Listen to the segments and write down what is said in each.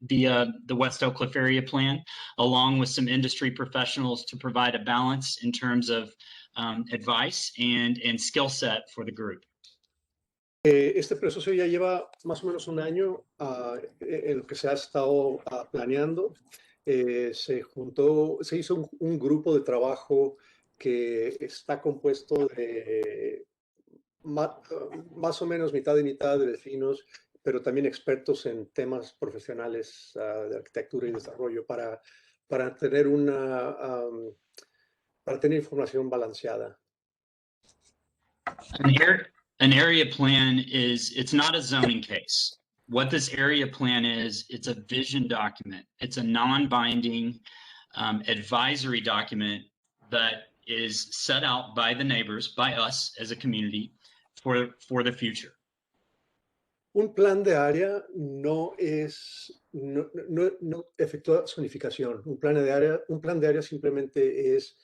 the West Oak Cliff area plan, along with some industry professionals to provide a balance in terms of advice and skill set for the group. Este proceso ya lleva más o menos un año en lo que se ha estado planeando. Se hizo un grupo de trabajo que está compuesto de más o menos mitad y mitad de vecinos, pero también expertos en temas profesionales de arquitectura y desarrollo para tener para tener información balanceada. An area plan it's not a zoning case. What this area plan is, it's a vision document. It's a non-binding advisory document that is set out by the neighbors, by us as a community, for the future. Un plan de área no efectúa zonificación. Un plan de área simplemente es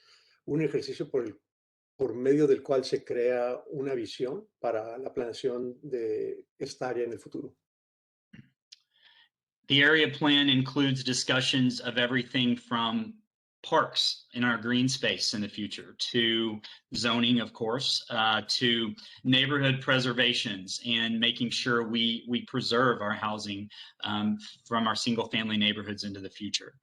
un ejercicio por medio del cual se crea una visión para la planeación de esta área en el futuro. The area plan includes discussions of everything from parks in our green space in the future, to zoning, of course, to neighborhood preservations and making sure we preserve our housing from our single family neighborhoods into the future,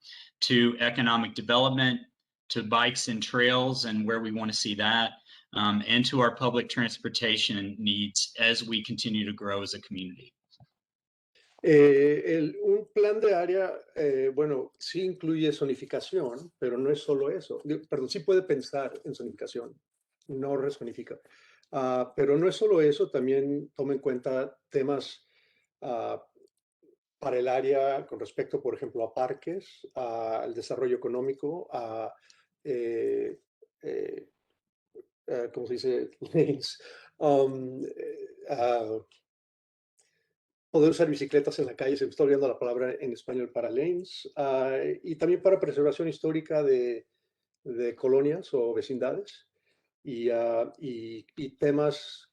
to economic development, to bikes and trails and where we want to see that, and to our public transportation needs as we continue to grow as a community. Un plan de área, bueno, sí incluye zonificación, pero no es solo eso. Perdón, sí puede pensar en zonificación, no rezonifica. Pero no es solo eso, también toma en cuenta temas para el área con respecto, por ejemplo, a parques, al desarrollo económico, ¿cómo se dice? Lanes. Poder usar bicicletas en la calle, se me está olvidando la palabra en español para lanes, y también para preservación histórica de colonias o vecindades, y temas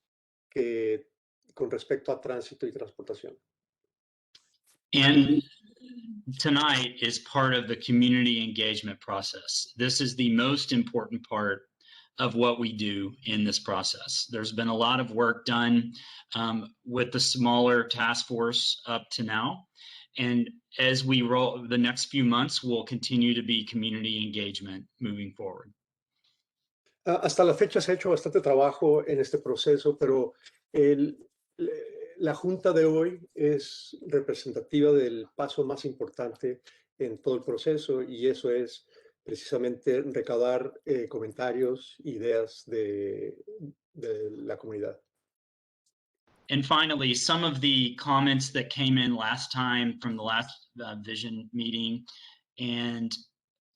con respecto a tránsito y transportación. And tonight is part of the community engagement process. This is the most important part of what we do in this process. There's been a lot of work done with the smaller task force up to now. And as we roll the next few months, will continue to be community engagement moving forward. Hasta la fecha se ha hecho bastante trabajo en este proceso, pero la junta de hoy es representativa del paso más importante en todo el proceso, y eso es precisamente recaudar comentarios, ideas de la comunidad. And finally, some of the comments that came in last time from the last vision meeting, and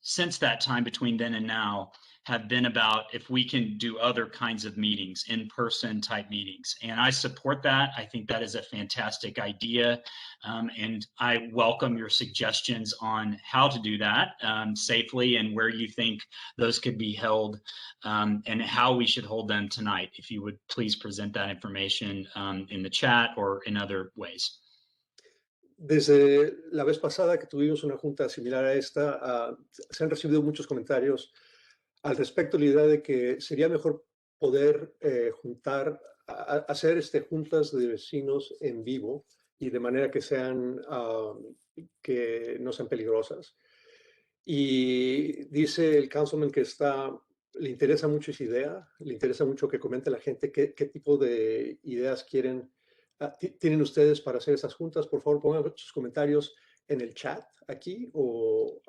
since that time between then and now, have been about if we can do other kinds of meetings, in-person type meetings. And I support that. I think that is a fantastic idea. And I welcome your suggestions on how to do that safely and where you think those could be held and how we should hold them tonight. If you would please present that information in the chat or in other ways. Desde la vez pasada que tuvimos una junta similar a esta, se han recibido muchos comentarios al respecto de la idea de que sería mejor poder hacer juntas de vecinos en vivo y de manera que que no sean peligrosas. Y dice el councilman que le interesa mucho esa idea, le interesa mucho que comente la gente qué tipo de ideas tienen ustedes para hacer esas juntas. Por favor, pongan sus comentarios en el chat aquí o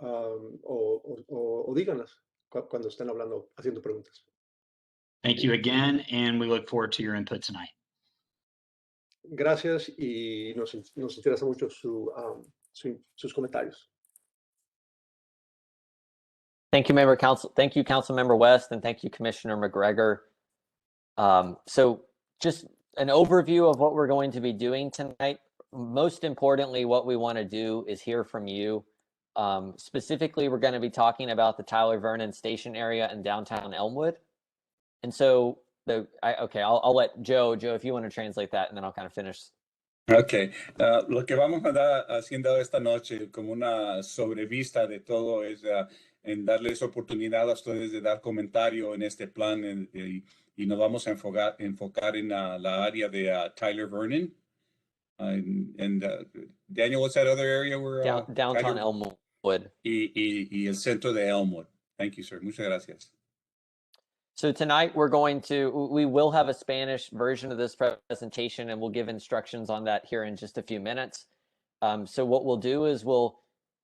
díganlas cuando estén haciendo preguntas. Thank you again, and we look forward to your input tonight. Gracias, y nos interesa mucho sus comentarios. Thank you, Thank you, Councilmember West, and thank you, Commissioner McGregor. So just an overview of what we're going to be doing tonight. Most importantly, what we want to do is hear from you. Specifically, we're going to be talking about the Tyler Vernon Station area in downtown Elmwood. And so, I'll let Joe, if you want to translate that, and then I'll kind of finish Ok, lo que vamos a dar haciendo esta noche como una sobrevista de todo es en darles oportunidad a ustedes de dar comentario en este plan y nos vamos a enfocar en la área de Tyler Vernon. Daniel, what's that other area where Downtown Tyler Elmwood. y el centro de Elmwood? Thank you, sir. Muchas gracias. So tonight we will have a Spanish version of this presentation, and we'll give instructions on that here in just a few minutes. So what we'll do is we'll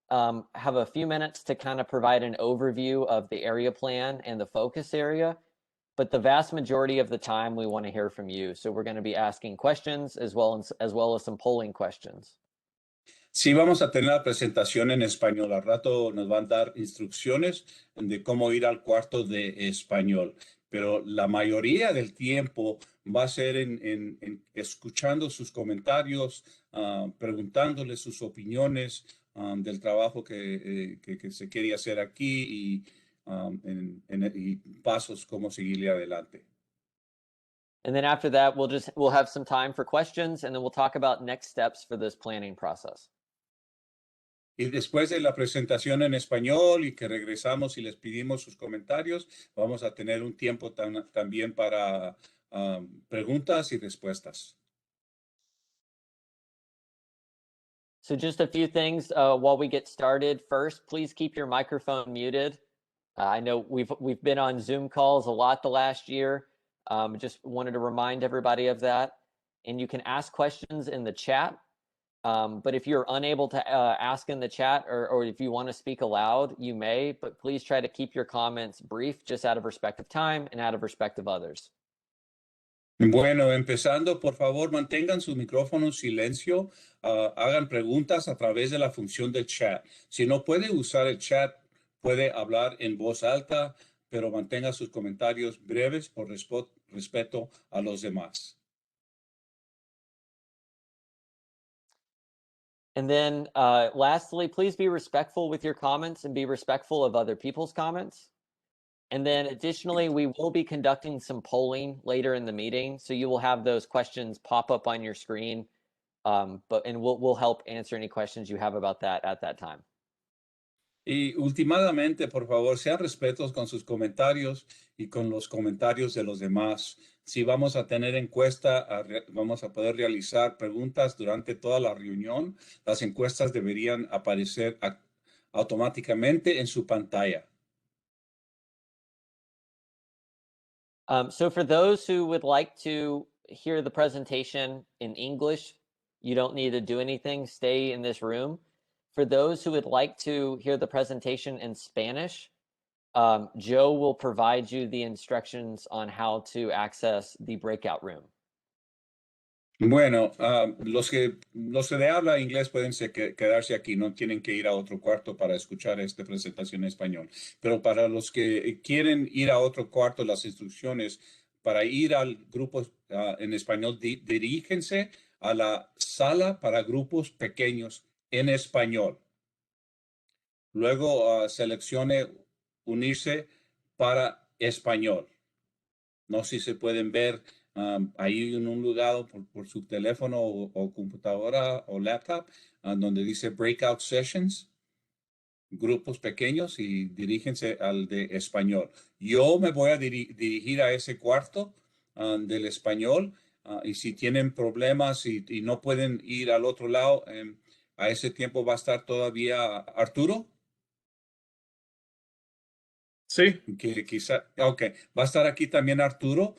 have a few minutes to kind of provide an overview of the area plan and the focus area, but the vast majority of the time we want to hear from you. So we're going to be asking questions as well as some polling questions. Sí, vamos a tener la presentación en español. Al rato nos van a dar instrucciones de cómo ir al cuarto de español, pero la mayoría del tiempo va a ser en escuchando sus comentarios, preguntándoles sus opiniones del trabajo que se quiere hacer aquí y pasos cómo seguirle adelante. And then after that, we'll have some time for questions, and then we'll talk about next steps for this planning process. Y después de la presentación en español y que regresamos y les pedimos sus comentarios, vamos a tener un tiempo también para preguntas y respuestas. So just a few things while we get started. First, please keep your microphone muted. I know we've been on Zoom calls a lot the last year. Just wanted to remind everybody of that. And you can ask questions in the chat. But if you're unable to ask in the chat or if you want to speak aloud, you may, but please try to keep your comments brief, just out of respect of time and out of respect of others. Bueno, empezando, por favor, mantengan su micrófono en silencio, hagan preguntas a través de la función del chat. Si no puede usar el chat, puede hablar en voz alta, pero mantenga sus comentarios breves por respeto a los demás. And then lastly, please be respectful with your comments and be respectful of other people's comments. And then additionally, we will be conducting some polling later in the meeting. So you will have those questions pop up on your screen, and we'll help answer any questions you have about that at that time. Y últimamente, por favor, sean respetuosos con sus comentarios y con los comentarios de los demás. Si vamos a tener encuesta, vamos a poder realizar preguntas durante toda la reunión. Las encuestas deberían aparecer automáticamente en su pantalla. So for those who would like to hear the presentation in English, you don't need to do anything. Stay in this room. For those who would like to hear the presentation in Spanish, Joe will provide you the instructions on how to access the breakout room. Bueno, los que le habla inglés pueden quedarse aquí, no tienen que ir a otro cuarto para escuchar esta presentación en español. Pero para los que quieren ir a otro cuarto, las instrucciones para ir al grupo en español, diríjense a la sala para grupos pequeños en español. Luego seleccione unirse para español. No sé si se pueden ver ahí en un lugar por su teléfono o computadora o laptop, donde dice Breakout Sessions, grupos pequeños, y diríjense al de español. Yo me voy a dirigir a ese cuarto del español, y si tienen problemas y no pueden ir al otro lado, a ese tiempo va a estar todavía Arturo. Sí. Que quizá, ok, va a estar aquí también Arturo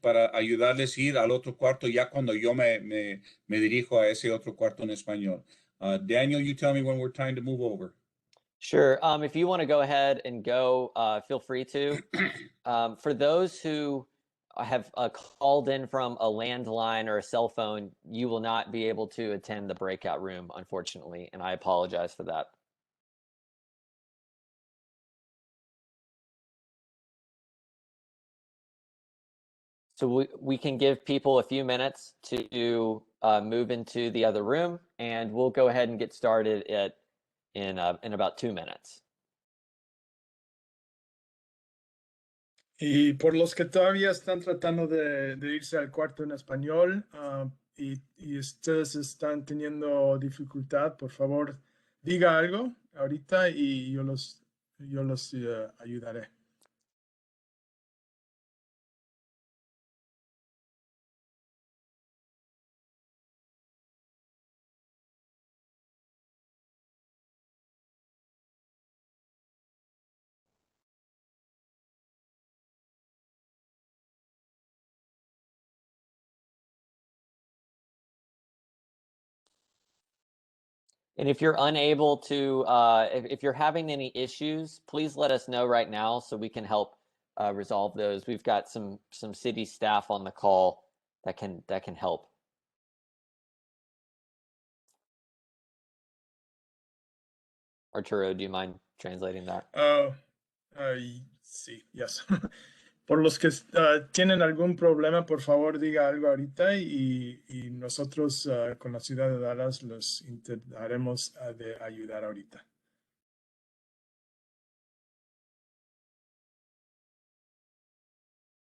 para ayudarles a ir al otro cuarto ya cuando yo me dirijo a ese otro cuarto en español. Daniel, you tell me when we're trying to move over. Sure. If you want to go ahead and go, feel free to. For those who have called in from a landline or a cell phone, you will not be able to attend the breakout room, unfortunately, and I apologize for that. So we can give people a few minutes to move into the other room, and we'll go ahead and get started in about 2 minutes. Y por los que todavía están tratando de irse al cuarto en español, y ustedes están teniendo dificultad, por favor, diga algo ahorita y yo los ayudaré. And if you're unable to, if you're having any issues, please let us know right now so we can help resolve those. We've got some city staff on the call that can help. Arturo, do you mind translating that? Sí, yes. Por los que tienen algún problema, por favor diga algo ahorita y nosotros con la ciudad de Dallas los intentaremos de ayudar ahorita.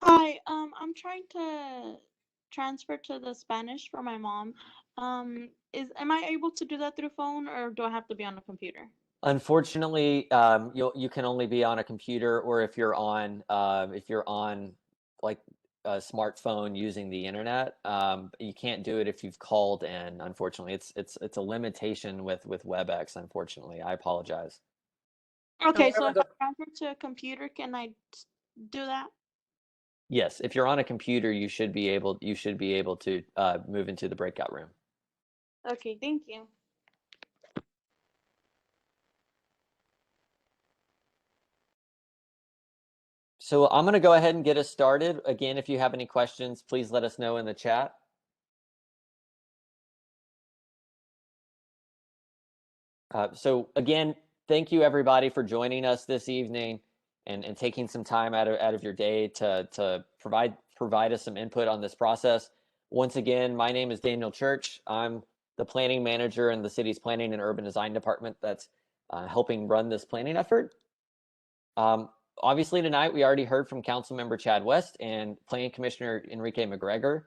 Hi, I'm trying to transfer to the Spanish for my mom. Am I able to do that through phone or do I have to be on a computer? Unfortunately, you can only be on a computer, or if you're on like a smartphone using the internet. You can't do it if you've called in. Unfortunately, it's a limitation with WebEx. Unfortunately, I apologize. Okay, so However, if I transfer to a computer, can I do that? Yes, if you're on a computer, you should be able to move into the breakout room. Okay, thank you. So I'm going to go ahead and get us started. Again, if you have any questions, please let us know in the chat. So again, thank you everybody for joining us this evening and taking some time out of your day to provide us some input on this process. Once again, my name is Daniel Church. I'm the planning manager in the city's planning and urban design department that's helping run this planning effort. Obviously tonight we already heard from Councilmember Chad West and Planning Commissioner Enrique McGregor.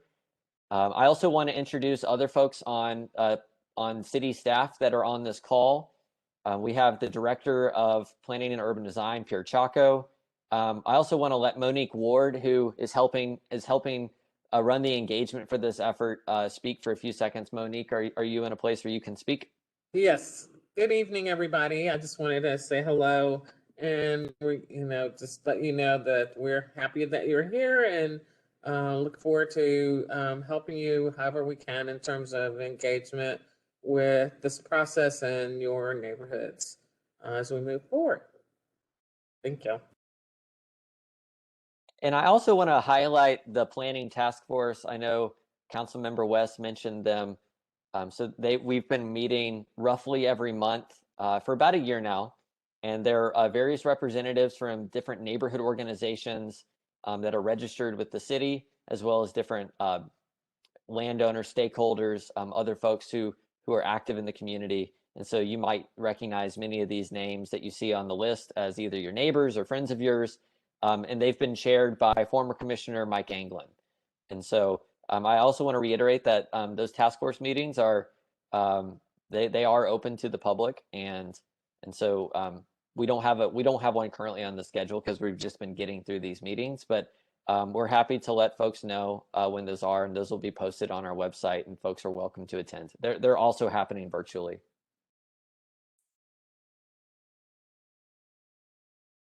I also want to introduce other folks on city staff that are on this call. We have the Director of Planning and Urban Design, Pierre Chaco. I also want to let Monique Ward, who is helping run the engagement for this effort, speak for a few seconds. Monique, are you in a place where you can speak? Yes. Good evening, everybody. I just wanted to say hello and just let you know that we're happy that you're here and look forward to helping you however we can in terms of engagement with this process in your neighborhoods as we move forward. Thank you. And I also want to highlight the planning task force. I know Councilmember West mentioned them. So we've been meeting roughly every month for about a year now. And there are various representatives from different neighborhood organizations that are registered with the city, as well as different landowner stakeholders, other folks who are active in the community. And so you might recognize many of these names that you see on the list as either your neighbors or friends of yours. And they've been chaired by former Commissioner Mike Anglin. And so I also want to reiterate that those task force meetings are they are open to the public, and so we don't have one currently on the schedule because we've just been getting through these meetings, but we're happy to let folks know when those are, and those will be posted on our website, and folks are welcome to attend. They're also happening virtually.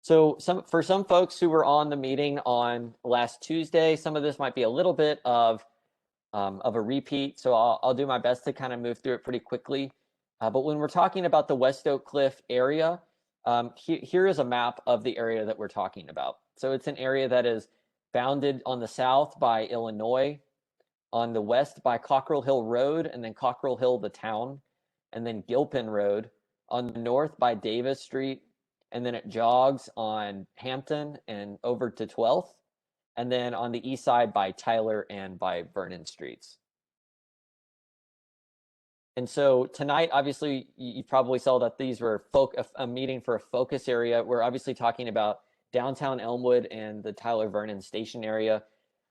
So for some folks who were on the meeting on last Tuesday, some of this might be a little bit of a repeat. So I'll do my best to kind of move through it pretty quickly. But when we're talking about the West Oak Cliff area, here is a map of the area that we're talking about. So it's an area that is bounded on the south by Illinois, on the west by Cockrell Hill Road, and then Cockrell Hill, the town, and then Gilpin Road, on the north by Davis Street, and then it jogs on Hampton and over to 12th, and then on the east side by Tyler and by Vernon Streets. And so tonight, obviously, you probably saw that these were a meeting for a focus area. We're obviously talking about downtown Elmwood and the Tyler Vernon station area.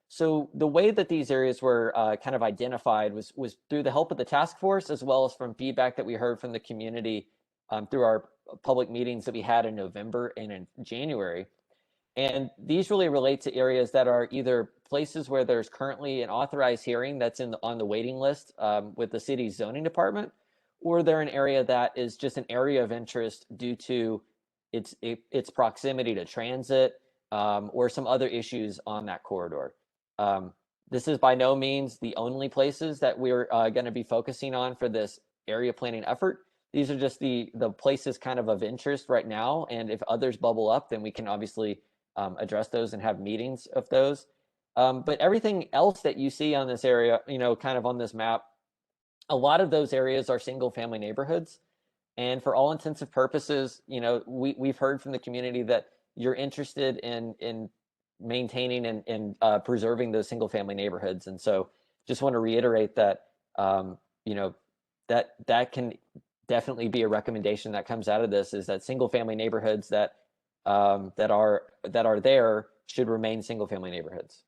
So the way that these areas were kind of identified was through the help of the task force, as well as from feedback that we heard from the community through our public meetings that we had in November and in January. And these really relate to areas that are either places where there's currently an authorized hearing that's on the waiting list with the city's zoning department, or they're an area that is just an area of interest due to its proximity to transit or some other issues on that corridor. This is by no means the only places that we're going to be focusing on for this area planning effort. These are just the places kind of interest right now. And if others bubble up, then we can obviously address those and have meetings of those. But everything else that you see on this area, kind of on this map, a lot of those areas are single family neighborhoods. And for all intents and purposes, we've heard from the community that you're interested in maintaining and preserving those single family neighborhoods. And so just want to reiterate that, that can definitely be a recommendation that comes out of this, is that single family neighborhoods that are there should remain single family neighborhoods.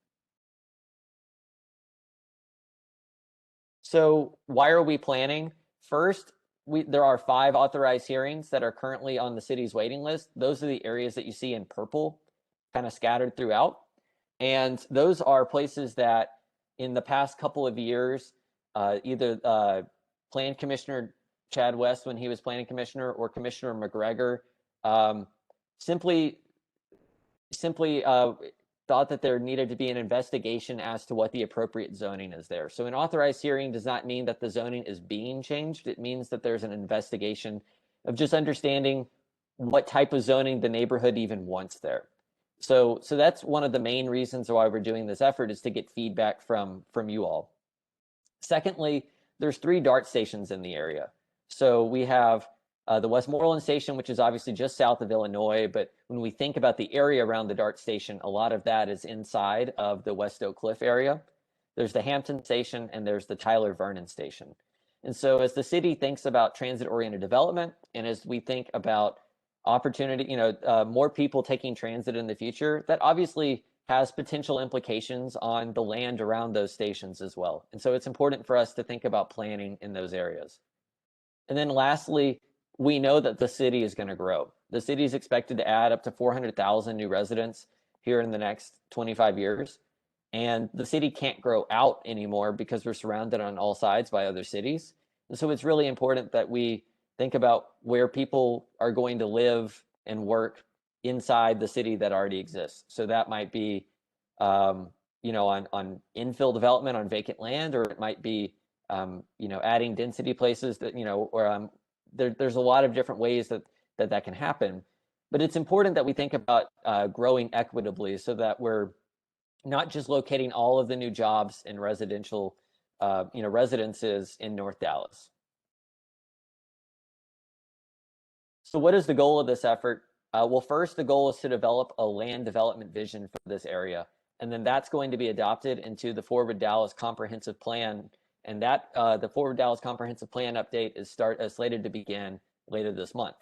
So why are we planning? First, there are 5 authorized hearings that are currently on the city's waiting list. Those are the areas that you see in purple, kind of scattered throughout. And those are places that in the past couple of years, either Plan Commissioner Chad West, when he was planning commissioner, or Commissioner McGregor, simply thought that there needed to be an investigation as to what the appropriate zoning is there. So an authorized hearing does not mean that the zoning is being changed. It means that there's an investigation of just understanding what type of zoning the neighborhood even wants there. So that's one of the main reasons why we're doing this effort, is to get feedback from you all. Secondly, there's 3 DART stations in the area. So we have the Westmoreland station, which is obviously just south of Illinois, but when we think about the area around the DART station, a lot of that is inside of the West Oak Cliff area. There's the Hampton station, and there's the Tyler Vernon station. And so as the city thinks about transit-oriented development, and as we think about opportunity, more people taking transit in the future, that obviously has potential implications on the land around those stations as well. And so it's important for us to think about planning in those areas. And then lastly, we know that the city is going to grow. The city is expected to add up to 400,000 new residents here in the next 25 years. And the city can't grow out anymore because we're surrounded on all sides by other cities. And so it's really important that we think about where people are going to live and work inside the city that already exists. So that might be, on infill development on vacant land, or it might be, adding density places that, or there's a lot of different ways that can happen. But it's important that we think about growing equitably, so that we're not just locating all of the new jobs in residential, residences in North Dallas. So what is the goal of this effort? Well, first, the goal is to develop a land development vision for this area. And then that's going to be adopted into the Forward Dallas Comprehensive Plan. And that the Forward Dallas Comprehensive Plan update is slated to begin later this month.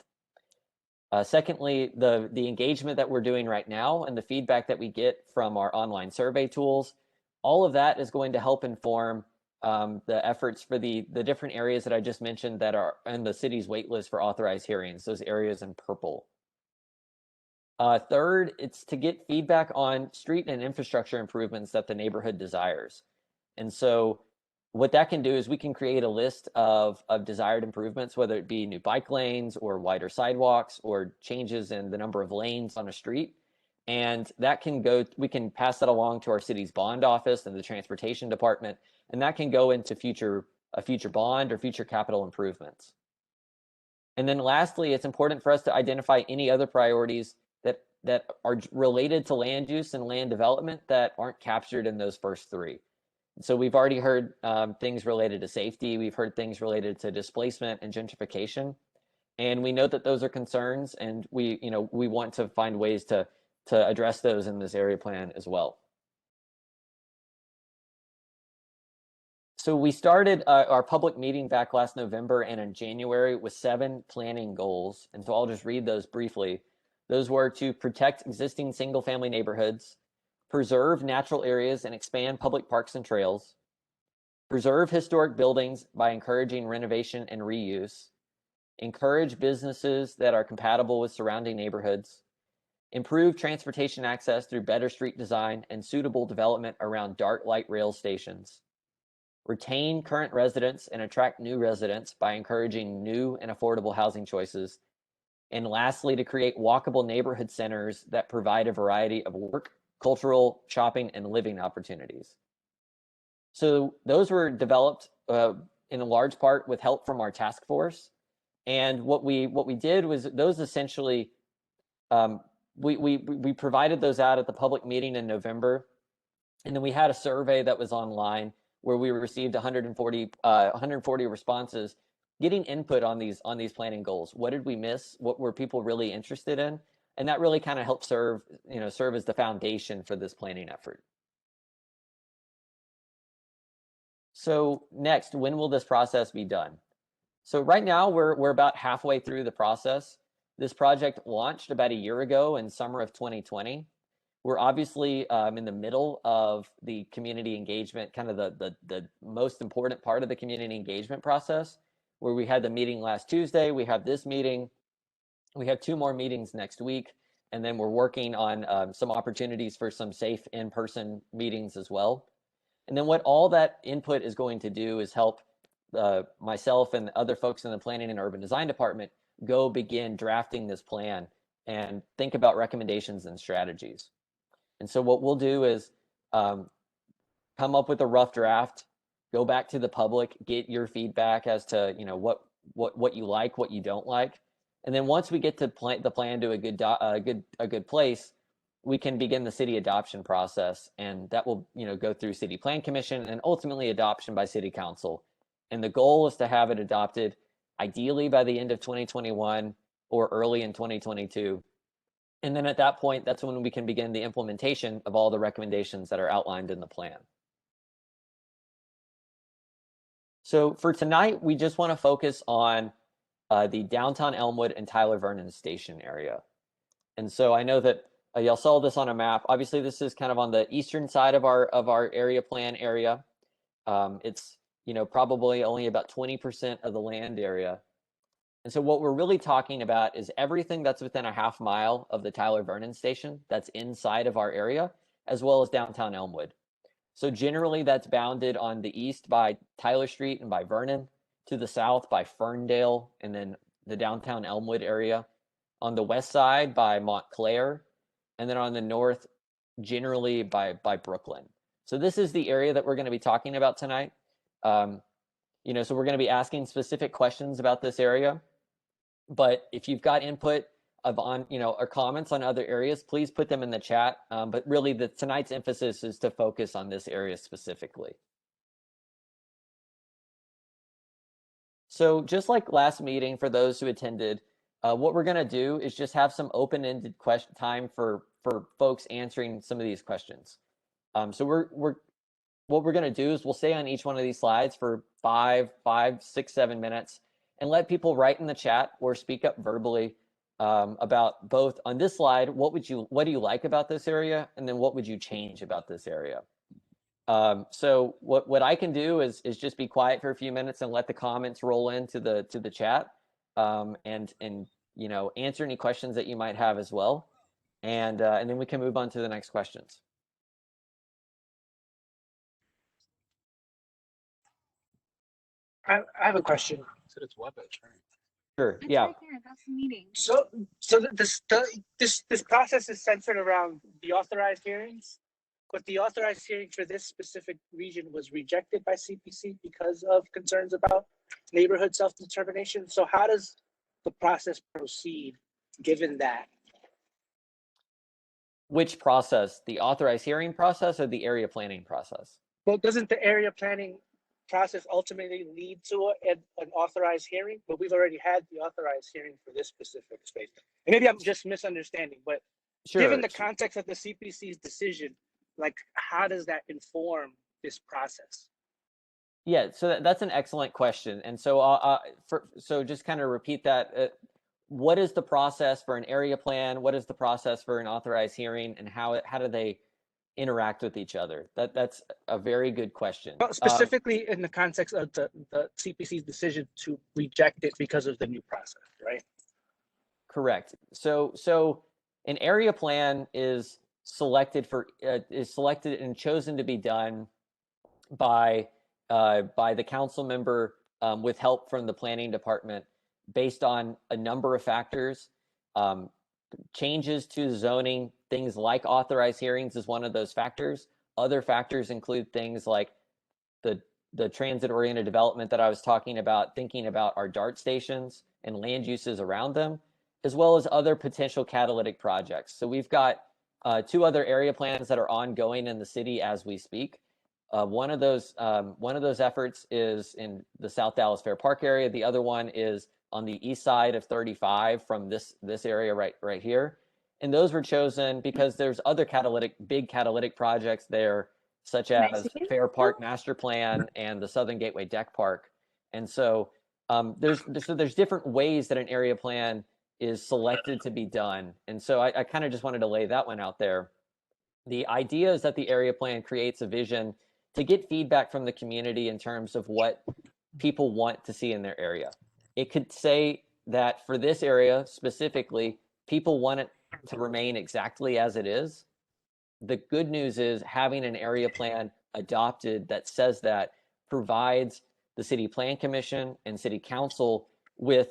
Secondly, the engagement that we're doing right now and the feedback that we get from our online survey tools, all of that is going to help inform the efforts for the different areas that I just mentioned that are in the city's wait list for authorized hearings, those areas in purple. Third, it's to get feedback on street and infrastructure improvements that the neighborhood desires. And so what that can do is we can create a list of desired improvements, whether it be new bike lanes or wider sidewalks or changes in the number of lanes on a street. And that can we can pass that along to our city's bond office and the transportation department, and that can go into a future bond or future capital improvements. And then lastly, it's important for us to identify any other priorities that are related to land use and land development that aren't captured in those first 3. So we've already heard things related to safety. We've heard things related to displacement and gentrification. And we know that those are concerns, and we want to find ways to address those in this area plan as well. So we started our public meeting back last November and in January with 7 planning goals. And so I'll just read those briefly. Those were to protect existing single-family neighborhoods, preserve natural areas and expand public parks and trails, preserve historic buildings by encouraging renovation and reuse, encourage businesses that are compatible with surrounding neighborhoods, improve transportation access through better street design and suitable development around dark light rail stations, retain current residents and attract new residents by encouraging new and affordable housing choices, and lastly, to create walkable neighborhood centers that provide a variety of work, cultural, shopping, and living opportunities. So those were developed in a large part with help from our task force. And what we did was those essentially, we provided those out at the public meeting in November. And then we had a survey that was online where we received 140 responses, getting input on these planning goals. What did we miss? What were people really interested in? And that really kind of helped serve as the foundation for this planning effort. So next, when will this process be done? So right now we're about halfway through the process. This project launched about a year ago in summer of 2020. We're obviously in the middle of the community engagement, kind of the most important part of the community engagement process, where we had the meeting last Tuesday. We have this meeting. We have 2 more meetings next week, and then we're working on some opportunities for some safe in-person meetings as well. And then what all that input is going to do is help myself and other folks in the Planning and Urban Design Department go begin drafting this plan and think about recommendations and strategies. And so what we'll do is come up with a rough draft, go back to the public, get your feedback as to what you like, what you don't like, and then once we get to the plan to a good place, we can begin the city adoption process, and that will go through City Plan Commission and ultimately adoption by City Council. And the goal is to have it adopted ideally by the end of 2021 or early in 2022. And then at that point, that's when we can begin the implementation of all the recommendations that are outlined in the plan. So for tonight, we just want to focus on the downtown Elmwood and Tyler Vernon station area. And so I know that y'all saw this on a map. Obviously, this is kind of on the eastern side of our area plan area. It's probably only about 20% of the land area. And so what we're really talking about is everything that's within a half mile of the Tyler Vernon station that's inside of our area, as well as downtown Elmwood. So generally that's bounded on the east by Tyler Street and by Vernon, to the south by Ferndale, and then the downtown Elmwood area. On the west side by Montclair, and then on the north, generally by Brooklyn. So this is the area that we're going to be talking about tonight. So we're going to be asking specific questions about this area. But if you've got input or comments on other areas, please put them in the chat. But really, tonight's emphasis is to focus on this area specifically. So just like last meeting, for those who attended, what we're going to do is just have some open-ended time for folks answering some of these questions. So what we're going to do is we'll stay on each one of these slides for 5, 6, 7 minutes and let people write in the chat or speak up verbally about both on this slide, what do you like about this area, and then what would you change about this area. So what I can do is just be quiet for a few minutes and let the comments roll into the chat, and answer any questions that you might have as well, and then we can move on to the next questions. I have a question. Sure. Yeah. Right there, that's the meeting. So this process is centered around the authorized hearings, but the authorized hearing for this specific region was rejected by CPC because of concerns about neighborhood self-determination. So how does the process proceed given that? Which process? The authorized hearing process or the area planning process? Well, doesn't the area planning process ultimately lead to an authorized hearing? But we've already had the authorized hearing for this specific space. And maybe I'm just misunderstanding, but Sure. given the context of the CPC's decision, like how does that inform this process? Yeah, so that's an excellent question. And so so just kind of repeat that. What is the process for an area plan? What is the process for an authorized hearing? And how do they interact with each other? That's a very good question. Well, specifically in the context of the CPC's decision to reject it because of the new process, right? Correct. So an area plan is selected and chosen to be done by the council member with help from the planning department based on a number of factors. Changes to zoning, things like authorized hearings is one of those factors. Other factors include things like the transit-oriented development that I was talking about, thinking about our DART stations and land uses around them, as well as other potential catalytic projects. So we've got 2 other area plans that are ongoing in the city as we speak. One of those efforts is in the South Dallas Fair Park area. The other one is on the east side of 35 from this area right here. And those were chosen because there's other big catalytic projects there, such as Fair Park Master Plan and the Southern Gateway Deck Park. And so there's different ways that an area plan is selected to be done. And so I kind of just wanted to lay that one out there. The idea is that the area plan creates a vision to get feedback from the community in terms of what people want to see in their area. It could say that for this area specifically, people want it to remain exactly as it is. The good news is having an area plan adopted that says that provides the City Plan Commission and City Council with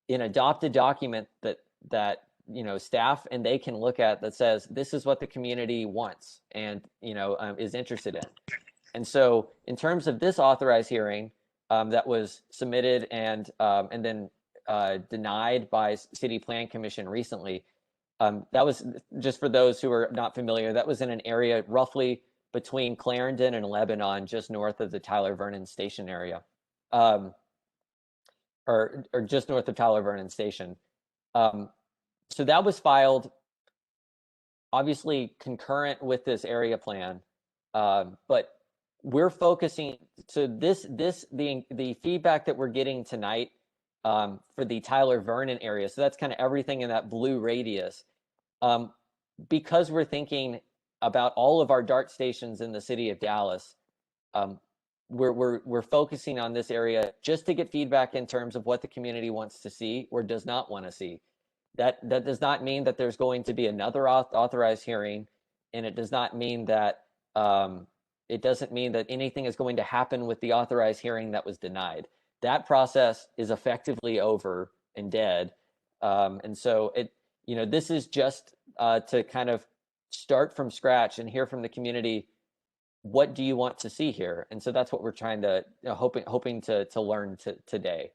an adopted document that staff and they can look at that says this is what the community wants and is interested in. And so in terms of this authorized hearing that was submitted and then denied by City Plan Commission recently, that was, just for those who are not familiar, that was in an area roughly between Clarendon and Lebanon, just north of the Tyler Vernon Station area, or just north of Tyler Vernon Station. So that was filed, obviously concurrent with this area plan, but we're focusing. So the feedback that we're getting tonight for the Tyler Vernon area. So that's kind of everything in that blue radius. Because we're thinking about all of our DART stations in the city of Dallas, we're focusing on this area just to get feedback in terms of what the community wants to see or does not want to see. That does not mean that there's going to be another authorized hearing, and it does not mean that it doesn't mean that anything is going to happen with the authorized hearing that was denied. That process is effectively over and dead, and so this is just to kind of start from scratch and hear from the community. What do you want to see here? And so that's what we're trying to hoping to learn today.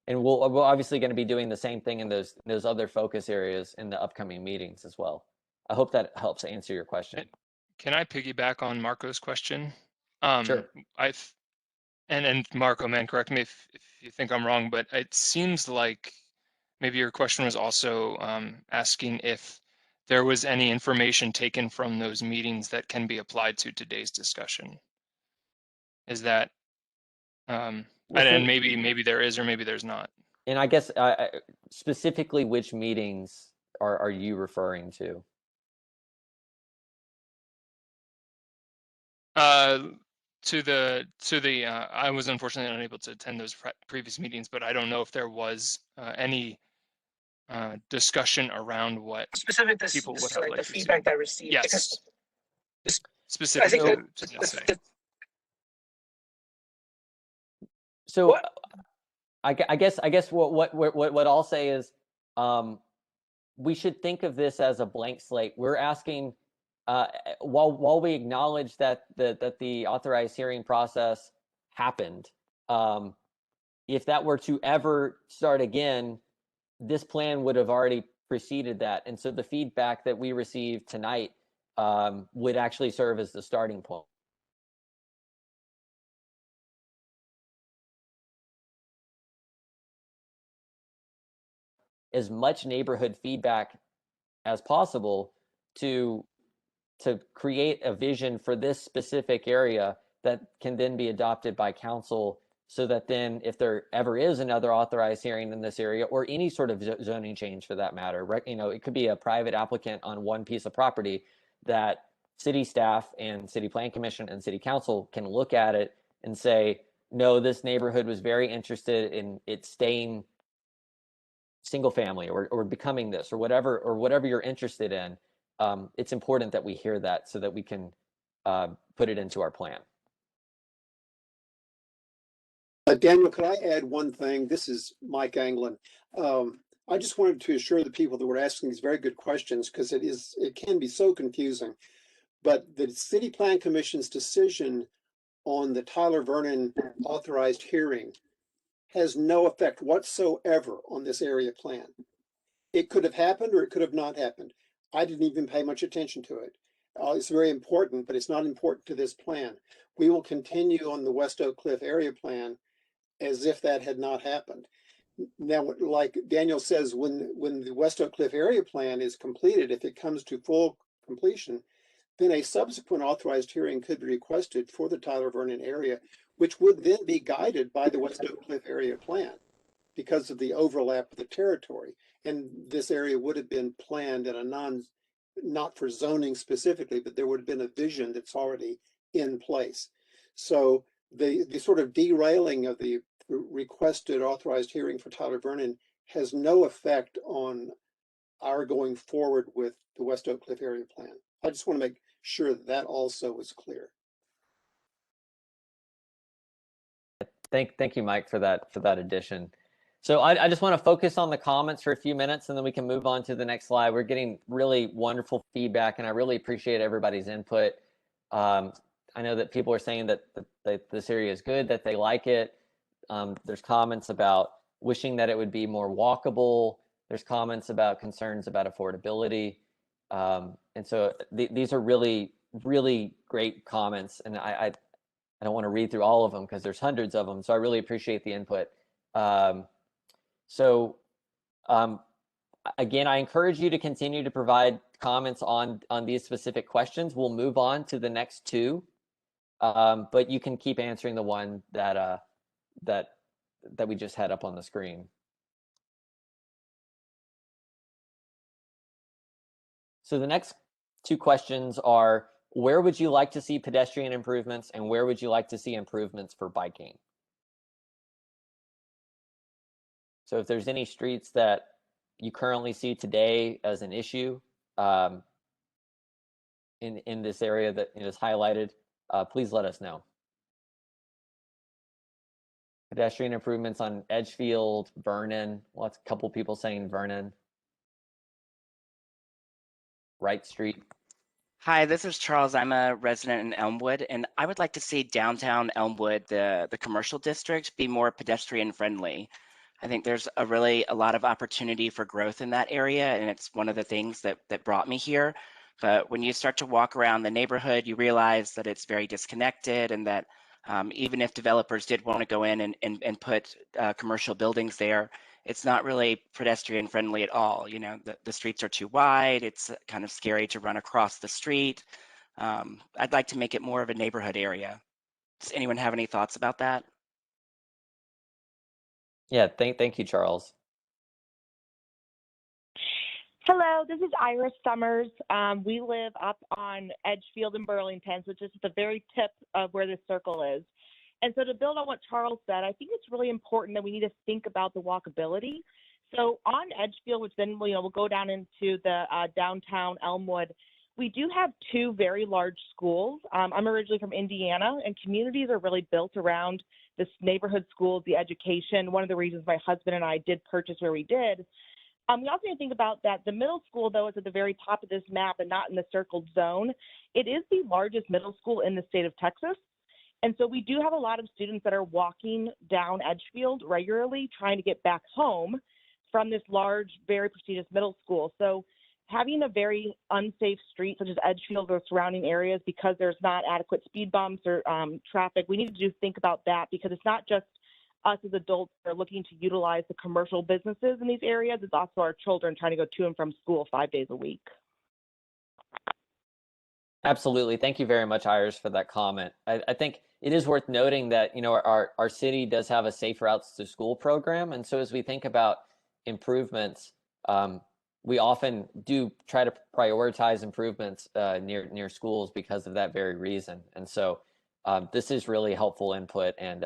And we're obviously going to be doing the same thing in those other focus areas in the upcoming meetings as well. I hope that helps answer your question. Can I piggyback on Marco's question? Sure. And Marco, man, correct me if you think I'm wrong, but it seems like maybe your question was also asking if there was any information taken from those meetings that can be applied to today's discussion. Is that and maybe there is or maybe there's not. And I guess specifically, which meetings are you referring to? I was unfortunately unable to attend those previous meetings, but I don't know if there was any discussion around what Specific people would have like liked the to feedback see. that I received. Yes. Specifically, Specifically to the essay. So I guess what I'll say is we should think of this as a blank slate. We're asking while we acknowledge that the authorized hearing process happened, if that were to ever start again, this plan would have already preceded that, and so the feedback that we received tonight would actually serve as the starting point. As much neighborhood feedback as possible to create a vision for this specific area that can then be adopted by council, so that then if there ever is another authorized hearing in this area or any sort of zoning change for that matter, it could be a private applicant on one piece of property that city staff and city plan commission and city council can look at it and say, no, this neighborhood was very interested in it staying single family or becoming this or whatever you're interested in. It's important that we hear that so that we can put it into our plan. Daniel, could I add one thing? This is Mike Anglin. I just wanted to assure the people that were asking these very good questions, because it can be so confusing. But the City Plan Commission's decision on the Tyler Vernon authorized hearing has no effect whatsoever on this area plan. It could have happened or it could have not happened. I didn't even pay much attention to it. It's very important, but it's not important to this plan. We will continue on the West Oak Cliff area plan as if that had not happened. Now, like Daniel says, when the West Oak Cliff area plan is completed, if it comes to full completion, then a subsequent authorized hearing could be requested for the Tyler Vernon area, which would then be guided by the West Oak Cliff area plan because of the overlap of the territory. And this area would have been planned in a not for zoning specifically, but there would have been a vision that's already in place. So the sort of derailing of the requested authorized hearing for Tyler Vernon has no effect on our going forward with the West Oak Cliff area plan. I just want to make sure that also is clear. Thank you, Mike, for that addition. So I just want to focus on the comments for a few minutes, and then we can move on to the next slide. We're getting really wonderful feedback, and I really appreciate everybody's input. I know that people are saying that this area is good, that they like it. There's comments about wishing that it would be more walkable. There's comments about concerns about affordability. And so these are really, really great comments. And I don't want to read through all of them because there's hundreds of them. So I really appreciate the input. Again, I encourage you to continue to provide comments on these specific questions. We'll move on to the next two, but you can keep answering the one that we just had up on the screen. So the next two questions are, where would you like to see pedestrian improvements and where would you like to see improvements for biking? So if there's any streets that you currently see today as an issue in this area that is highlighted, please let us know. Pedestrian improvements on Edgefield, Vernon. Well, that's a couple people saying Vernon. Wright Street. Hi, this is Charles. I'm a resident in Elmwood, and I would like to see downtown Elmwood, the commercial district, be more pedestrian friendly. I think there's a lot of opportunity for growth in that area, and it's one of the things that brought me here. But when you start to walk around the neighborhood, you realize that it's very disconnected, and that even if developers did want to go in and put commercial buildings there, it's not really pedestrian friendly at all. You know, the streets are too wide. It's kind of scary to run across the street. I'd like to make it more of a neighborhood area. Does anyone have any thoughts about that? Yeah, thank you, Charles. Hello, this is Iris Summers. We live up on Edgefield in Burlington, so just at the very tip of where this circle is. And so to build on what Charles said, I think it's really important that we need to think about the walkability. So on Edgefield, which then we'll go down into the downtown Elmwood, we do have two very large schools. I'm originally from Indiana, and communities are really built around this neighborhood schools, the education. One of the reasons my husband and I did purchase where we did. We also need to think about that the middle school, though, is at the very top of this map and not in the circled zone. It is the largest middle school in the state of Texas. And so we do have a lot of students that are walking down Edgefield regularly, trying to get back home from this large, very prestigious middle school. So having a very unsafe street such as Edgefield or surrounding areas because there's not adequate speed bumps or traffic, we need to think about that, because it's not just us as adults that are looking to utilize the commercial businesses in these areas. It's also our children trying to go to and from school 5 days a week. Absolutely. Thank you very much, Iris, for that comment. I think it is worth noting that, our city does have a Safe Routes to School program. And so as we think about improvements, we often do try to prioritize improvements near schools because of that very reason. And so this is really helpful input, and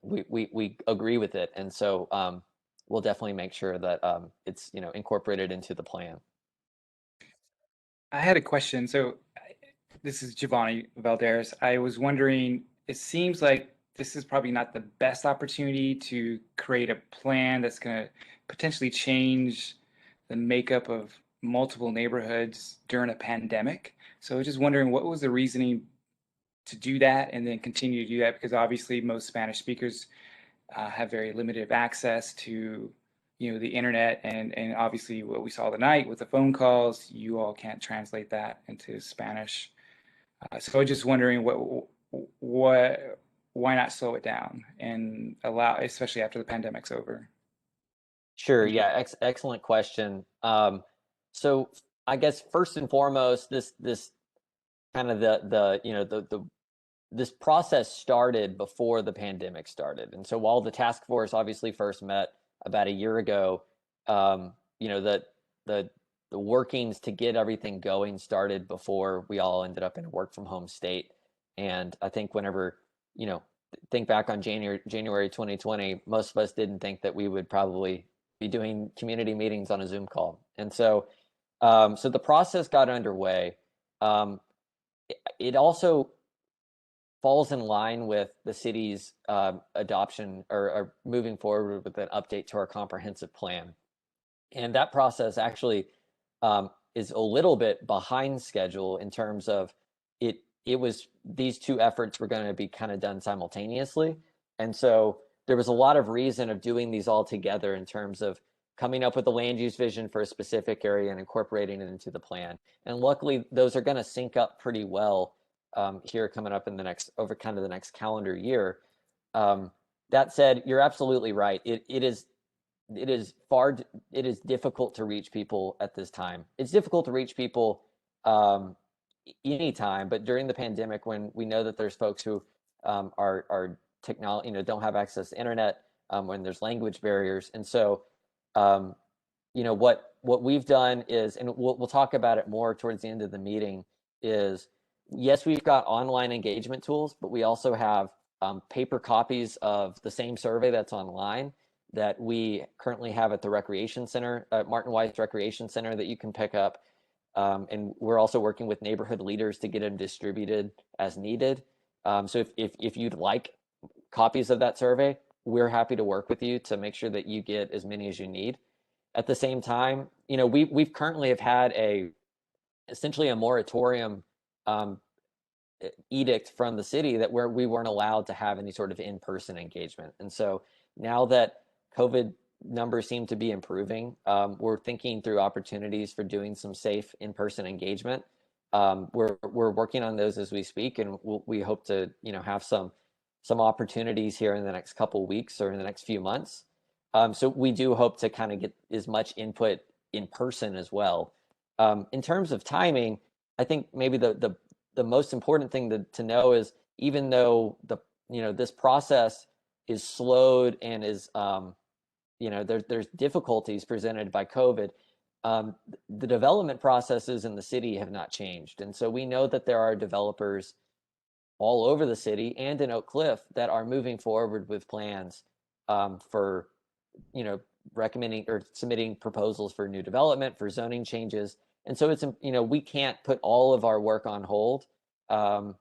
we agree with it. And so we'll definitely make sure that it's incorporated into the plan. I had a question. So this is Giovanni Valderas. I was wondering, it seems like this is probably not the best opportunity to create a plan that's going to potentially change the makeup of multiple neighborhoods during a pandemic. So I was just wondering, what was the reasoning to do that and then continue to do that? Because obviously most Spanish speakers have very limited access to the internet, and obviously what we saw tonight with the phone calls, you all can't translate that into Spanish. So I was just wondering why not slow it down and allow, especially after the pandemic's over? Sure. Yeah. Excellent question. So I guess first and foremost, this kind of this process started before the pandemic started. And so while the task force obviously first met about a year ago, the workings to get everything going started before we all ended up in a work from home state. And I think whenever, think back on January 2020, most of us didn't think that we would probably be doing community meetings on a Zoom call. And so the process got underway. It also falls in line with the city's adoption or moving forward with an update to our comprehensive plan. And that process actually is a little bit behind schedule in terms of it was, these two efforts were going to be kind of done simultaneously. And so there was a lot of reason of doing these all together in terms of coming up with a land use vision for a specific area and incorporating it into the plan. And luckily, those are going to sync up pretty well here coming up in the next calendar year. That said, you're absolutely right. It is difficult to reach people at this time. It's difficult to reach people anytime, but during the pandemic, when we know that there's folks who are technology, don't have access to internet, when there's language barriers. And so what we've done is, and we'll talk about it more towards the end of the meeting, is yes, we've got online engagement tools, but we also have paper copies of the same survey that's online that we currently have at the Recreation Center, Martin Weiss Recreation Center, that you can pick up. And we're also working with neighborhood leaders to get them distributed as needed. So if you'd like copies of that survey, we're happy to work with you to make sure that you get as many as you need. At the same time, we've currently have had essentially a moratorium edict from the city that we weren't allowed to have any sort of in-person engagement. And so now that COVID numbers seem to be improving, we're thinking through opportunities for doing some safe in-person engagement. We're working on those as we speak, and we hope to have some opportunities here in the next couple of weeks or in the next few months. So we do hope to kind of get as much input in person as well. In terms of timing, I think maybe the most important thing to know is, even though this process is slowed and is there's difficulties presented by COVID, the development processes in the city have not changed. And so we know that there are developers all over the city and in Oak Cliff that are moving forward with plans for recommending or submitting proposals for new development, for zoning changes. And so it's we can't put all of our work on hold, but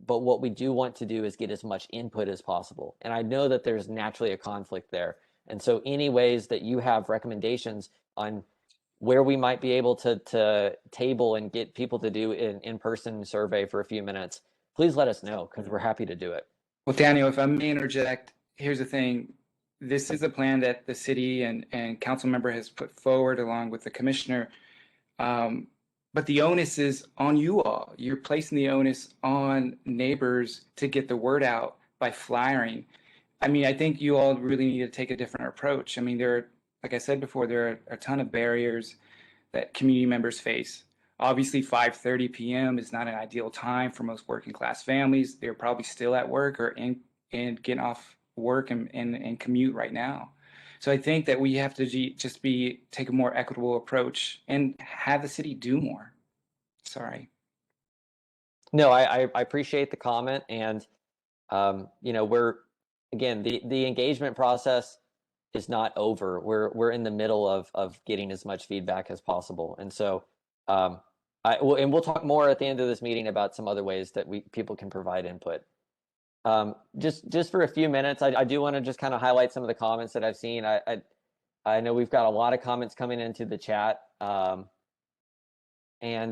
what we do want to do is get as much input as possible. And I know that there's naturally a conflict there. And so any ways that you have recommendations on where we might be able to table and get people to do an in-person survey for a few minutes, please let us know, because we're happy to do it. Well, Daniel, if I may interject, here's the thing. This is a plan that the city and council member has put forward along with the commissioner. But the onus is on you all. You're placing the onus on neighbors to get the word out by flyering. I mean, I think you all really need to take a different approach. I mean, like I said before, there are a ton of barriers that community members face. Obviously, 5:30 p.m. is not an ideal time for most working class families. They're probably still at work or getting off work and commute right now. So I think that we have to take a more equitable approach and have the city do more. Sorry. No, I appreciate the comment, and we're again the engagement process is not over. We're in the middle of getting as much feedback as possible, and so we'll talk more at the end of this meeting about some other ways that people can provide input. Just for a few minutes, I do want to just kind of highlight some of the comments that I've seen. I know we've got a lot of comments coming into the chat, and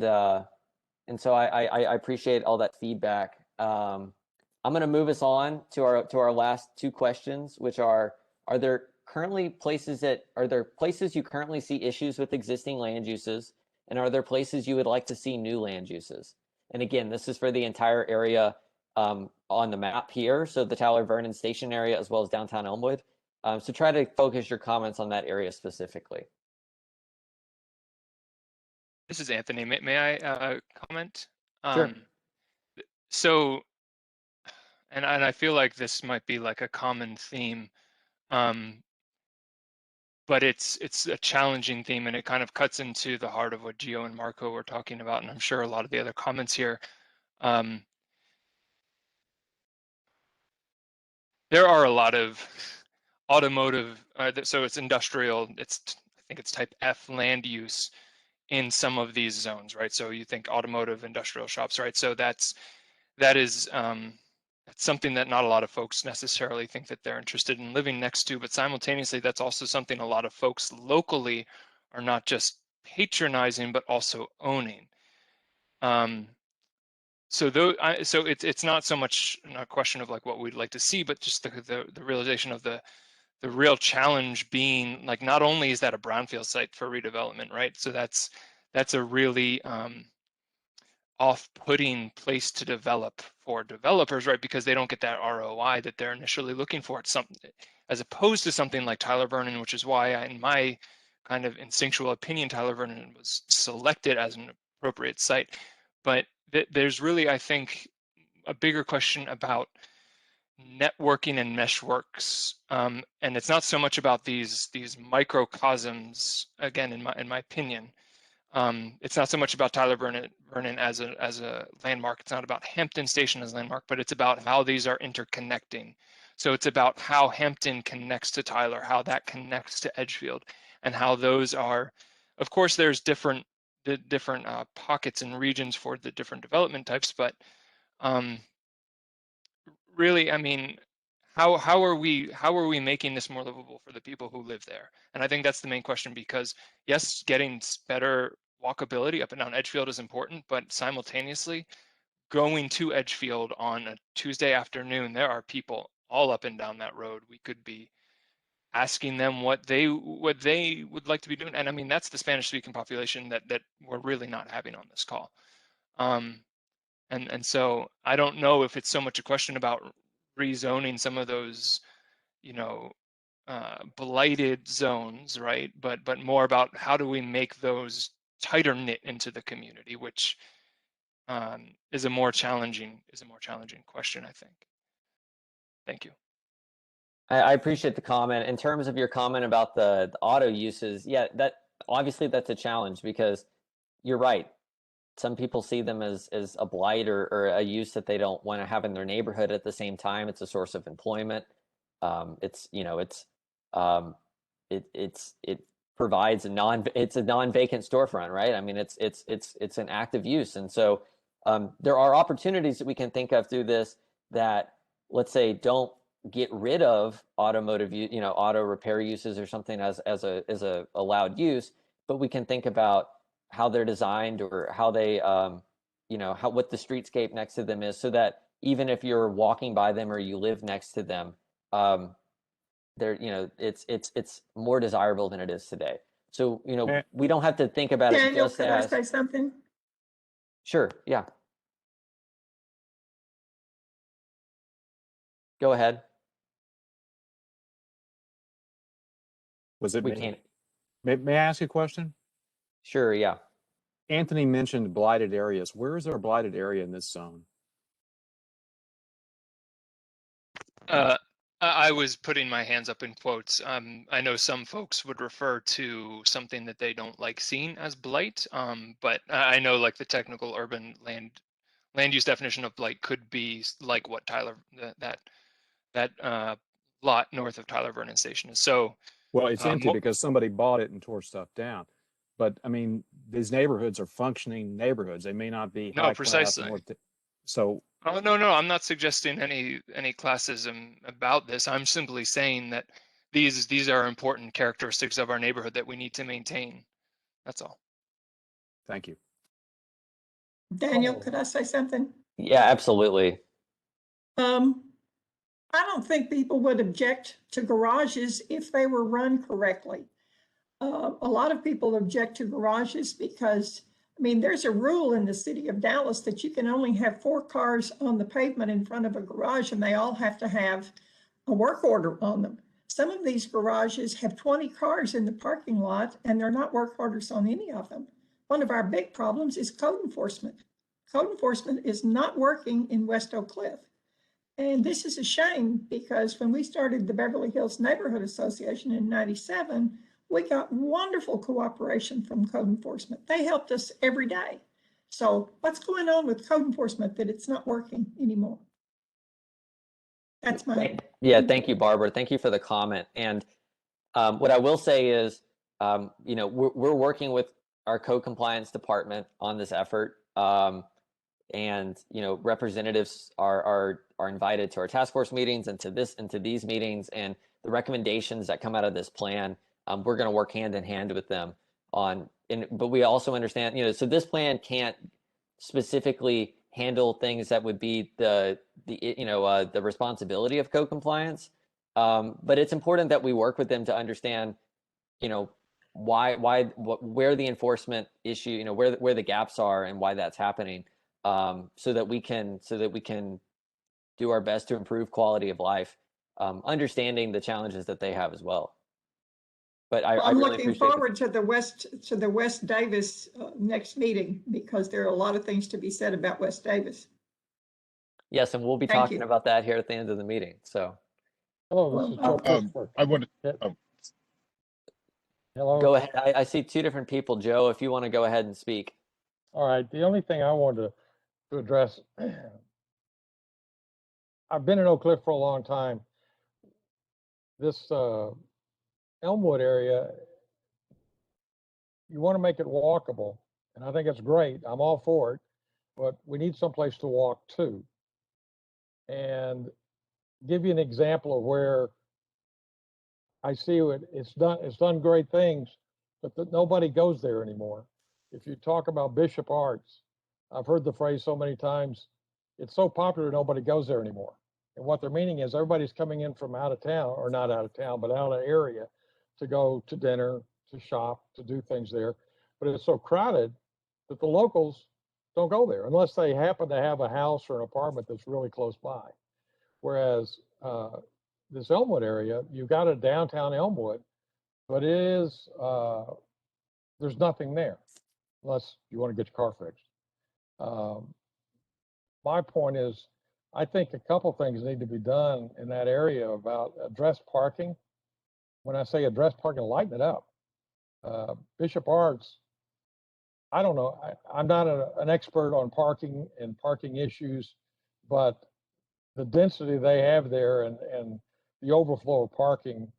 so I appreciate all that feedback. I'm going to move us on to our last two questions, which are there places you currently see issues with existing land uses, and are there places you would like to see new land uses? And again, this is for the entire area on the map here, so the Tyler Vernon Station area as well as downtown Elmwood. So try to focus your comments on that area specifically. This is Anthony. May I comment? Sure. So, and I feel like this might be like a common theme, but it's a challenging theme, and it kind of cuts into the heart of what Gio and Marco were talking about, and I'm sure a lot of the other comments here. There are a lot of automotive, so it's industrial. I think it's type F land use in some of these zones, right? So you think automotive industrial shops, right? So that is that's something that not a lot of folks necessarily think that they're interested in living next to, but simultaneously that's also something a lot of folks locally are not just patronizing but also owning. So it's not so much a question of like what we'd like to see, but just the realization of the real challenge being like, not only is that a brownfield site for redevelopment, right? So that's a really off-putting place to develop for developers, right? Because they don't get that ROI that they're initially looking for. It's something, as opposed to something like Tyler Vernon, which is why in my kind of instinctual opinion, Tyler Vernon was selected as an appropriate site. But there's really, I think, a bigger question about networking and meshworks, and it's not so much about these microcosms. Again, in my opinion, it's not so much about Tyler Vernon as a landmark. It's not about Hampton Station as a landmark, but it's about how these are interconnecting. So it's about how Hampton connects to Tyler, how that connects to Edgefield, and how those are. Of course, there's different pockets and regions for the different development types, but really, I mean, how are we making this more livable for the people who live there? And I think that's the main question, because yes, getting better walkability up and down Edgefield is important, but simultaneously going to Edgefield on a Tuesday afternoon, there are people all up and down that road. We could be asking them what they would like to be doing. And I mean, that's the Spanish speaking population that we're really not having on this call. And so I don't know if it's so much a question about rezoning some of those, blighted zones, right? But more about how do we make those tighter knit into the community, which is a more challenging question, I think. Thank you. I appreciate the comment. In terms of your comment about the auto uses, yeah, that obviously that's a challenge, because you're right. Some people see them as a blight or a use that they don't want to have in their neighborhood. At the same time, it's a source of employment. It provides it's a non-vacant storefront, right? I mean, it's an active use, and so there are opportunities that we can think of through this that, let's say, don't get rid of automotive, auto repair uses or something as a allowed use, but we can think about how they're designed, or how they, what the streetscape next to them is, so that even if you're walking by them or you live next to them, it's more desirable than it is today. So, we don't have to think about it just could as. I say something? Sure, yeah. Go ahead. Was it We me? can't. May I ask you a question? Sure, yeah. Anthony mentioned blighted areas. Where is there a blighted area in this zone? I was putting my hands up in quotes. I know some folks would refer to something that they don't like seeing as blight, but I know like the technical urban land use definition of blight could be like what Tyler that lot north of Tyler Vernon Station is. So, Well, it's empty because somebody bought it and tore stuff down. But I mean, these neighborhoods are functioning neighborhoods. They may not be no, high precisely. class. So. Oh no, I'm not suggesting any classism about this. I'm simply saying that these are important characteristics of our neighborhood that we need to maintain. That's all. Thank you. Daniel, could I say something? Yeah, absolutely. I don't think people would object to garages if they were run correctly. A lot of people object to garages because, I mean, there's a rule in the city of Dallas that you can only have 4 cars on the pavement in front of a garage, and they all have to have a work order on them. Some of these garages have 20 cars in the parking lot, and they're not work orders on any of them. One of our big problems is code enforcement. Code enforcement is not working in West Oak Cliff. And this is a shame because when we started the Beverly Hills Neighborhood Association in '97, we got wonderful cooperation from code enforcement. They helped us every day. So what's going on with code enforcement that it's not working anymore? That's my. Yeah, thank you, Barbara. Thank you for the comment. And what I will say is, you know, we're working with our code compliance department on this effort. And you know, representatives are invited to our task force meetings and to these meetings, and the recommendations that come out of this plan, we're going to work hand in hand with them on. But we also understand, you know, so this plan can't specifically handle things that would be the responsibility of code compliance. But it's important that we work with them to understand, you know, where the enforcement issue, you know, where the gaps are and why that's happening. So that we can do our best to improve quality of life, understanding the challenges that they have as well. But I'm really looking forward to the West Davis next meeting because there are a lot of things to be said about West Davis. Yes, and we'll be talking about that here at the end of the meeting. So, hello, this is Joe. I want to. Hello. Go ahead. I see 2 different people, Joe. If you want to go ahead and speak. All right. The only thing I wanted to address, I've been in Oak Cliff for a long time. This Elmwood area, you want to make it walkable, and I think it's great. I'm all for it, but we need someplace to walk to. And give you an example of where I see it's done great things, but nobody goes there anymore. If you talk about Bishop Arts, I've heard the phrase so many times, it's so popular nobody goes there anymore. And what they're meaning is everybody's coming in from out of town, or not out of town, but out of the area to go to dinner, to shop, to do things there. But it's so crowded that the locals don't go there unless they happen to have a house or an apartment that's really close by. Whereas this Elmwood area, you've got a downtown Elmwood, but it is, there's nothing there unless you want to get your car fixed. My point is, I think a couple things need to be done in that area about address parking. When I say address parking, lighten it up. Bishop Arts, I don't know, I'm not an expert on parking and parking issues, but the density they have there and the overflow of parking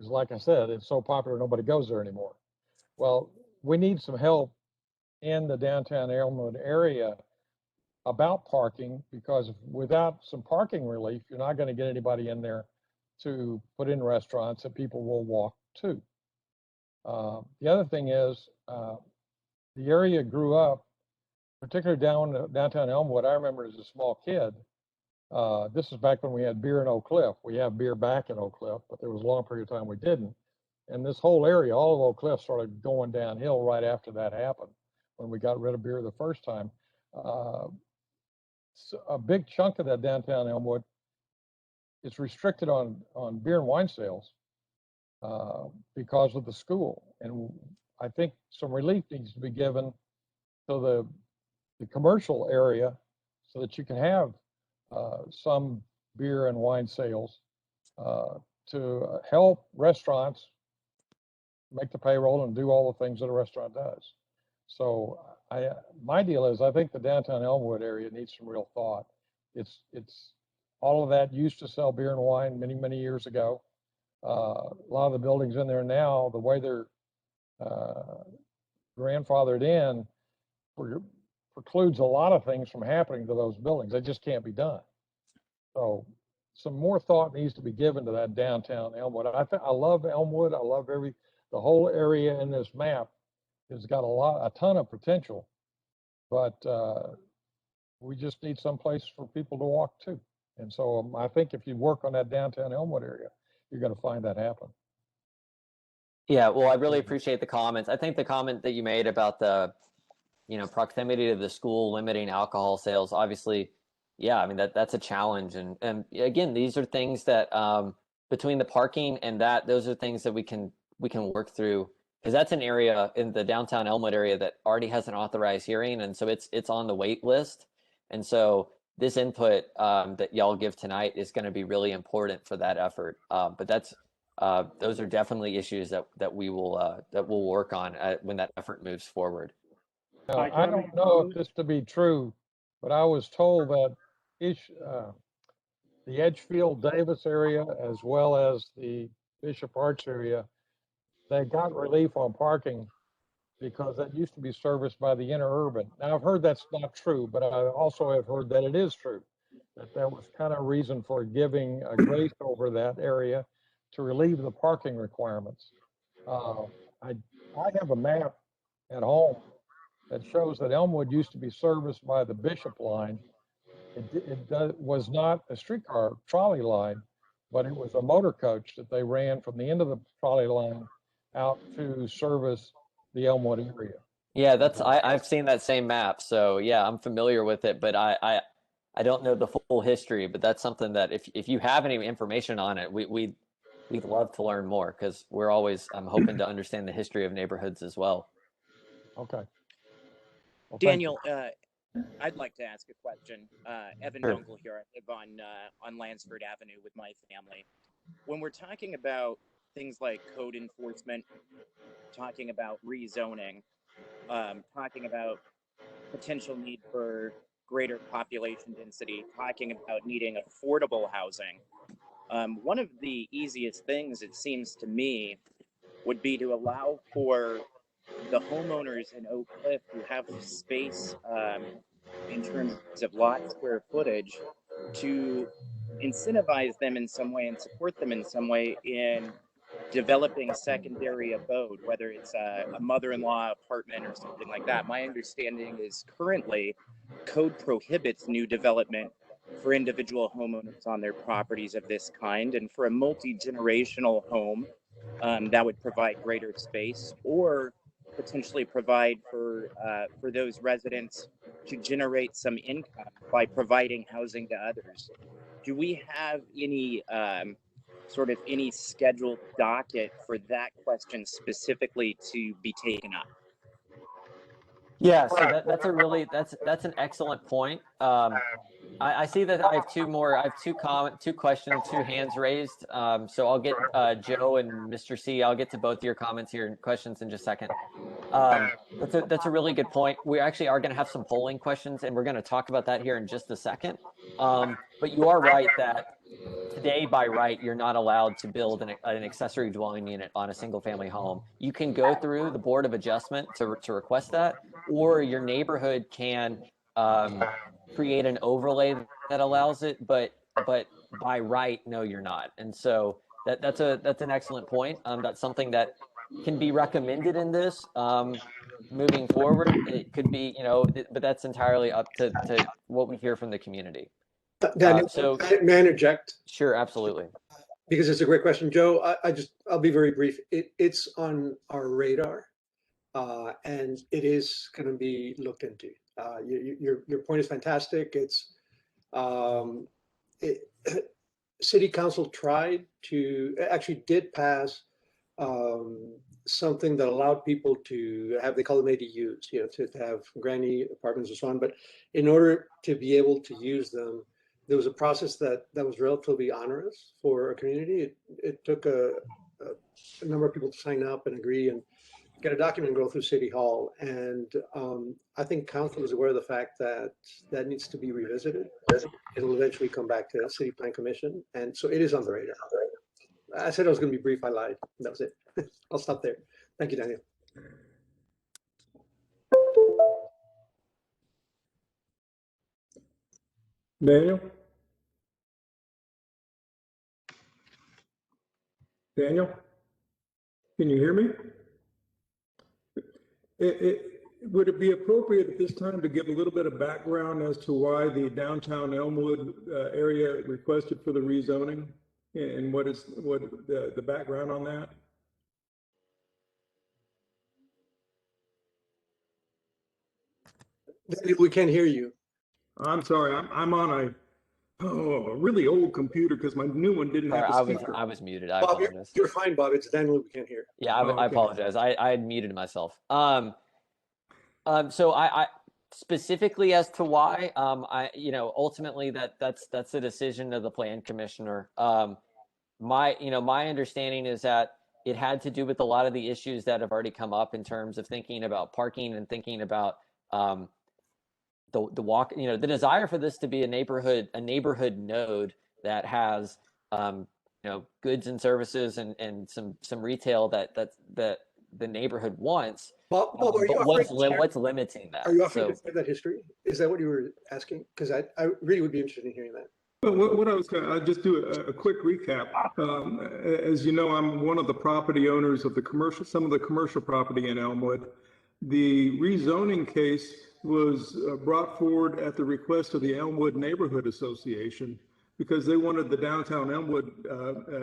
is, like I said, it's so popular nobody goes there anymore. Well, we need some help in the downtown Elmwood area about parking, because without some parking relief, you're not going to get anybody in there to put in restaurants that people will walk to. The other thing is, the area grew up, particularly downtown Elmwood. I remember as a small kid, this is back when we had beer in Oak Cliff. We have beer back in Oak Cliff, but there was a long period of time we didn't. And this whole area, all of Oak Cliff, started going downhill right after that happened, when we got rid of beer the first time. So a big chunk of that downtown Elmwood is restricted on beer and wine sales because of the school. And I think some relief needs to be given to the commercial area so that you can have some beer and wine sales to help restaurants make the payroll and do all the things that a restaurant does. So my deal is, I think the downtown Elmwood area needs some real thought. It's all of that used to sell beer and wine many, many years ago. A lot of the buildings in there now, the way they're grandfathered in, precludes a lot of things from happening to those buildings. They just can't be done. So some more thought needs to be given to that downtown Elmwood. I love Elmwood. I love the whole area in this map has got a ton of potential, but we just need some place for people to walk to. And so I think if you work on that downtown Elmwood area, you're going to find that happen. Yeah, well, I really appreciate the comments. I think the comment that you made about the, proximity to the school limiting alcohol sales, obviously, yeah, I mean, that's a challenge. And again, these are things that between the parking and those are things that we can work through, because that's an area in the downtown Elmwood area that already has an authorized hearing. And so it's on the wait list. And so this input that y'all give tonight is going to be really important for that effort. But those are definitely issues that we'll work on when that effort moves forward. Now, I don't know if this to be true, but I was told that the Edgefield Davis area, as well as the Bishop Arts area, they got relief on parking because that used to be serviced by the interurban. Now, I've heard that's not true, but I also have heard that it is true, that was kind of reason for giving a grace over that area to relieve the parking requirements. I have a map at home that shows that Elmwood used to be serviced by the Bishop line. It was not a streetcar trolley line, but it was a motor coach that they ran from the end of the trolley line out to service the Elmwood area. Yeah, I've seen that same map, so yeah, I'm familiar with it, but I don't know the full history. But that's something that if you have any information on it, we'd love to learn more, because I'm hoping to understand the history of neighborhoods as well. Okay. Well, Daniel, I'd like to ask a question. Evan Sure. Dunkel here. I live on Lansford Avenue with my family. When we're talking about things like code enforcement, talking about rezoning, talking about potential need for greater population density, talking about needing affordable housing, one of the easiest things, it seems to me, would be to allow for the homeowners in Oak Cliff who have space in terms of lot square footage to incentivize them in some way and support them in some way in developing secondary abode, whether it's a mother-in-law apartment or something like that. My understanding is currently code prohibits new development for individual homeowners on their properties of this kind, and for a multi-generational home that would provide greater space, or potentially provide for those residents to generate some income by providing housing to others. Do we have any any scheduled docket for that question specifically to be taken up? Yeah, so that's an excellent point. I see that I have two questions, two hands raised. So I'll get Joe and Mr. C. I'll get to both of your comments here and questions in just a second. That's a really good point. We actually are going to have some polling questions, and we're going to talk about that here in just a second. But you are right that today, by right, you're not allowed to build an accessory dwelling unit on a single-family home. You can go through the Board of Adjustment to request that, or your neighborhood can create an overlay that allows it. But by right, no, you're not. And so that's an excellent point. That's something that can be recommended in this moving forward. It could be, but that's entirely up to what we hear from the community. Daniel, may I interject? Sure, absolutely. Because it's a great question, Joe. I'll be very brief. It's on our radar, and it is going to be looked into. Your point is fantastic. It's City Council actually did pass something that allowed people to have, they call them ADUs, to have granny apartments and so on. But in order to be able to use them, there was a process that was relatively onerous for a community. It took a number of people to sign up and agree and get a document and go through City Hall. And I think council is aware of the fact that that needs to be revisited. It'll eventually come back to City Plan Commission. And so it is on the radar. I said I was going to be brief. I lied. That was it. I'll stop there. Thank you, Daniel. Daniel? Daniel? Can you hear me? Would it be appropriate at this time to give a little bit of background as to why the downtown Elmwood area requested for the rezoning and what the background on that? We can't hear you. I'm sorry. I'm on a really old computer because my new one didn't have a speaker. I was muted. I Bob, apologize. you're fine, Bob. It's Daniel we can't hear. Yeah, I apologize. I had muted myself. So I specifically as to why, ultimately that's the decision of the plan commissioner. My understanding is that it had to do with a lot of the issues that have already come up in terms of thinking about parking and thinking about the walk, the desire for this to be a neighborhood node that has, goods and services and some retail that the neighborhood wants. Bob, but what's limiting that? Are you offering to share that history? Is that what you were asking? Because I really would be interested in hearing that. Well, what I was going to, I'll just do a quick recap. As you know, I'm one of the property owners of some of the commercial property in Elmwood. The rezoning case was brought forward at the request of the Elmwood Neighborhood Association because they wanted the downtown Elmwood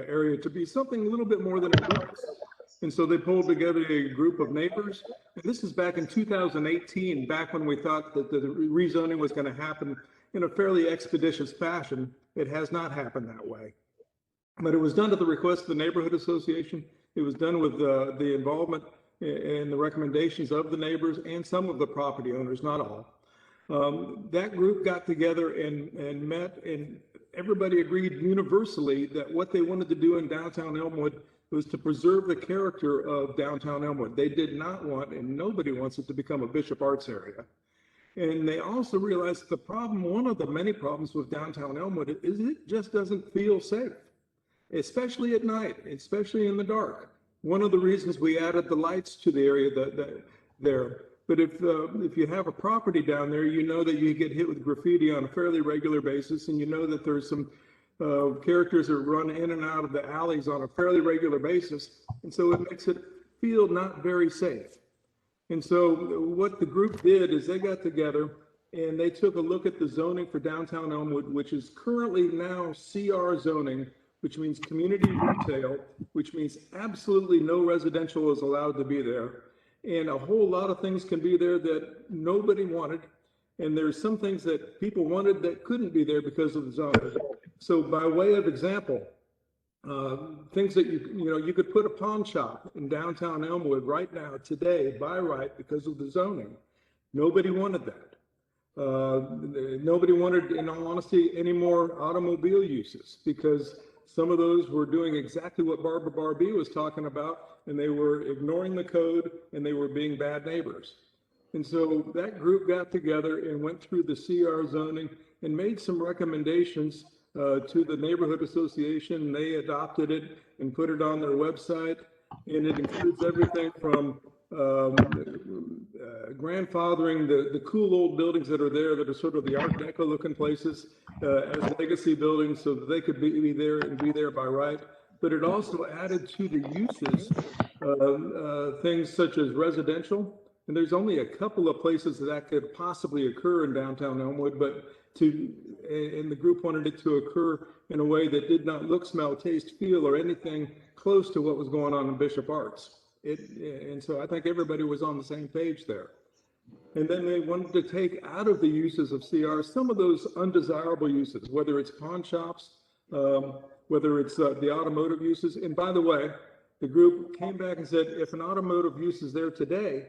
area to be something a little bit more than it was. And so they pulled together a group of neighbors. And this is back in 2018, back when we thought that the rezoning was going to happen in a fairly expeditious fashion. It has not happened that way. But it was done at the request of the Neighborhood Association. It was done with the involvement and the recommendations of the neighbors and some of the property owners, not all. That group got together and met, and everybody agreed universally that what they wanted to do in downtown Elmwood was to preserve the character of downtown Elmwood. They did not want, and nobody wants it to become a Bishop Arts area. And they also realized that the problem, one of the many problems with downtown Elmwood is it just doesn't feel safe, especially at night, especially in the dark. One of the reasons we added the lights to the area there. But if you have a property down there, you know that you get hit with graffiti on a fairly regular basis, and you know that there's some characters that run in and out of the alleys on a fairly regular basis. And so it makes it feel not very safe. And so what the group did is they got together and they took a look at the zoning for downtown Elmwood, which is currently now CR zoning, which means community retail, which means absolutely no residential is allowed to be there. And a whole lot of things can be there that nobody wanted. And there's some things that people wanted that couldn't be there because of the zoning. So by way of example, things that you could put a pawn shop in downtown Elmwood right now, today, by right, because of the zoning. Nobody wanted that. Nobody wanted, in all honesty, any more automobile uses because some of those were doing exactly what Barbara Barbie was talking about, and they were ignoring the code and they were being bad neighbors. And so that group got together and went through the CR zoning and made some recommendations to the Neighborhood Association. They adopted it and put it on their website, and it includes everything from grandfathering the cool old buildings that are there that are sort of the Art Deco looking places as legacy buildings so that they could be there and be there by right. But it also added to the uses things such as residential. And there's only a couple of places that could possibly occur in downtown Elmwood, but and the group wanted it to occur in a way that did not look, smell, taste, feel, or anything close to what was going on in Bishop Arts. And so I think everybody was on the same page there. And then they wanted to take out of the uses of CR some of those undesirable uses, whether it's pawn shops, whether it's the automotive uses. And by the way, the group came back and said, if an automotive use is there today,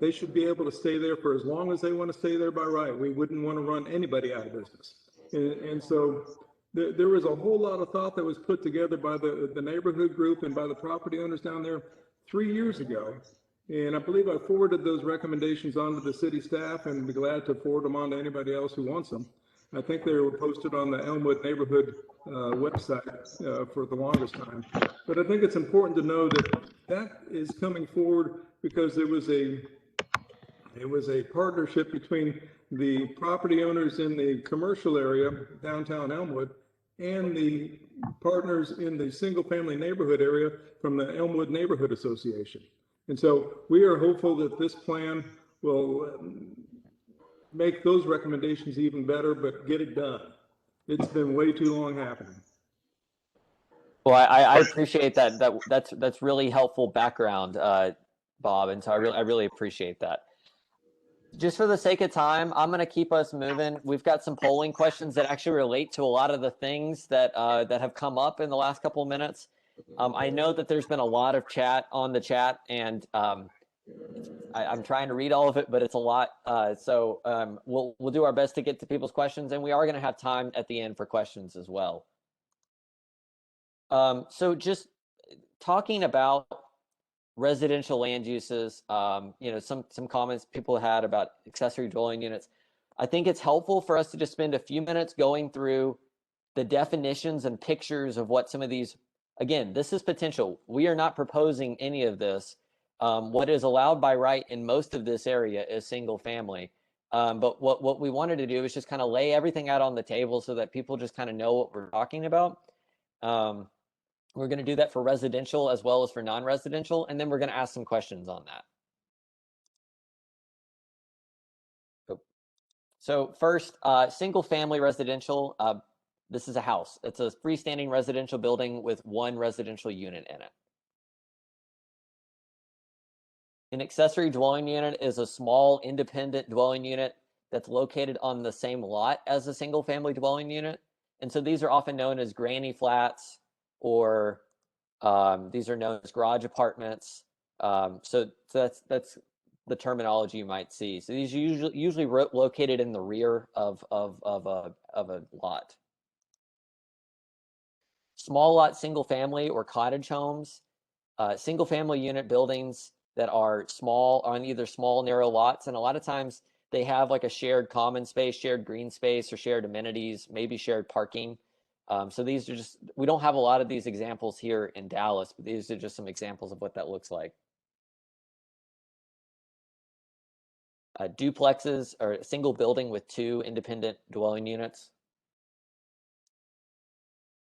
they should be able to stay there for as long as they want to stay there by right. We wouldn't want to run anybody out of business. And so there was a whole lot of thought that was put together by the neighborhood group and by the property owners down there 3 years ago. And I believe I forwarded those recommendations on to the city staff and be glad to forward them on to anybody else who wants them. I think they were posted on the Elmwood neighborhood website for the longest time. But I think it's important to know that that is coming forward because it was a partnership between the property owners in the commercial area, downtown Elmwood, and the partners in the single family neighborhood area from the Elmwood Neighborhood Association. And so we are hopeful that this plan will make those recommendations even better, but get it done. It's been way too long happening. Well, I appreciate that. That's really helpful background, Bob, and so I really appreciate that. Just for the sake of time, I'm going to keep us moving. We've got some polling questions that actually relate to a lot of the things that that have come up in the last couple of minutes. I know that there's been a lot of chat on the chat, and I'm trying to read all of it, but it's a lot. So we'll do our best to get to people's questions, and we are going to have time at the end for questions as well. So just talking about residential land uses, you know, some comments people had about accessory dwelling units. I think it's helpful for us to just spend a few minutes going through the definitions and pictures of what some of these, again, this is potential. We are not proposing any of this. What is allowed by right in most of this area is single family. But what we wanted to do is just kind of lay everything out on the table so that people just kind of know what we're talking about. We're going to do that for residential as well as for non-residential, and then we're going to ask some questions on that. So first, single-family residential. This is a house. It's a freestanding residential building with one residential unit in it. An accessory dwelling unit is a small independent dwelling unit that's located on the same lot as a single-family dwelling unit. And so these are often known as granny flats, or these are known as garage apartments. So that's the terminology you might see. So these are usually located in the rear of a lot. Small lot single family or cottage homes, single family unit buildings that are small, on either small narrow lots, and a lot of times they have like a shared common space, shared green space, or shared amenities, maybe shared parking. So these are just, we don't have a lot of these examples here in Dallas, but these are just some examples of what that looks like. Duplexes are a single building with two independent dwelling units.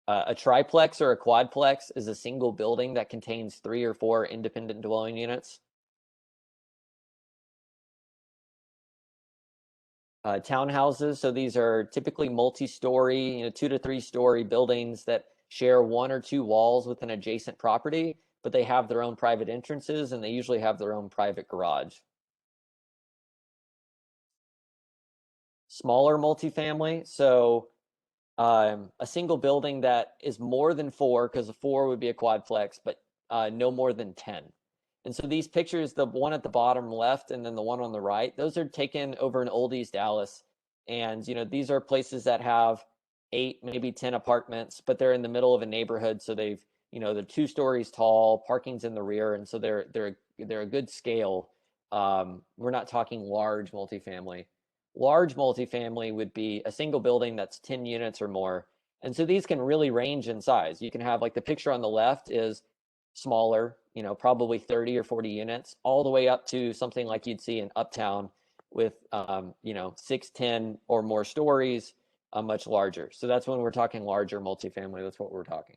A triplex or a quadplex is a single building that contains 3 or 4 independent dwelling units. Townhouses, so these are typically multi-story, 2 to 3 story buildings that share 1 or 2 walls with an adjacent property, but they have their own private entrances and they usually have their own private garage. Smaller multifamily, so a single building that is more than 4, because a 4 would be a quadplex, but no more than 10. And so these pictures, the one at the bottom left and then the one on the right, those are taken over in Old East Dallas. And, these are places that have 8, maybe 10 apartments, but they're in the middle of a neighborhood. So they've, they're 2 stories tall, parking's in the rear. And so they're a good scale. We're not talking large multifamily. Large multifamily would be a single building that's 10 units or more. And so these can really range in size. You can have, like the picture on the left is smaller, probably 30 or 40 units, all the way up to something like you'd see in Uptown with, 6, 10 or more stories, much larger. So that's when we're talking larger multifamily. That's what we're talking.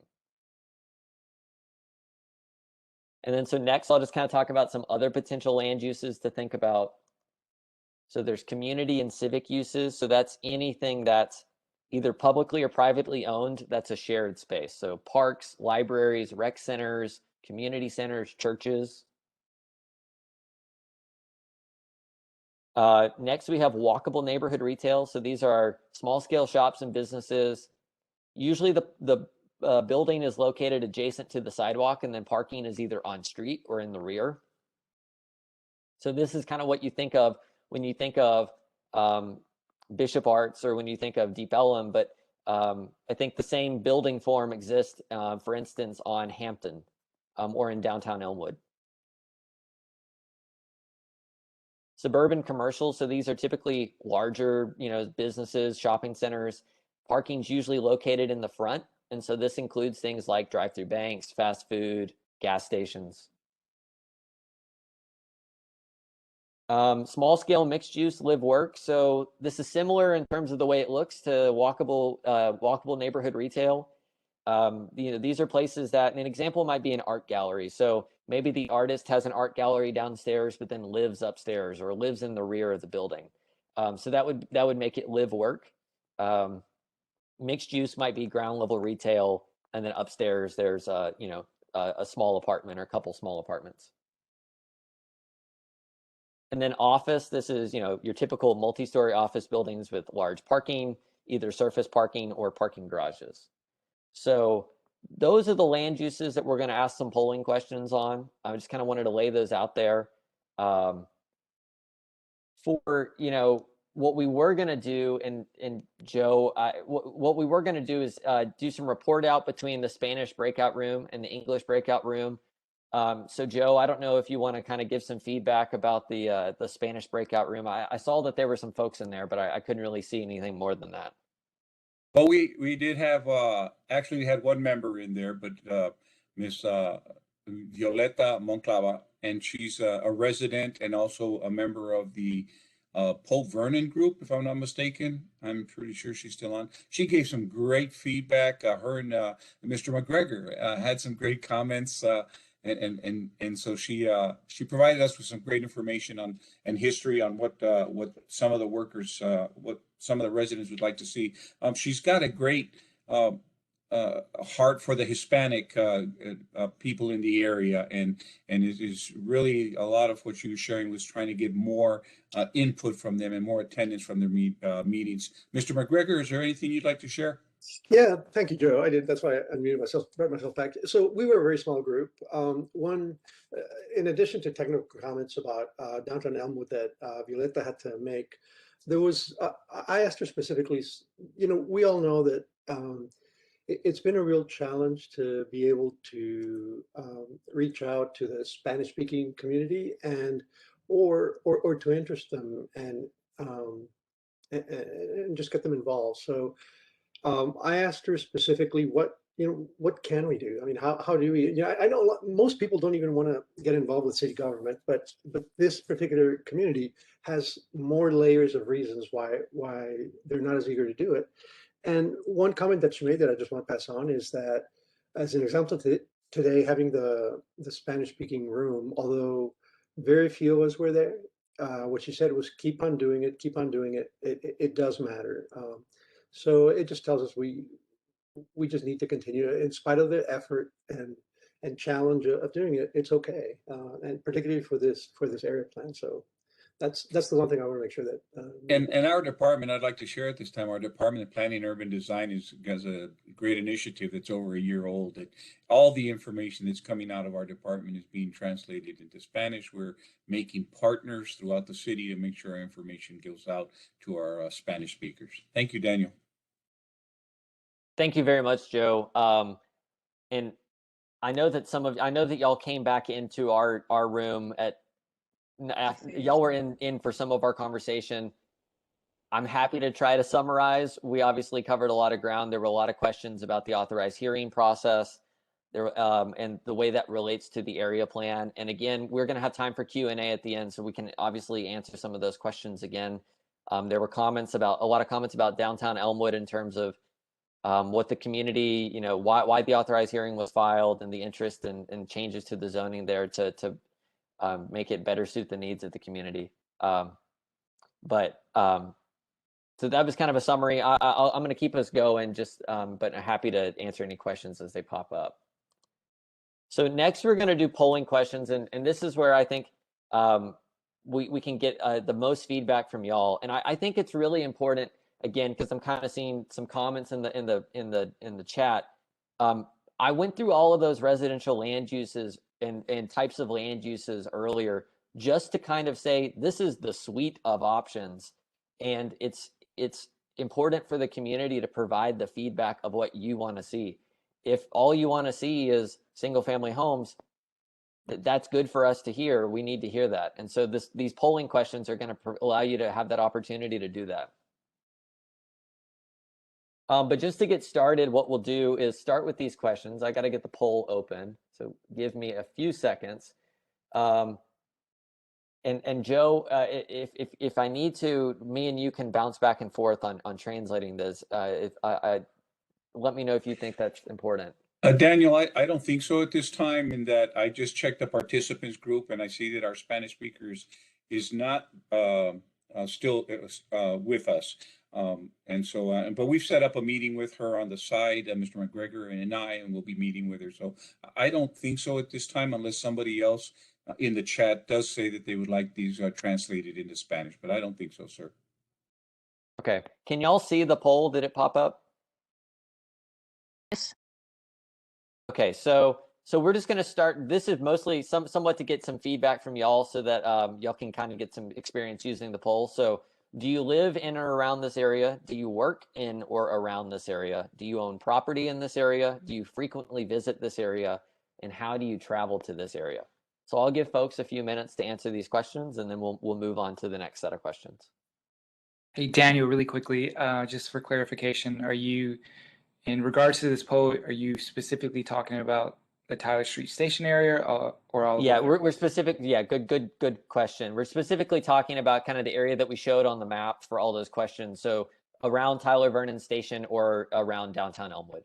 And then so next, I'll just kind of talk about some other potential land uses to think about. So there's community and civic uses. So that's anything that's either publicly or privately owned that's a shared space. So parks, libraries, rec centers, community centers, churches. Next, we have walkable neighborhood retail. So these are small scale shops and businesses. Usually the building is located adjacent to the sidewalk, and then parking is either on street or in the rear. So this is kind of what you think of when you think of Bishop Arts or when you think of Deep Ellum, but I think the same building form exists, for instance, on Hampton or in downtown Elmwood. Suburban commercial, so these are typically larger, businesses, shopping centers. Parking's usually located in the front, and so this includes things like drive-through banks, fast food, gas stations. Small scale mixed use live work. So this is similar in terms of the way it looks to walkable neighborhood retail. These are places that an example might be an art gallery. So maybe the artist has an art gallery downstairs, but then lives upstairs or lives in the rear of the building. So that would make it live work. Mixed use might be ground level retail, and then upstairs there's a small apartment or a couple small apartments. And then office, this is, your typical multi-story office buildings with large parking, either surface parking or parking garages. So those are the land uses that we're going to ask some polling questions on. I just kind of wanted to lay those out there. What we were going to do, and Joe, what we were going to do is do some report out between the Spanish breakout room and the English breakout room. So Joe, I don't know if you want to kind of give some feedback about the Spanish breakout room. I saw that there were some folks in there, but I couldn't really see anything more than that. Well, we did have actually we had one member in there, but Miss Violeta Monclava, and she's a resident and also a member of the Pope Vernon group, if I'm not mistaken. I'm pretty sure she's still on. She gave some great feedback. Her and Mr. McGregor had some great comments. And so she provided us with some great information on and history on what some of the workers, what some of the residents would like to see. She's got a great heart for the Hispanic people in the area, and it is really a lot of what she was sharing was trying to get more input from them and more attendance from their meetings. Mr. McGregor, is there anything you'd like to share? Yeah, thank you, Joe. I did. That's why I unmuted myself, brought myself back. So we were a very small group. In addition to technical comments about downtown Elmwood that Violeta had to make, there was, I asked her specifically, we all know that it's been a real challenge to be able to reach out to the Spanish-speaking community or to interest them and just get them involved. So I asked her specifically, what can we do? I mean, how do we? I know most people don't even want to get involved with city government, but this particular community has more layers of reasons why they're not as eager to do it. And one comment that she made that I just want to pass on is that, as an example, today having the Spanish-speaking room, although very few of us were there, what she said was, keep on doing it, keep on doing it. It does matter. So it just tells us we just need to continue in spite of the effort and challenge of doing it. It's okay, and particularly for this area plan. So that's the one thing I want to make sure that. And our department, I'd like to share at this time, our Department of Planning and Urban Design has a great initiative that's over a year old. That all the information that's coming out of our department is being translated into Spanish. We're making partners throughout the city to make sure our information goes out to our Spanish speakers. Thank you, Daniel. Thank you very much, Joe. And I know that y'all came back into our room y'all were in for some of our conversation. I'm happy to try to summarize. We obviously covered a lot of ground. There were a lot of questions about the authorized hearing process and the way that relates to the area plan. And again, we're going to have time for Q&A at the end, so we can obviously answer some of those questions again. There were a lot of comments about downtown Elmwood in terms of what the community, why the authorized hearing was filed and the interest and changes to the zoning there to make it better suit the needs of the community. So that was kind of a summary. I'm going to keep us going, but I'm happy to answer any questions as they pop up. So next we're going to do polling questions, and this is where I think we can get the most feedback from y'all. And I think it's really important, again, because I'm kind of seeing some comments in the chat. I went through all of those residential land uses and types of land uses earlier, just to kind of say this is the suite of options, and it's important for the community to provide the feedback of what you want to see. If all you want to see is single family homes, that's good for us to hear. We need to hear that. And so these polling questions are going to allow you to have that opportunity to do that. But just to get started, what we'll do is start with these questions. I got to get the poll open, so give me a few seconds. And Joe, if I need to, me and you can bounce back and forth on translating this. Let me know if you think that's important. Daniel, I don't think so at this time, in that I just checked the participants group and I see that our Spanish speakers is not still with us. But we've set up a meeting with her on the side, Mr. McGregor and I, and we'll be meeting with her. So I don't think so at this time, unless somebody else in the chat does say that they would like these translated into Spanish, but I don't think so, sir. Okay. Can y'all see the poll? Did it pop up? Yes. Okay, so we're just going to start. This is mostly somewhat to get some feedback from y'all, so that y'all can kind of get some experience using the poll. So, do you live in or around this area? Do you work in or around this area? Do you own property in this area? Do you frequently visit this area? And how do you travel to this area? So I'll give folks a few minutes to answer these questions, and then we'll move on to the next set of questions. Hey, Daniel, really quickly, just for clarification, are you, in regards to this poll, are you specifically talking about the Tyler Street Station area, or all? Yeah, we're specific. Yeah, good question. We're specifically talking about kind of the area that we showed on the map for all those questions. So around Tyler Vernon Station or around downtown Elmwood.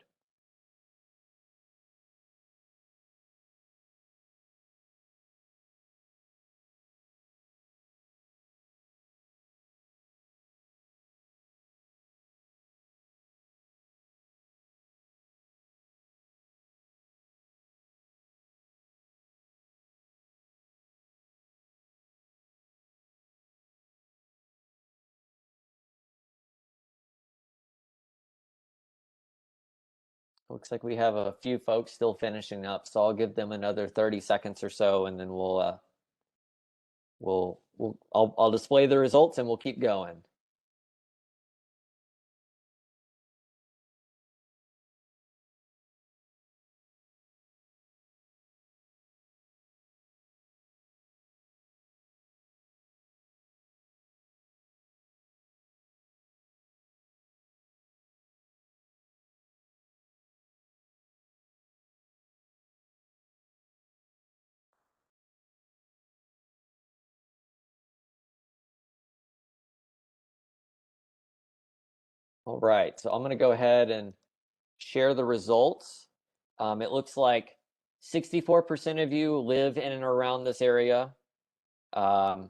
Looks like we have a few folks still finishing up, so I'll give them another 30 seconds or so, and then I'll display the results and we'll keep going. All right, so I'm going to go ahead and share the results. It looks like 64% of you live in and around this area. 46%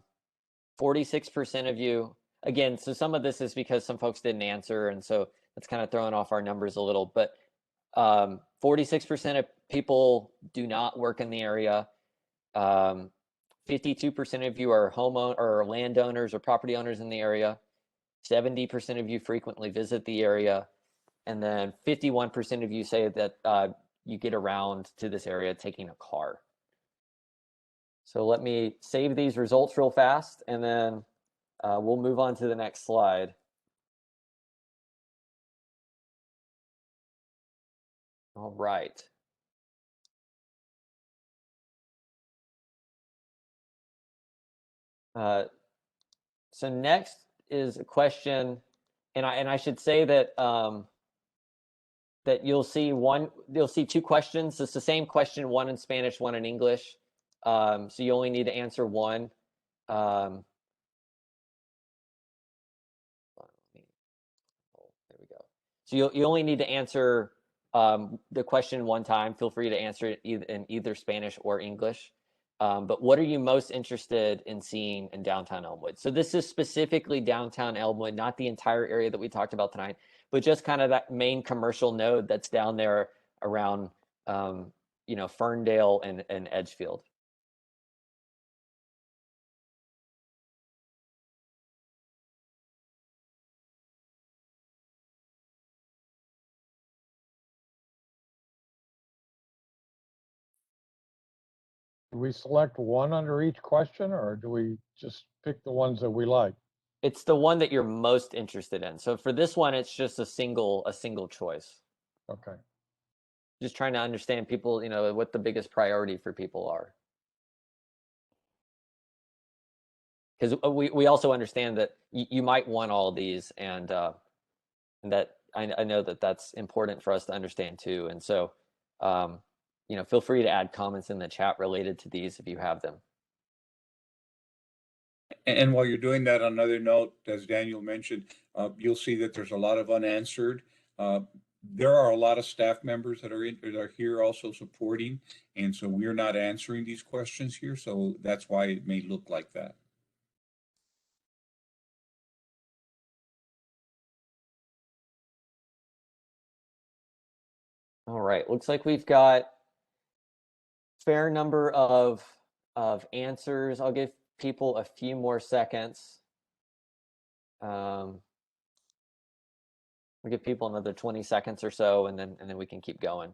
of you, again, so some of this is because some folks didn't answer, and so that's kind of throwing off our numbers a little, but 46% of people do not work in the area. 52% of you are homeowners or landowners or property owners in the area. 70% of you frequently visit the area. And then 51% of you say that you get around to this area taking a car. So let me save these results real fast, and then we'll move on to the next slide. All right. So next is a question, and I should say that that you'll see two questions. It's the same question, one in Spanish, one in English. So you only need to answer one. There we go. So you only need to answer the question one time. Feel free to answer it in either Spanish or English. But what are you most interested in seeing in downtown Elmwood? So this is specifically downtown Elmwood, not the entire area that we talked about tonight, but just kind of that main commercial node that's down there around, Ferndale and Edgefield. Do we select one under each question, or do we just pick the ones that we like? It's the one that you're most interested in. So for this one, it's just a single choice. Okay. Just trying to understand people, what the biggest priority for people are. Because we also understand that you might want all of these, and that I know that that's important for us to understand too. And so, feel free to add comments in the chat related to these if you have them. And while you're doing that, on another note, as Daniel mentioned, you'll see that there's a lot of unanswered. There are a lot of staff members that are here also supporting, and so we're not answering these questions here. So that's why it may look like that. All right, looks like we've got fair number of answers. I'll give people a few more seconds. We'll give people another 20 seconds or so, and then we can keep going.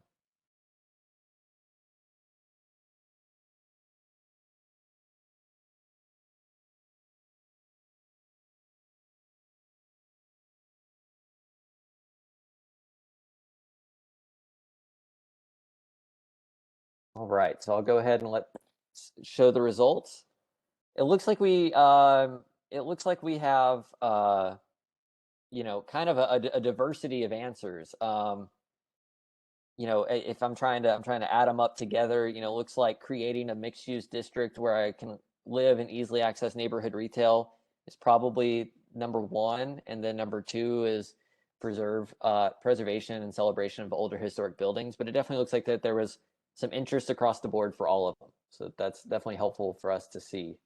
All right, so I'll go ahead and show the results. It looks like we have kind of a diversity of answers. If I'm trying to add them up together, it looks like creating a mixed use district where I can live and easily access neighborhood retail is probably number one, and then number two is preservation and celebration of older historic buildings. But it definitely looks like that there was some interest across the board for all of them. So that's definitely helpful for us to see.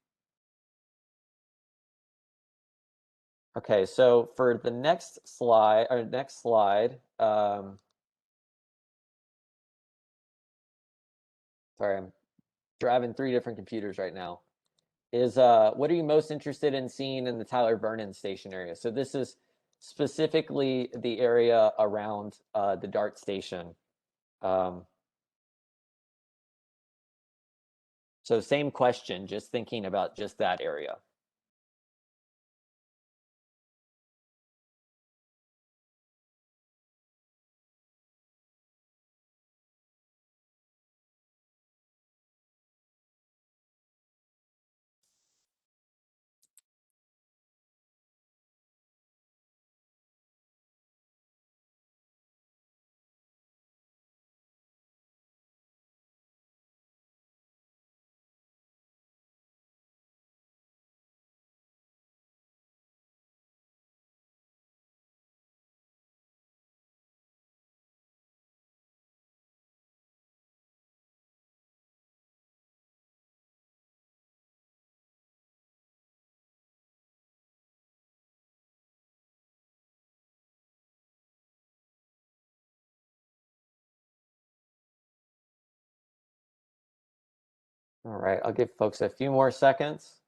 Okay, so for the next slide, sorry, I'm driving 3 different computers right now, is what are you most interested in seeing in the Tyler Vernon station area? So this is specifically the area around the DART station. So same question, just thinking about just that area. All right, I'll give folks a few more seconds.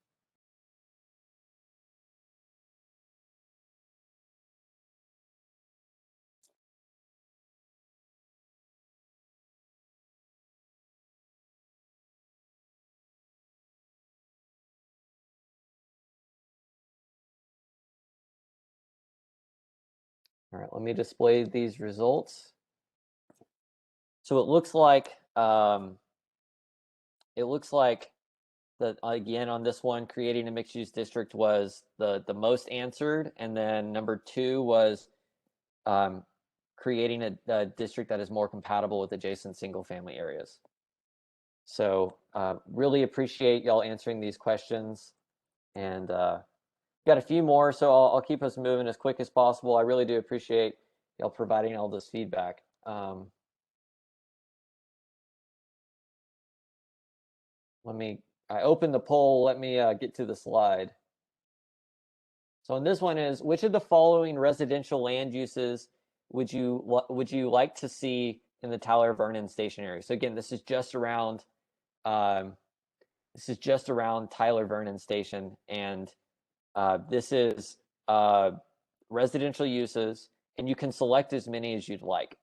All right, let me display these results. So it looks like that again on this one, creating a mixed use district was the most answered, and then number 2 was creating a district that is more compatible with adjacent single family areas. So really appreciate y'all answering these questions, and got a few more, so I'll keep us moving as quick as possible. I really do appreciate y'all providing all this feedback. I opened the poll. Let me get to the slide. So on this one is, which of the following residential land uses would you like to see in the Tyler Vernon station area? So again, this is just around Tyler Vernon station, and this is residential uses, and you can select as many as you'd like.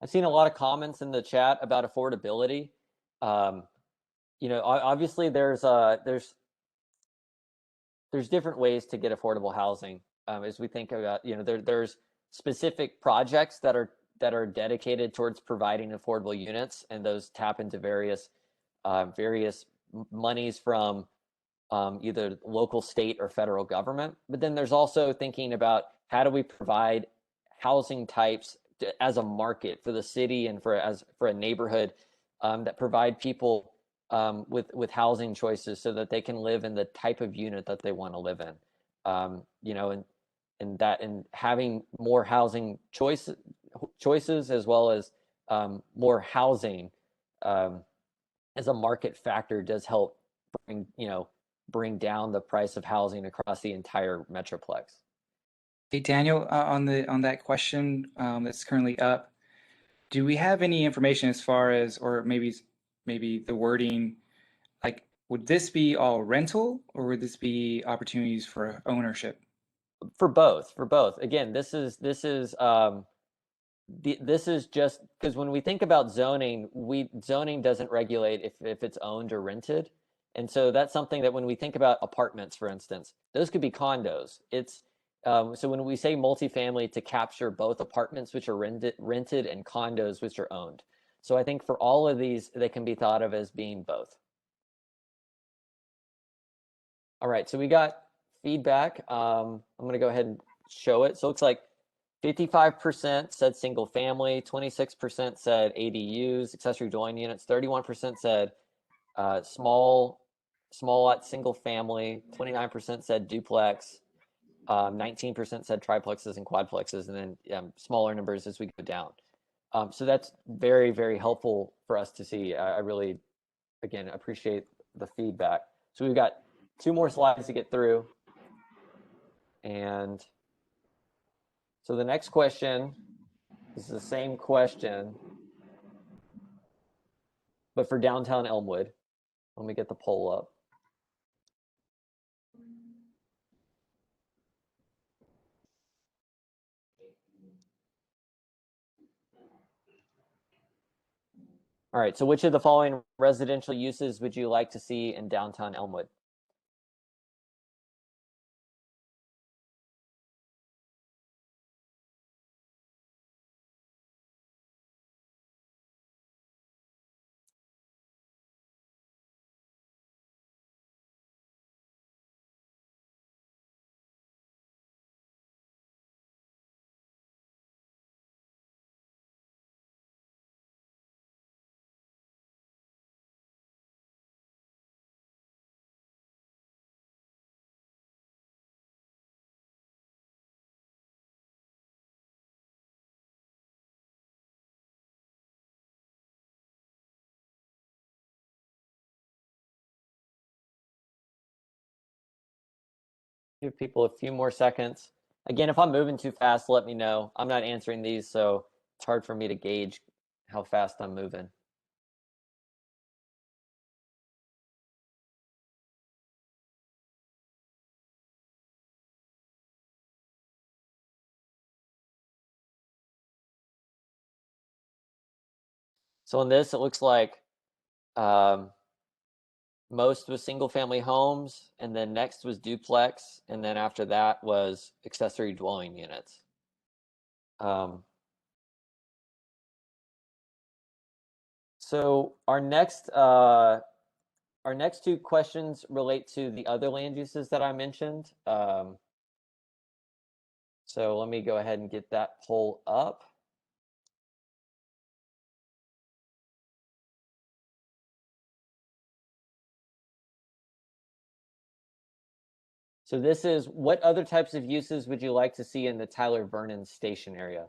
I've seen a lot of comments in the chat about affordability. You know, obviously there's different ways to get affordable housing. As we think about, you know, there's specific projects that are dedicated towards providing affordable units, and those tap into various monies from either local, state, or federal government. But then there's also thinking about how do we provide housing types as a market for the city and for a neighborhood that provide people with housing choices so that they can live in the type of unit that they want to live in. You know, and having more housing choices as well as more housing as a market factor does help bring down the price of housing across the entire metroplex. Hey, Daniel, on that question that's currently up, do we have any information as far as, or maybe the wording, like, would this be all rental or would this be opportunities for ownership? For both. Again, this is just because when we think about zoning, zoning doesn't regulate if it's owned or rented. And so that's something that when we think about apartments, for instance, those could be condos. So when we say multifamily, to capture both apartments, which are rented, and condos, which are owned. So I think for all of these, they can be thought of as being both. All right, so we got feedback. I'm going to go ahead and show it. So it looks like 55% said single family, 26% said ADUs, accessory dwelling units, 31% said small lot single family, 29% said duplex, 19% said triplexes and quadplexes, and then smaller numbers as we go down. So that's very, very helpful for us to see. I really, again, appreciate the feedback. So we've got 2 more slides to get through. And so the next question is the same question, but for downtown Elmwood. Let me get the poll up. All right, so which of the following residential uses would you like to see in downtown Elmwood? Give people a few more seconds. Again, if I'm moving too fast, let me know. I'm not answering these, so it's hard for me to gauge how fast I'm moving. So in this, it looks like most was single family homes, and then next was duplex, and then after that was accessory dwelling units. So our next 2 questions relate to the other land uses that I mentioned. So let me go ahead and get that poll up. So this is, what other types of uses would you like to see in the Tyler Vernon station area?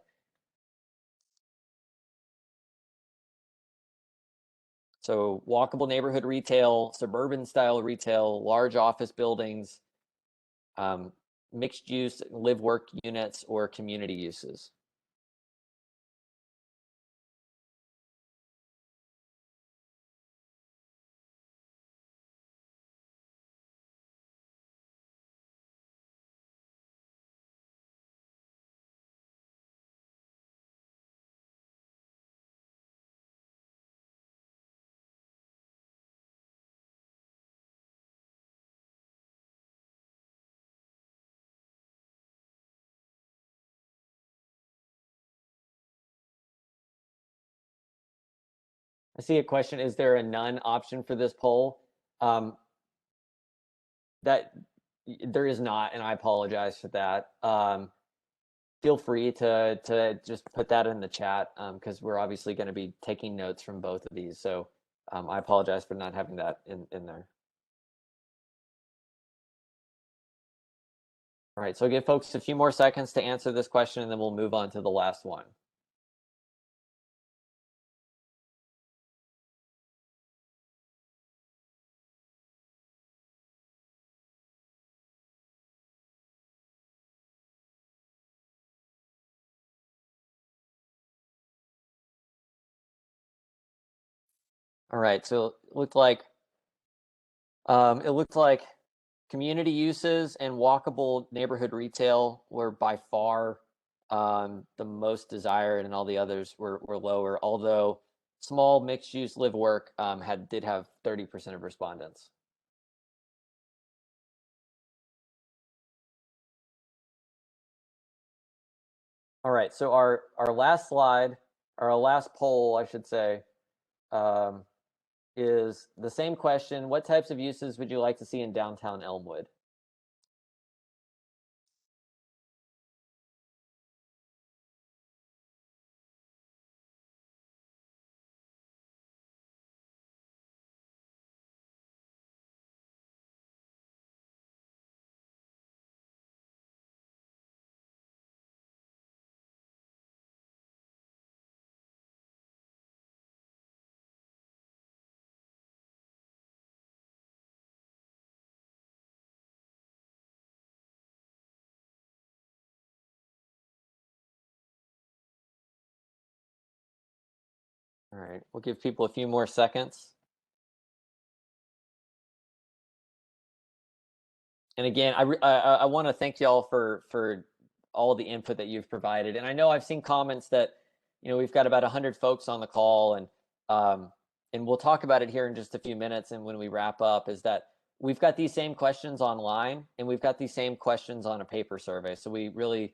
So walkable neighborhood retail, suburban style retail, large office buildings, mixed use live work units, or community uses. I see a question. Is there a none option for this poll? That there is not, and I apologize for that. Feel free to just put that in the chat because we're obviously going to be taking notes from both of these. So I apologize for not having that in there. All right, so give folks a few more seconds to answer this question, and then we'll move on to the last one. All right, so it looked like community uses and walkable neighborhood retail were by far the most desired, and all the others were lower. Although small mixed use live work did have 30% of respondents. All right, so our last slide, our last poll, I should say, is the same question. What types of uses would you like to see in downtown Elmwood? All right, we'll give people a few more seconds. And again, I want to thank y'all for all the input that you've provided. And I know I've seen comments that, you know, we've got about 100 folks on the call, and we'll talk about it here in just a few minutes. And when we wrap up, is that we've got these same questions online, and we've got these same questions on a paper survey. So we really,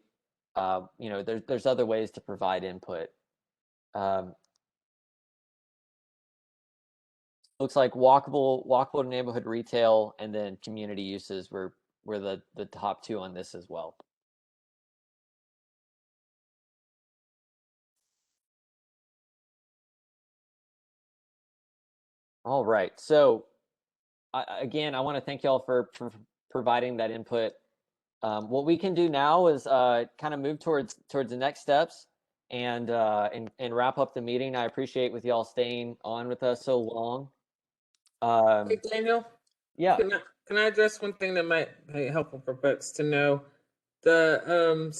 you know, there's other ways to provide input. Looks like walkable neighborhood retail and then community uses were the top two on this as well. All right, so again, I want to thank y'all for providing that input. What we can do now is kind of move towards the next steps and wrap up the meeting. I appreciate with y'all staying on with us so long. Hey, Daniel. Yeah. Can I address one thing that might be helpful for folks to know? The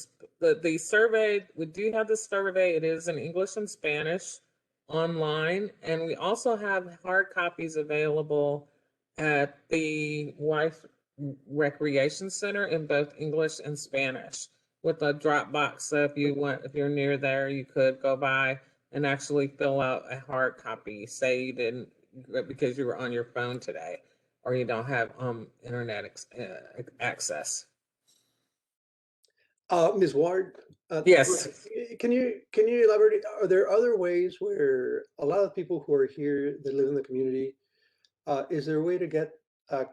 survey, we do have the survey. It is in English and Spanish online, and we also have hard copies available at the Wife Recreation Center in both English and Spanish with a drop box. So if you're near there, you could go by and actually fill out a hard copy. Say you didn't, because you were on your phone today, or you don't have internet access. Ms. Ward, yes. Can you elaborate? Are there other ways where a lot of people who are here that live in the community, is there a way to get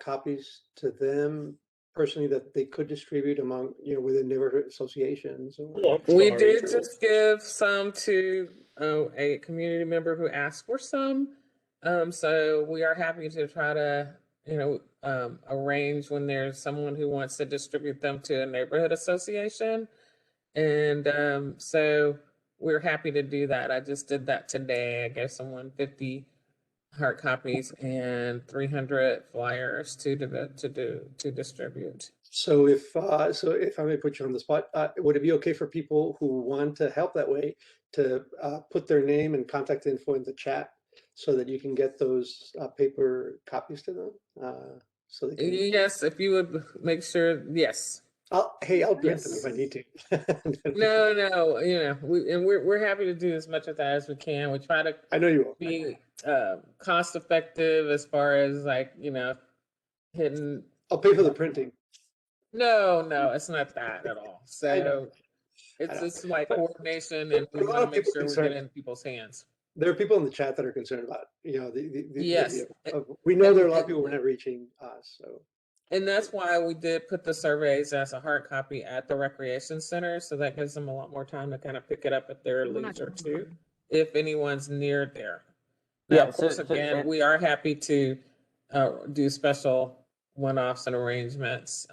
copies to them personally that they could distribute among, you know, within neighborhood associations? Or We did just give some to a community member who asked for some. So we are happy to try to, you know, arrange when there's someone who wants to distribute them to a neighborhood association. And so we're happy to do that. I just did that today. I gave someone 50 hard copies and 300 flyers to distribute. So if I may put you on the spot, would it be okay for people who want to help that way to put their name and contact info in the chat so that you can get those paper copies to them? So they can... Yes, if you would make sure, yes. I'll print them if I need to. No, you know, we're happy to do as much of that as we can. We try to I know you will. Be cost effective as far as, like, you know, hitting. I'll pay for the printing. No, it's not that at all. So it's just like coordination, and we want to make sure we get it in people's hands. there are people in the chat that are concerned about, Yes. we know there are a lot of people we're not reaching, so. And that's why we did put the surveys as a hard copy at the recreation center. So that gives them a lot more time to kind of pick it up at their leisure too, if anyone's near there. Now, Yeah, of course, again, we are happy to do special one-offs and arrangements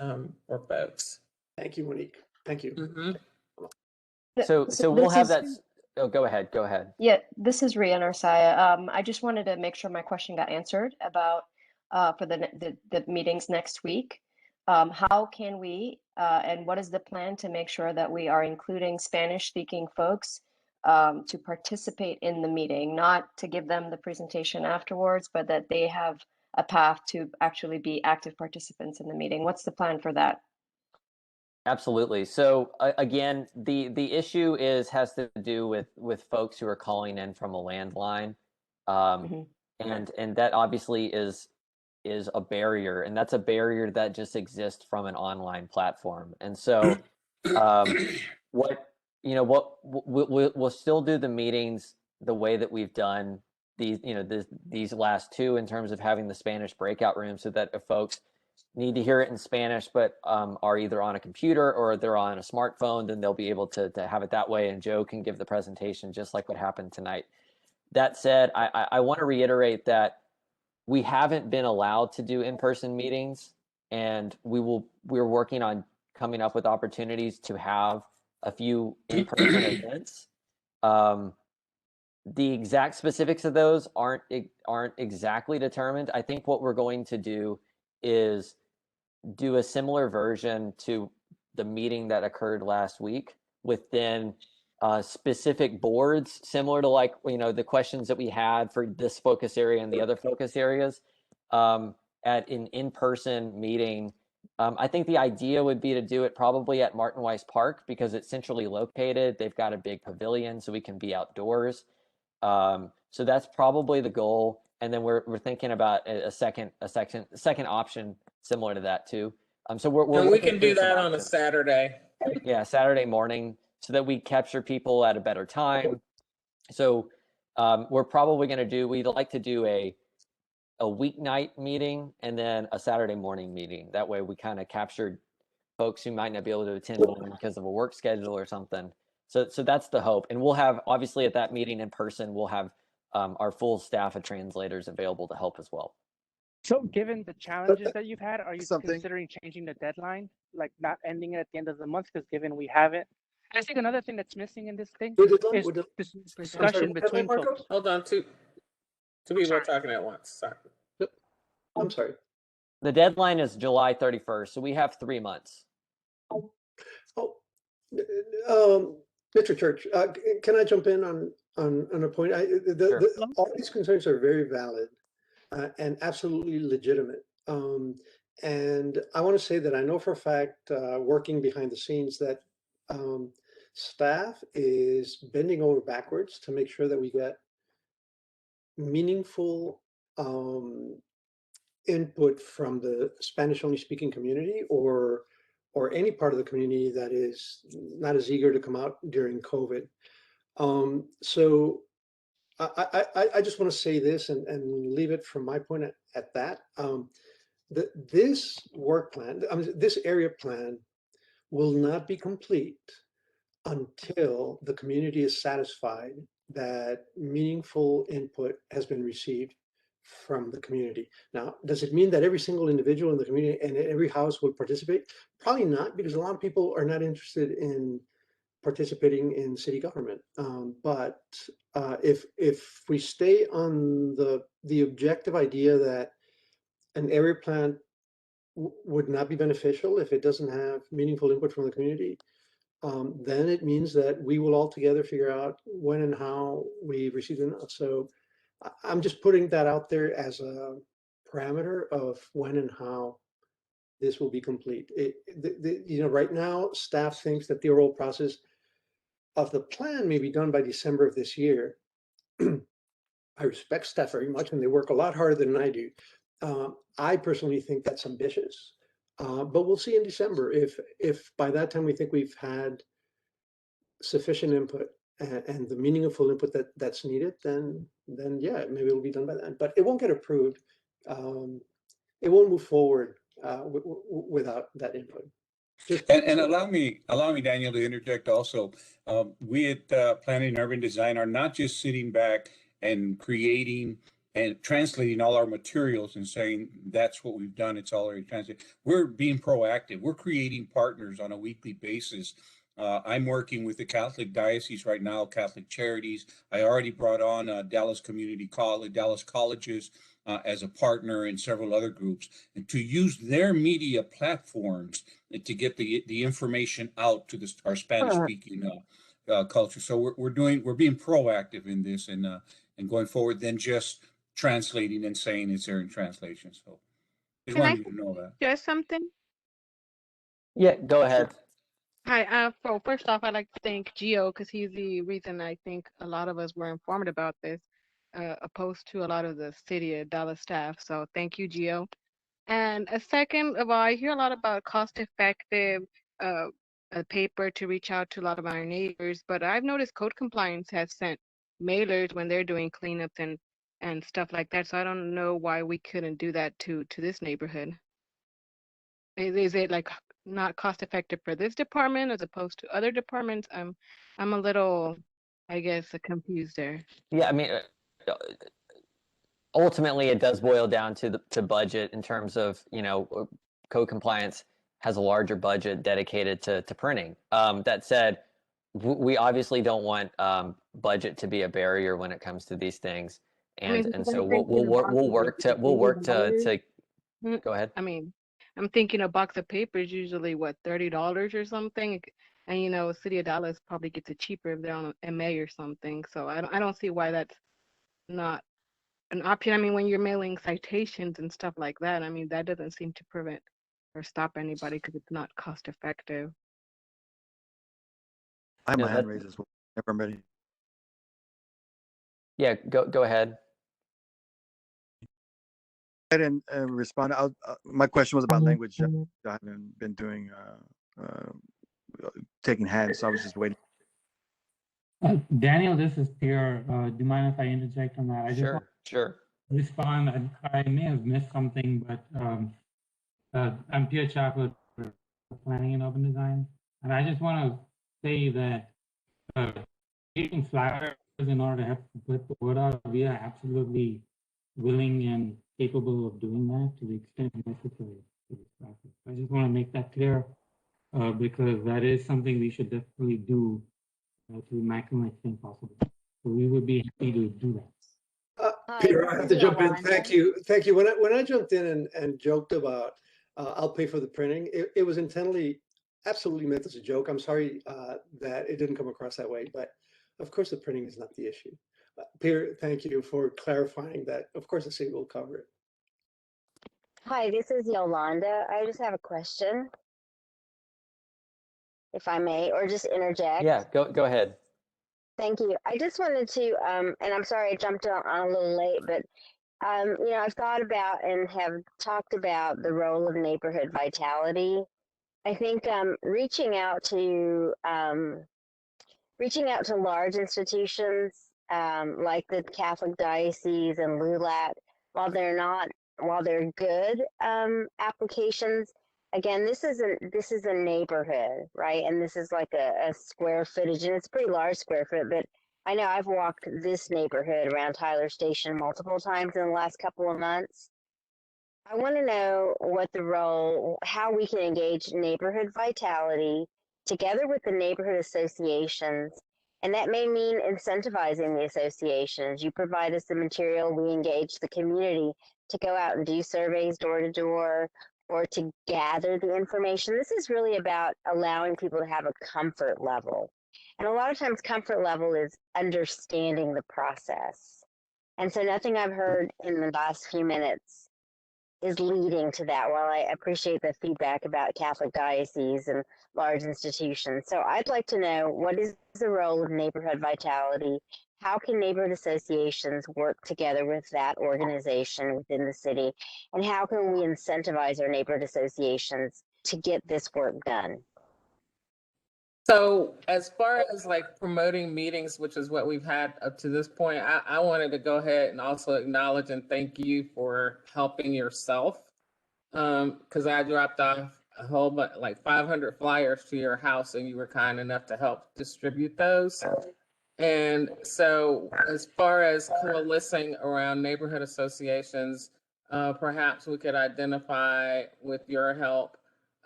for folks. Thank you, Monique. Thank you. So we'll have that. Oh, go ahead. Yeah, this is Rhea Narsaya. I just wanted to make sure my question got answered about for the meetings next week. How can we and what is the plan to make sure that we are including Spanish-speaking folks to participate in the meeting, not to give them the presentation afterwards, but that they have a path to actually be active participants in the meeting? What's the plan for that? Absolutely. So again, the issue has to do with folks who are calling in from a landline, and that obviously is a barrier, and that's a barrier that just exists from an online platform. And so, we'll still do the meetings the way that we've done these last two, in terms of having the Spanish breakout room, so that if folks need to hear it in Spanish, but are either on a computer or they're on a smartphone, then they'll be able to have it that way, and Joe can give the presentation just like what happened tonight. That said, I want to reiterate that we haven't been allowed to do in-person meetings, and we're working on coming up with opportunities to have a few in-person events. The exact specifics of those aren't exactly determined. I think what we're going to do is do a similar version to the meeting that occurred last week, with then specific boards similar to the questions that we had for this focus area and the other focus areas at an in-person meeting. I think the idea would be to do it probably at Martin Weiss Park, because it's centrally located. They've got a big pavilion, so we can be outdoors. So that's probably the goal. And then we're thinking about a second option similar to that too. So we can do that on a Saturday. Yeah, Saturday morning, so that we capture people at a better time. So we're probably going to do. We'd like to do a weeknight meeting and then a Saturday morning meeting. That way, we kind of captured folks who might not be able to attend one because of a work schedule or something. So that's the hope. And we'll have, obviously, at that meeting in person, we'll have our full staff of translators available to help as well. So given the challenges that you've had, are you considering changing the deadline, like not ending it at the end of the month? Because given we haven't, I think another thing that's missing in this thing is this discussion between folks. Hold on, two people are talking at once. Sorry. I'm sorry. The deadline is July 31st, so we have 3 months. Mr. Church, can I jump in on a point? Sure. All these concerns are very valid and absolutely legitimate. And I want to say that I know for a fact, working behind the scenes, that staff is bending over backwards to make sure that we get meaningful input from the Spanish-only speaking community, or any part of the community that is not as eager to come out during COVID. So I just want to say this and leave it from my point at that. This work plan, this area plan, will not be complete until the community is satisfied that meaningful input has been received from the community. Now, does it mean that every single individual in the community and every house will participate? Probably not, because a lot of people are not interested in participating in city government. But if we stay on the objective idea that an area plan would not be beneficial if it doesn't have meaningful input from the community, then it means that we will all together figure out when and how we receive them. So I'm just putting that out there as a parameter of when and how this will be complete. Right now, staff thinks that the overall process of the plan may be done by December of this year. I respect staff very much, and they work a lot harder than I do. I personally think that's ambitious, but we'll see in December if by that time we think we've had sufficient input and the meaningful input that's needed, then yeah, maybe it'll be done by then. But it won't get approved. It won't move forward without that input. And allow me, Daniel, to interject also. We at Planning and Urban Design are not just sitting back and creating and translating all our materials and saying that's what we've done, it's already translated. We're being proactive. We're creating partners on a weekly basis. I'm working with the Catholic Diocese right now, Catholic Charities. I already brought on Dallas Community College, Dallas Colleges as a partner, and several other groups, and to use their media platforms to get the information out to our Spanish-speaking culture. So we're being proactive in this and going forward than just translating and saying it's there in translation. So just Can I wanted you to know that. share something? Yeah, go ahead. Hi, so first off, I'd like to thank Gio because he's the reason I think a lot of us were informed about this, opposed to a lot of the city of Dallas staff. So thank you, Gio. And a second of all, I hear a lot about cost-effective paper to reach out to a lot of our neighbors, but I've noticed Code Compliance has sent mailers when they're doing cleanups and stuff like that. So I don't know why we couldn't do that to this neighborhood. Is it like not cost effective for this department as opposed to other departments? I'm a little, I guess, confused there. Yeah, I mean, ultimately it does boil down to budget in terms of, Code Compliance has a larger budget dedicated to printing. That said, we obviously don't want budget to be a barrier when it comes to these things, and so we'll work to go ahead. I mean, I'm thinking a box of paper is usually what, $30 or something, and City of Dallas probably gets it cheaper if they're on MA or something. So I don't see why that's not an option. I mean, when you're mailing citations and stuff like that, I mean, that doesn't seem to prevent or stop anybody because it's not cost effective. I have my hand raised as well, if I'm ready. Yeah, go ahead. I didn't respond. My question was about language. I haven't been doing taking hands, so I was just waiting. Daniel, this is Pierre. Do you mind if I interject on that? I just want Sure. to respond. I may have missed something, but I'm Pierre Chapler, Planning and Urban Design, and I just want to say that creating flyers in order to help put the word out, we are absolutely willing and capable of doing that to the extent necessary for this process. I just want to make that clear because that is something we should definitely do to the maximum extent possible. So we would be happy to do that. Peter, I have to jump in. Thank you. When I jumped in and joked about I'll pay for the printing, it was absolutely meant as a joke. I'm sorry that it didn't come across that way, but of course the printing is not the issue. Peter, thank you for clarifying that. Of course the city will cover it. Hi, this is Yolanda. I just have a question, if I may, or just interject. Yeah, go ahead. Thank you. I just wanted to, and I'm sorry I jumped on a little late, but I've thought about and have talked about the role of neighborhood vitality. I think reaching out to large institutions like the Catholic Diocese and LULAT, while they're good applications. Again, this is a neighborhood, right? And this is like a square footage, and it's a pretty large square foot. But I know I've walked this neighborhood around Tyler Station multiple times in the last couple of months. I want to know how we can engage neighborhood vitality together with the neighborhood associations. And that may mean incentivizing the associations. You provide us the material, we engage the community to go out and do surveys door to door or to gather the information. This is really about allowing people to have a comfort level. And a lot of times comfort level is understanding the process. And so nothing I've heard in the last few minutes is leading to that. While I appreciate the feedback about Catholic Diocese and large institutions. So I'd like to know, what is the role of neighborhood vitality? How can neighborhood associations work together with that organization within the city? And how can we incentivize our neighborhood associations to get this work done? So as far as like promoting meetings, which is what we've had up to this point, I wanted to go ahead and also acknowledge and thank you for helping yourself. Because I dropped off a whole bunch, like 500 flyers to your house, and you were kind enough to help distribute those. And so as far as coalescing around neighborhood associations, perhaps we could identify with your help,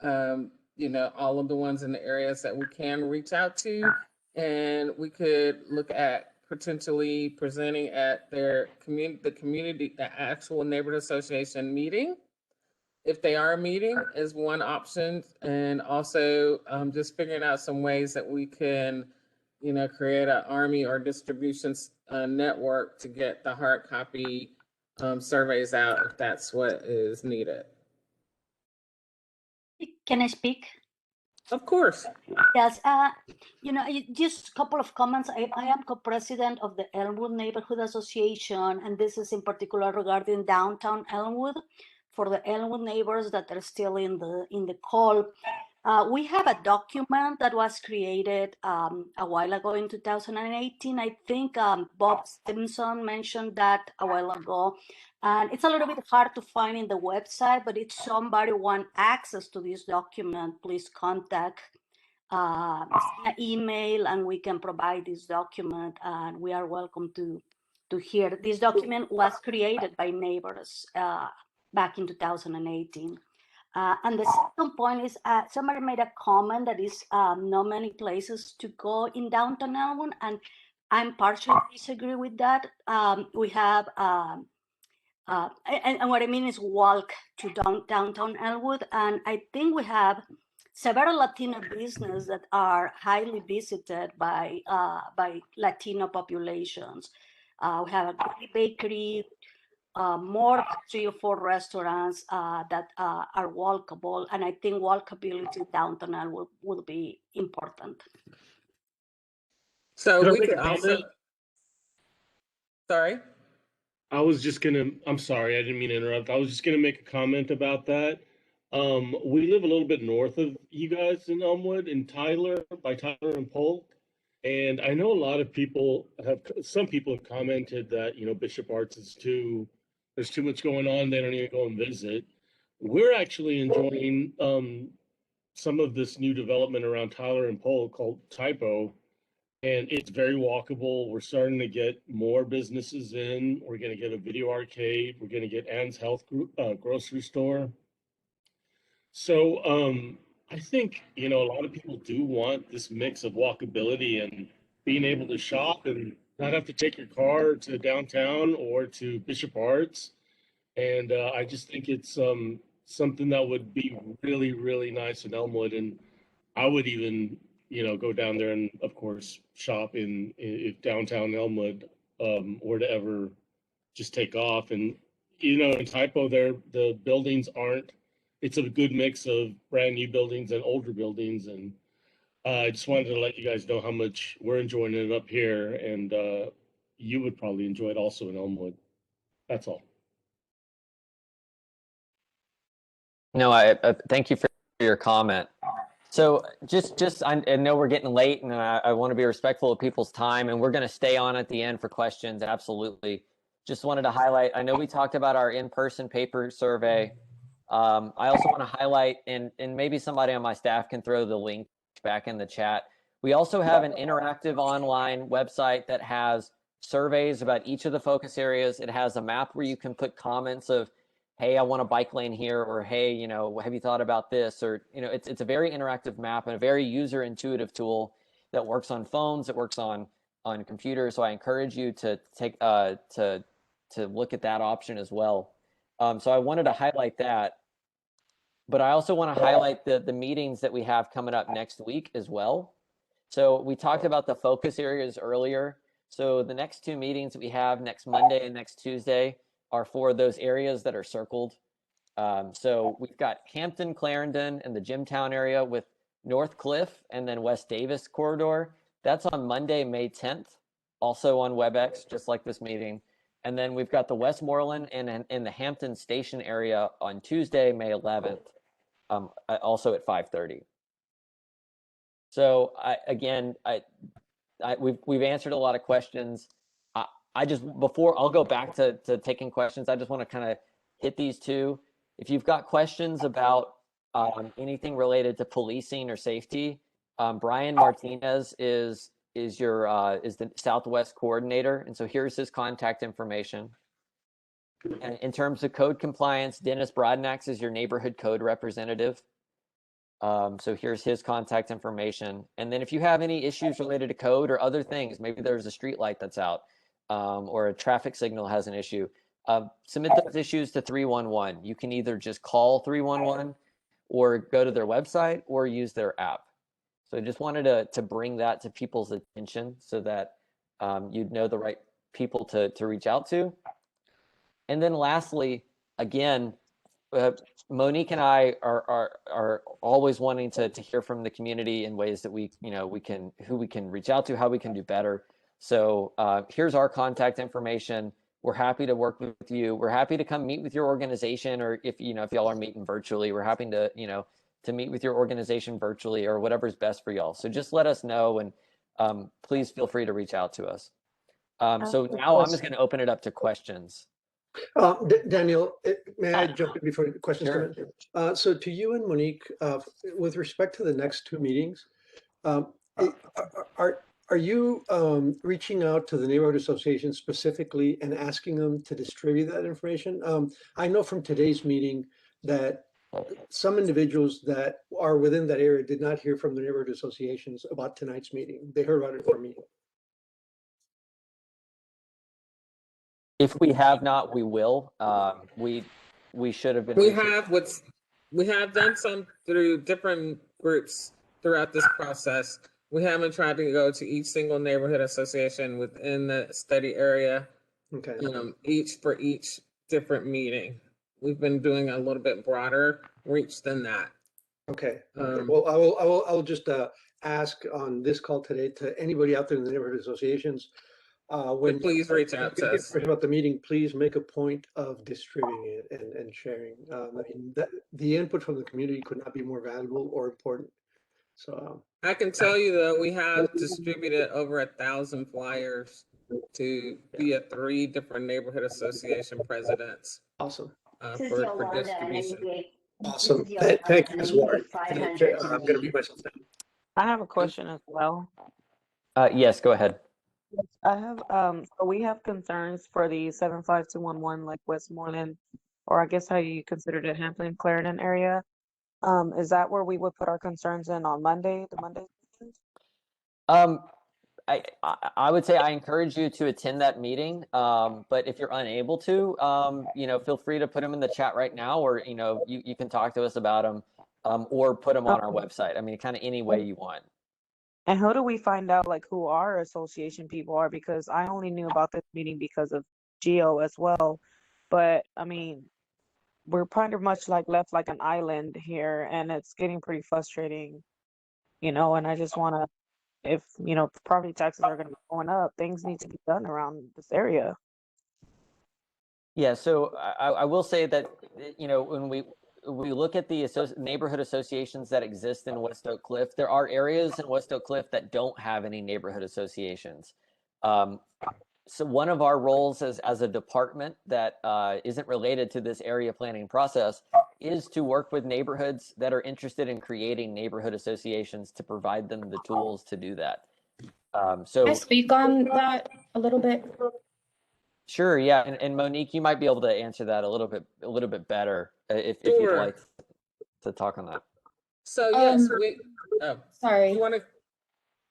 all of the ones in the areas that we can reach out to. And we could look at potentially presenting at the actual neighborhood association meeting, if they are meeting, is one option. And also just figuring out some ways that we can create an army or distribution network to get the hard copy surveys out if that's what is needed. Can I speak? Of course. Yes. Just a couple of comments. I am co-president of the Elmwood Neighborhood Association, and this is in particular regarding downtown Elmwood. For the Elmwood neighbors that are still in the call, we have a document that was created a while ago in 2018. I think Bob Stimson mentioned that a while ago. And it's a little bit hard to find in the website, but if somebody wants access to this document, please contact an email and we can provide this document, and we are welcome to hear. This document was created by neighbors back in 2018. And the second point is somebody made a comment that is not many places to go in downtown Elmwood, and I'm partially disagree with that. We have, and what I mean is walk to downtown Elmwood, and I think we have several Latino businesses that are highly visited by Latino populations. We have a great bakery, more 3 or 4 restaurants that are walkable, and I think walkability downtown will be important. So Could I we make could a also. comment? Sorry. I was just gonna, I'm sorry, I didn't mean to interrupt. I was just gonna make a comment about that. We live a little bit north of you guys in Elmwood, in Tyler, by Tyler and Polk. And I know a lot of people some people have commented that, Bishop Arts there's too much going on, they don't even go and visit. We're actually enjoying some of this new development around Tyler and Polk called Typo. And it's very walkable. We're starting to get more businesses in. We're going to get a video arcade. We're going to get Ann's Health grocery store. So I think, a lot of people do want this mix of walkability and being able to shop and not have to take your car to downtown or to Bishop Arts. And I just think it's something that would be really, really nice in Elmwood. And I would even, go down there and, of course, shop if downtown Elmwood were to ever just take off. And, in Typo there, the buildings it's a good mix of brand new buildings and older buildings. And I just wanted to let you guys know how much we're enjoying it up here. And you would probably enjoy it also in Elmwood. That's all. No, I thank you for your comment. So I know we're getting late, and I want to be respectful of people's time, and we're going to stay on at the end for questions. Absolutely. Just wanted to highlight, I know we talked about our in-person paper survey. I also want to highlight, and maybe somebody on my staff can throw the link back in the chat. We also have an interactive online website that has surveys about each of the focus areas. It has a map where you can put comments of, hey, I want a bike lane here, or hey, have you thought about this? Or, it's a very interactive map and a very user intuitive tool that works on phones, it works on computers. So I encourage you to take to look at that option as well. So I wanted to highlight that, but I also want to highlight the meetings that we have coming up next week as well. So we talked about the focus areas earlier. So the next 2 meetings that we have next Monday and next Tuesday are for those areas that are circled. So we've got Hampton, Clarendon, and the Jimtown area with North Cliff and then West Davis corridor. That's on Monday, May 10th, also on WebEx, just like this meeting. And then we've got the Westmoreland and the Hampton Station area on Tuesday, May 11th, also at 5:30. So we've answered a lot of questions. Before I'll go back to taking questions, I just want to kind of hit these two. If you've got questions about anything related to policing or safety, Brian Martinez is the Southwest coordinator, and so here's his contact information. And in terms of code compliance, Dennis Broadnax is your neighborhood code representative. So here's his contact information. And then if you have any issues related to code or other things, maybe there's a street light that's out, or a traffic signal has an issue, submit those issues to 311. You can either just call 311 or go to their website or use their app. So I just wanted to bring that to people's attention so that you'd know the right people to reach out to. And then lastly, again, Monique and I are always wanting to hear from the community in ways that who we can reach out to, how we can do better. So here's our contact information. We're happy to work with you. We're happy to come meet with your organization, or if y'all are meeting virtually, we're happy to meet with your organization virtually or whatever's best for y'all. So just let us know, and please feel free to reach out to us. So now I'm just going to open it up to questions. Daniel, may I jump in before the questions Sure. come in? So to you and Monique, with respect to the next two meetings, are you reaching out to the neighborhood association specifically and asking them to distribute that information? I know from today's meeting that some individuals that are within that area did not hear from the neighborhood associations about tonight's meeting. They heard about it from me. If we have not, we will. We should have been. We have done some through different groups throughout this process. We haven't tried to go to each single neighborhood association within the study area. Okay. Each different meeting. We've been doing a little bit broader reach than that. Okay. Well, I will just ask on this call today to anybody out there in the neighborhood associations. When please reach out to us about the meeting, please make a point of distributing it and sharing. I mean, the input from the community could not be more valuable or important. So I can tell you though, we have distributed over 1,000 flyers to via 3 different neighborhood association presidents. Awesome. For distribution. Awesome. Thank you, Ms. Ward. I'm going to mute myself down. I have a question as well. Yes, go ahead. I have so we have concerns for the 75211 like Westmoreland, or I guess how you considered it, Hampton Clarendon area. Is that where we would put our concerns in on Monday, the Monday? I would say I encourage you to attend that meeting. But if you're unable to, feel free to put them in the chat right now, or you can talk to us about them, or put them on our website. I mean, kind of any way you want. And how do we find out like who our association people are? Because I only knew about this meeting because of Geo as well. But I mean, we're pretty much like left like an island here, and it's getting pretty frustrating, and I just want to, if property taxes are going to be going up, things need to be done around this area. Yeah, so I will say that when we look at the neighborhood associations that exist in West Oak Cliff, there are areas in West Oak Cliff that don't have any neighborhood associations. So one of our roles as a department that isn't related to this area planning process is to work with neighborhoods that are interested in creating neighborhood associations to provide them the tools to do that. So can I speak on that a little bit? Sure, yeah, and Monique, you might be able to answer that a little bit better if you'd like to talk on that. So yes, sorry. You want to?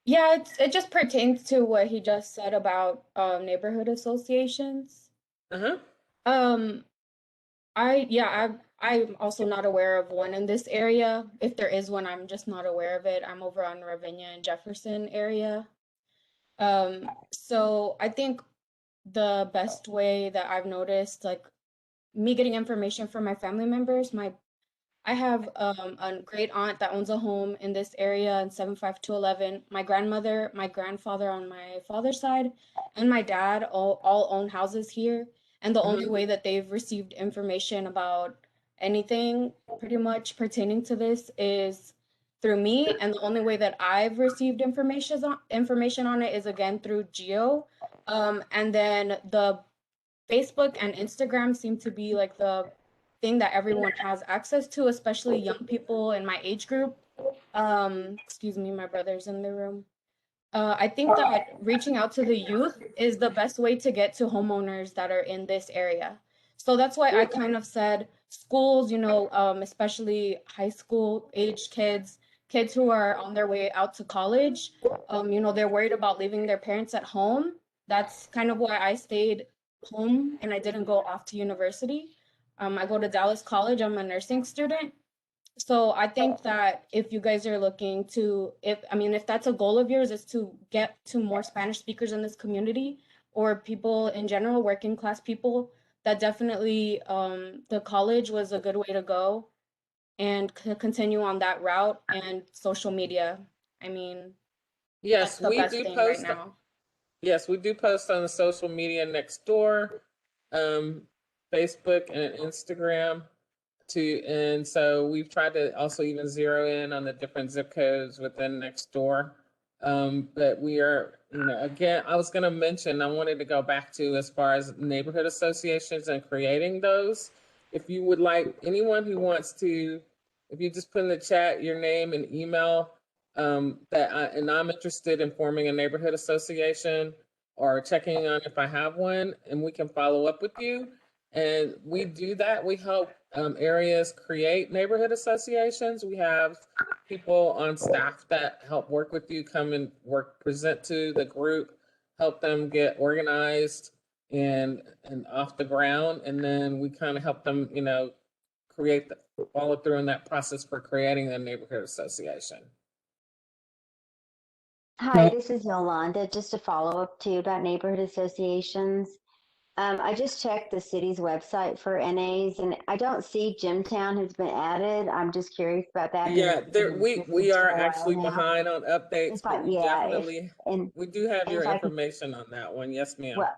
Yeah, it just pertains to what he just said about neighborhood associations. I'm also not aware of one in this area. If there is one, I'm just not aware of it. I'm over on Ravinia and Jefferson area. So I think the best way that I've noticed, like me getting information from my family members, I have a great aunt that owns a home in this area in 75211. My grandmother, my grandfather on my father's side, and my dad all own houses here. And the only way that they've received information about anything pretty much pertaining to this is through me, and the only way that I've received information on it is again through Geo. And then the Facebook and Instagram seem to be like the thing that everyone has access to, especially young people in my age group. Excuse me, my brother's in the room. I think that reaching out to the youth is the best way to get to homeowners that are in this area. So that's why I kind of said schools, especially high school age kids who are on their way out to college, they're worried about leaving their parents at home. That's kind of why I stayed home and I didn't go off to university. I go to Dallas College. I'm a nursing student. So I think that if you guys are looking to, if that's a goal of yours, is to get to more Spanish speakers in this community or people in general, working class people, that definitely the college was a good way to go and continue on that route, and social media. I mean, Yes, that's the we best do thing right post. now. Yes, we do post on the social media next door, Facebook and Instagram too. And so we've tried to also even zero in on the different zip codes within next door. But we are, again, I was going to mention, I wanted to go back to as far as neighborhood associations and creating those. If you would like, anyone who wants to, if you just put in the chat your name and email, and I'm interested in forming a neighborhood association or checking on if I have one, and we can follow up with you. And we do that. We help areas create neighborhood associations. We have people on staff that help work with you, come and present to the group, help them get organized and off the ground. And then we kind of help them, follow through in that process for creating a neighborhood association. Hi, this is Yolanda. Just a follow up to you about neighborhood associations. I just checked the city's website for NAs, and I don't see Jimtown has been added. I'm just curious about that. Yeah, we are for a while actually now. behind on updates, If but I, we yeah, definitely we do have your if I could, information on that one. Yes, ma'am. well,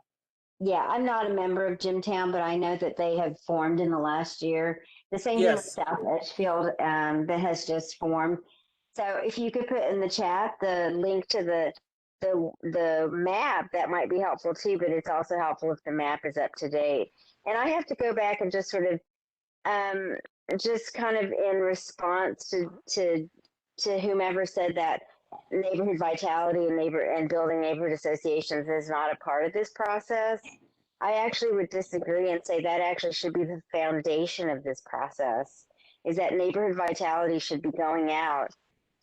yeah, I'm not a member of Jimtown, but I know that they have formed in the last year. The same thing with Yes. South Edgefield that has just formed. So if you could put in the chat the link to the map, that might be helpful too, but it's also helpful if the map is up to date. And I have to go back and just sort of just kind of in response to whomever said that neighborhood vitality and building neighborhood associations is not a part of this process. I actually would disagree and say that actually should be the foundation of this process, is that neighborhood vitality should be going out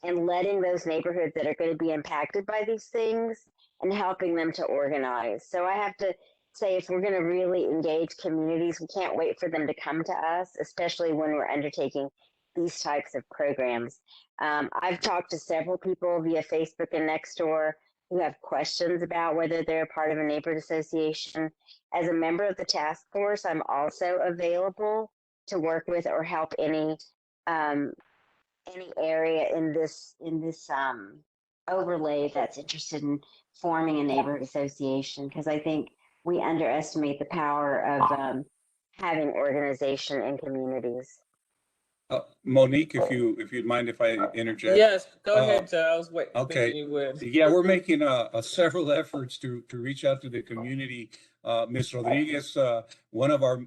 and letting those neighborhoods that are going to be impacted by these things and helping them to organize. So I have to say, if we're going to really engage communities, we can't wait for them to come to us, especially when we're undertaking these types of programs. I've talked to several people via Facebook and Nextdoor who have questions about whether they're a part of a neighborhood association. As a member of the task force, I'm also available to work with or help any area in this overlay that's interested in forming a neighborhood association, because I think we underestimate the power of having organization in communities. Monique, if you'd mind if I interject. Yes, go ahead, Giles. Wait, Okay. you would. Yeah, we're making several efforts to reach out to the community. Ms. Rodriguez, one of our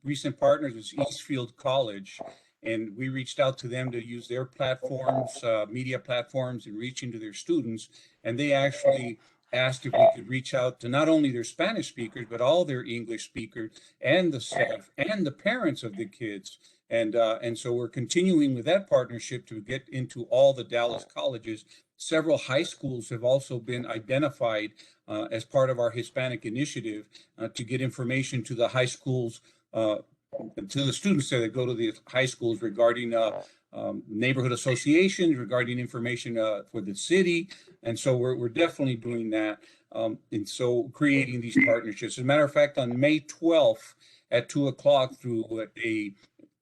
recent partners is Eastfield College, and we reached out to them to use their platforms, media platforms, and reach into their students. And they actually asked if we could reach out to not only their Spanish speakers, but all their English speakers and the staff and the parents of the kids. And so we're continuing with that partnership to get into all the Dallas colleges. Several high schools have also been identified as part of our Hispanic initiative to get information to the high schools, to the students that go to the high schools regarding neighborhood associations, regarding information for the city. And so we're definitely doing that. And so creating these partnerships. As a matter of fact, on May 12th at 2 o'clock through a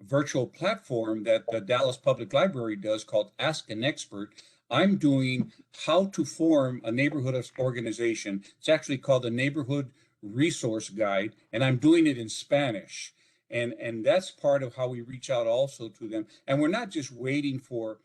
virtual platform that the Dallas Public Library does called Ask an Expert, I'm doing how to form a neighborhood organization. It's actually called the Neighborhood Resource Guide, and I'm doing it in Spanish. And that's part of how we reach out also to them. And we're not just waiting for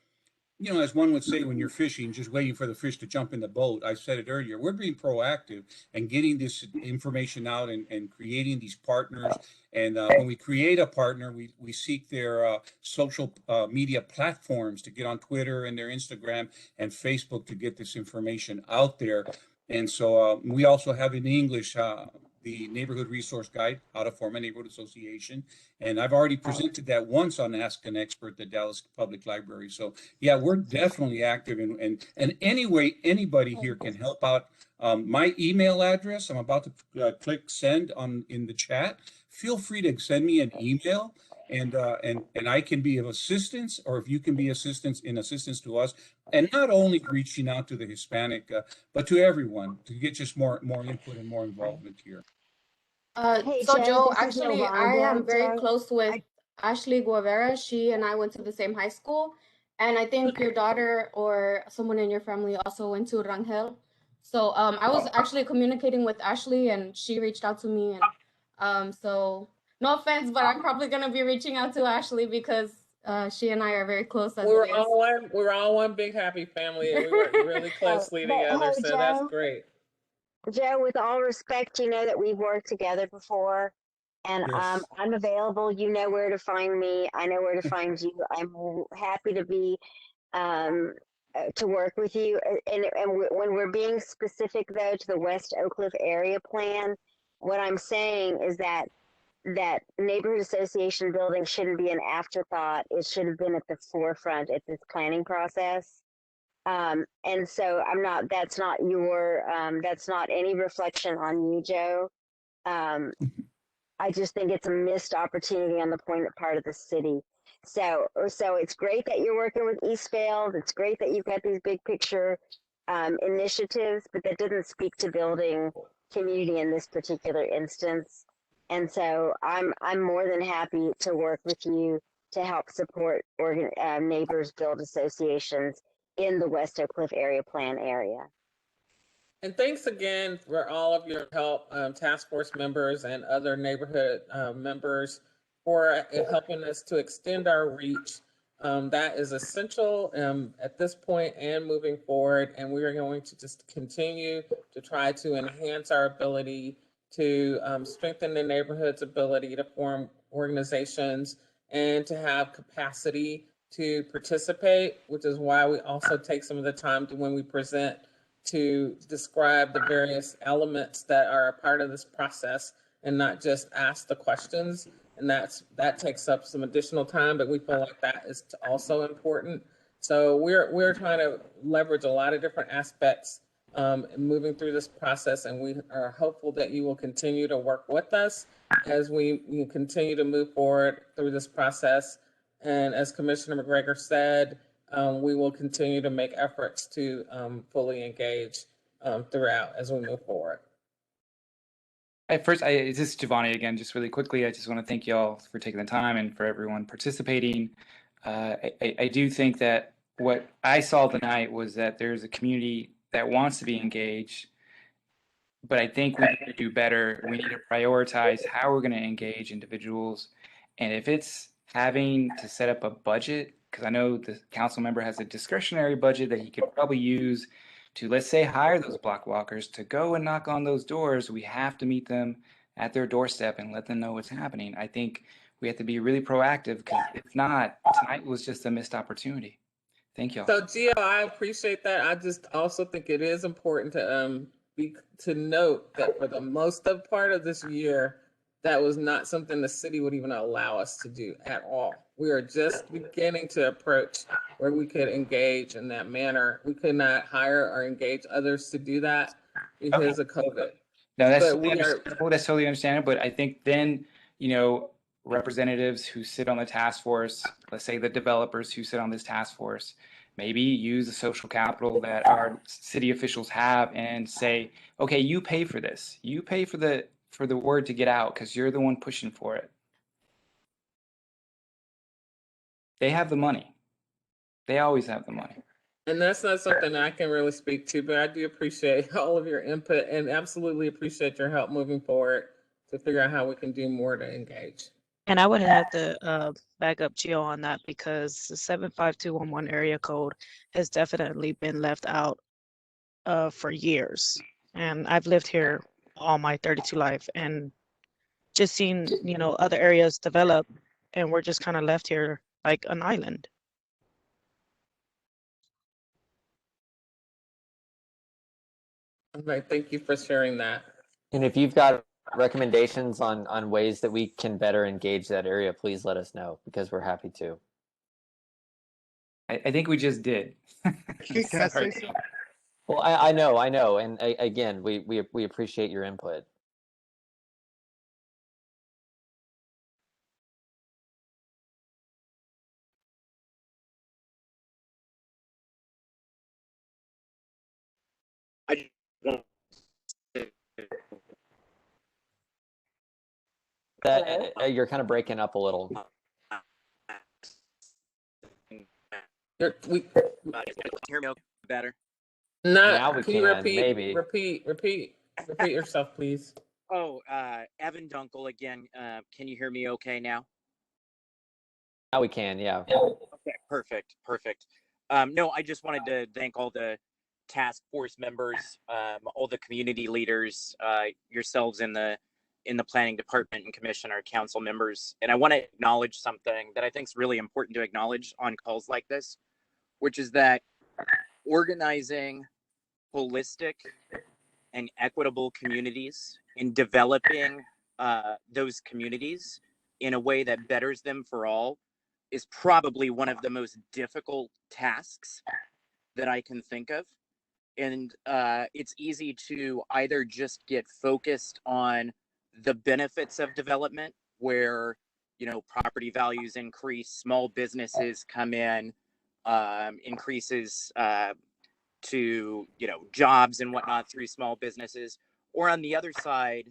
you know, as one would say when you're fishing, just waiting for the fish to jump in the boat. I said it earlier, we're being proactive and getting this information out and creating these partners. And when we create a partner, we seek their social media platforms to get on Twitter and their Instagram and Facebook to get this information out there. And so we also have in English the Neighborhood Resource Guide, How to Form a Neighborhood Association. And I've already presented that once on Ask an Expert, the Dallas Public Library. So yeah, we're definitely active, and any way anybody here can help out. My email address, I'm about to click send in the chat. Feel free to send me an email, and I can be of assistance, or if you can be assistance to us, and not only reaching out to the Hispanic, but to everyone to get just more input and more involvement here. Hey, So Joe, Joe, this is actually, I Yolanda. am very Joe, close with Ashley Guevara. She and I went to the same high school, and I think your daughter or someone in your family also went to Rangel. So I was actually communicating with Ashley, and she reached out to me. And so no offense, but I'm probably gonna be reaching out to Ashley because she and I are very close as We're it is. all one big happy family, and we work really closely but together. hey, So that's Joe, great. Joe, with all respect, you know that we've worked together before, and Yes. I'm available. You know where to find me. I know where to find you. I'm happy to be to work with you. When we're being specific, though, to the West Oak Cliff area plan, what I'm saying is that neighborhood association building shouldn't be an afterthought. It should have been at the forefront at this planning process. And so that's not any reflection on you, Joe. I just think it's a missed opportunity on the part of the city. So it's great that you're working with Eastfield. It's great that you've got these big picture initiatives, but that doesn't speak to building community in this particular instance. And so I'm more than happy to work with you to help support neighbors build associations in the West Oak Cliff area plan area. And thanks again for all of your help, task force members and other neighborhood members, for helping us to extend our reach. That is essential at this point and moving forward. And we are going to just continue to try to enhance our ability to strengthen the neighborhood's ability to form organizations and to have capacity to participate, which is why we also take some of the time when we present to describe the various elements that are a part of this process and not just ask the questions. And that takes up some additional time, but we feel like that is also important. So we're trying to leverage a lot of different aspects moving through this process, and we are hopeful that you will continue to work with us as we continue to move forward through this process. And as Commissioner McGregor said, we will continue to make efforts to fully engage throughout as we move forward. This is Giovanni again, just really quickly. I just want to thank you all for taking the time and for everyone participating. I do think that what I saw tonight was that there's a community that wants to be engaged, but I think we need to do better. We need to prioritize how we're going to engage individuals. And if it's having to set up a budget, because I know the council member has a discretionary budget that he could probably use to, let's say, hire those block walkers to go and knock on those doors. We have to meet them at their doorstep and let them know what's happening. I think we have to be really proactive, because if not, tonight was just a missed opportunity. Thank you all. So Gio, I appreciate that. I just also think it is important to note that for the most of part of this year, that was not something the city would even allow us to do at all. We are just beginning to approach where we could engage in that manner. We could not hire or engage others to do that because of COVID. No, that's But totally we are, understandable. That's totally understandable. But I think then, representatives who sit on the task force, let's say the developers who sit on this task force, maybe use the social capital that our city officials have and say, okay, you pay for this. You pay for the word to get out because you're the one pushing for it. They have the money. They always have the money. and that's not something I can really speak to, but I do appreciate all of your input and absolutely appreciate your help moving forward to figure out how we can do more to engage. And I would have to back up Gio on that because the 75211 area code has definitely been left out for years. And I've lived here all my 32 life and just seen, other areas develop, and we're just kind of left here like an island. All right, thank you for sharing that. And if you've got recommendations on ways that we can better engage that area, please let us know because we're happy to. I think we just did. Can I say something? Well, I know, and again, we appreciate your input. That you're kind of breaking up a little. We hear me better. Now we Can you can, repeat? maybe. Repeat yourself, please. Oh, Evan Dunkel again. Can you hear me okay now? Now we can, yeah. Okay, perfect. No, I just wanted to thank all the task force members, all the community leaders, yourselves in the planning department and commissioner council members. And I want to acknowledge something that I think is really important to acknowledge on calls like this, which is that organizing holistic and equitable communities and developing those communities in a way that betters them for all is probably one of the most difficult tasks that I can think of. And it's easy to either just get focused on the benefits of development where, property values increase, small businesses come in, increases to, jobs and whatnot through small businesses. Or on the other side,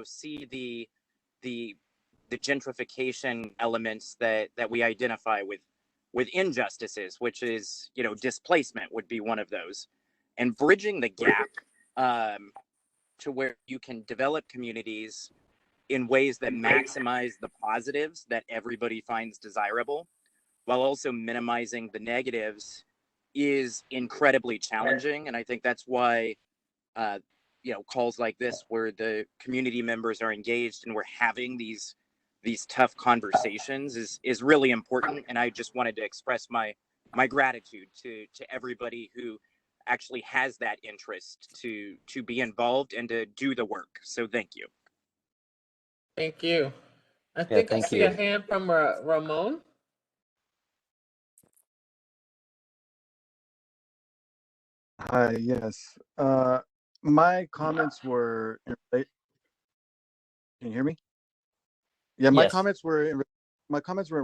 see the gentrification elements that we identify with injustices, which is, displacement would be one of those, and bridging the gap to where you can develop communities in ways that maximize the positives that everybody finds desirable while also minimizing the negatives is incredibly challenging. And I think that's why calls like this where the community members are engaged and we're having these tough conversations is really important. And I just wanted to express my gratitude to everybody who actually has that interest to be involved and to do the work. So thank you. Thank you. I think I see a hand from Ramon. Hi, yes. My comments were, can you hear me? Yeah, my Yes. comments were in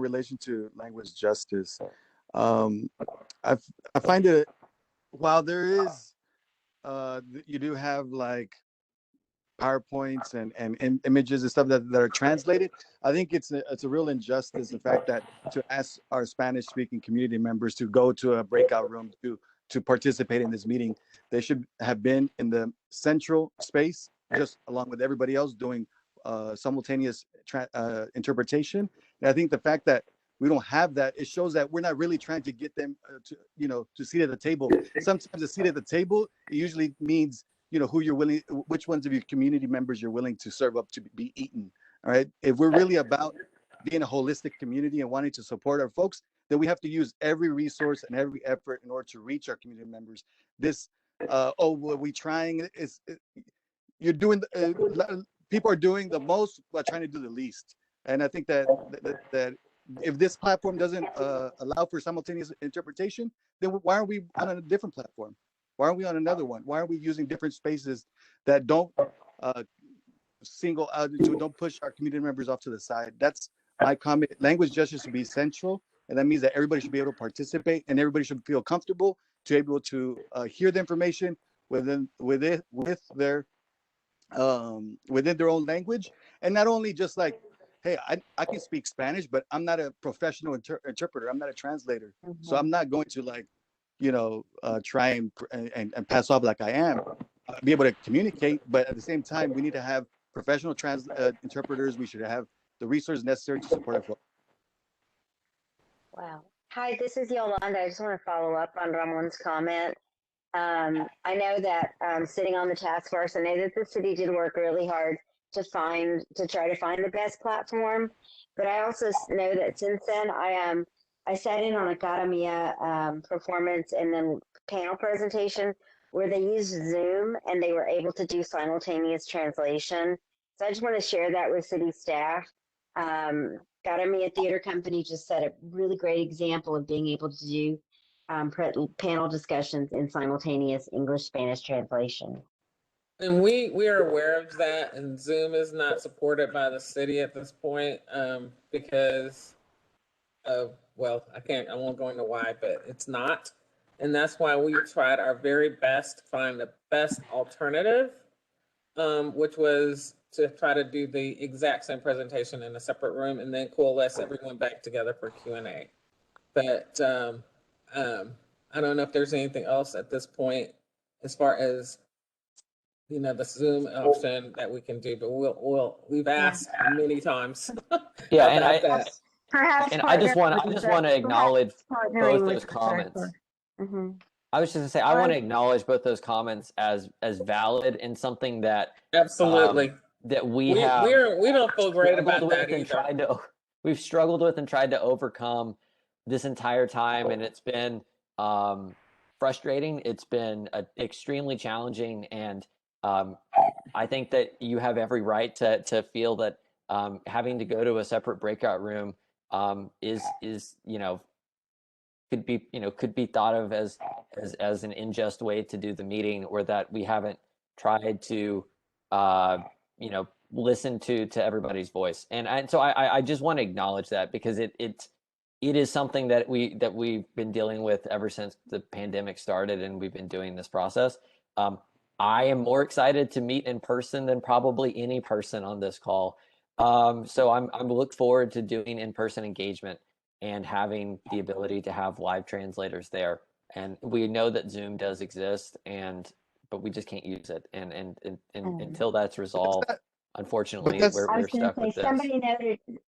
relation to language justice. I find it, while there is, you do have like PowerPoints and images and stuff that are translated. I think it's a real injustice, the fact that to ask our Spanish speaking community members to go to a breakout room to participate in this meeting, they should have been in the central space, just along with everybody else doing simultaneous interpretation. And I think the fact that we don't have that, it shows that we're not really trying to get them to sit at the table. Sometimes a seat at the table, it usually means who you're willing, which ones of your community members you're willing to serve up to be eaten. All right. If we're really about being a holistic community and wanting to support our folks, then we have to use every resource and every effort in order to reach our community members. This, we trying is, you're doing, people are doing the most while trying to do the least. And I think that if this platform doesn't allow for simultaneous interpretation, then why are we on a different platform? Why aren't we on another one? Why aren't we using different spaces that don't single out, don't push our community members off to the side? That's my comment. Language justice should be central, and that means that everybody should be able to participate, and everybody should feel comfortable to be able to hear the information within their own language, and not only just like, hey, I can speak Spanish, but I'm not a professional interpreter. I'm not a translator, so I'm not going to like, try and pass off like I am, be able to communicate. But at the same time, we need to have professional interpreters. We should have the resources necessary to support our flow. Wow. Hi, this is Yolanda. I just want to follow up on Ramon's comment. I know that sitting on the task force, I know that the city did work really hard to try to find the best platform. But I also know that since then, I sat in on a Garamia performance and then panel presentation where they used Zoom and they were able to do simultaneous translation. So I just want to share that with city staff. Garamia Theater Company just set a really great example of being able to do panel discussions in simultaneous English-Spanish translation. And we are aware of that, and Zoom is not supported by the city at this point because of, well, I won't go into why, but it's not. And that's why we tried our very best to find the best alternative, which was to try to do the exact same presentation in a separate room and then coalesce everyone back together for Q&A. But I don't know if there's anything else at this point as far as, you know, the Zoom option that we can do, but we've asked many times. Yeah, and Perhaps I just want to acknowledge both those comments. Mm-hmm. I was just gonna say I want to acknowledge both those comments as valid and something that absolutely that we don't feel great about that either. We've struggled with and tried to overcome this entire time, and it's been frustrating. It's been extremely challenging, and I think that you have every right to feel that having to go to a separate breakout room is could be thought of as an unjust way to do the meeting, or that we haven't tried to listen to everybody's voice. And so I just want to acknowledge that, because it is something that we've been dealing with ever since the pandemic started, and we've been doing this process. I am more excited to meet in person than probably any person on this call. So I'm look forward to doing in-person engagement and having the ability to have live translators there. And we know that Zoom does exist, but we just can't use it. And until that's resolved, unfortunately, we're stuck with this.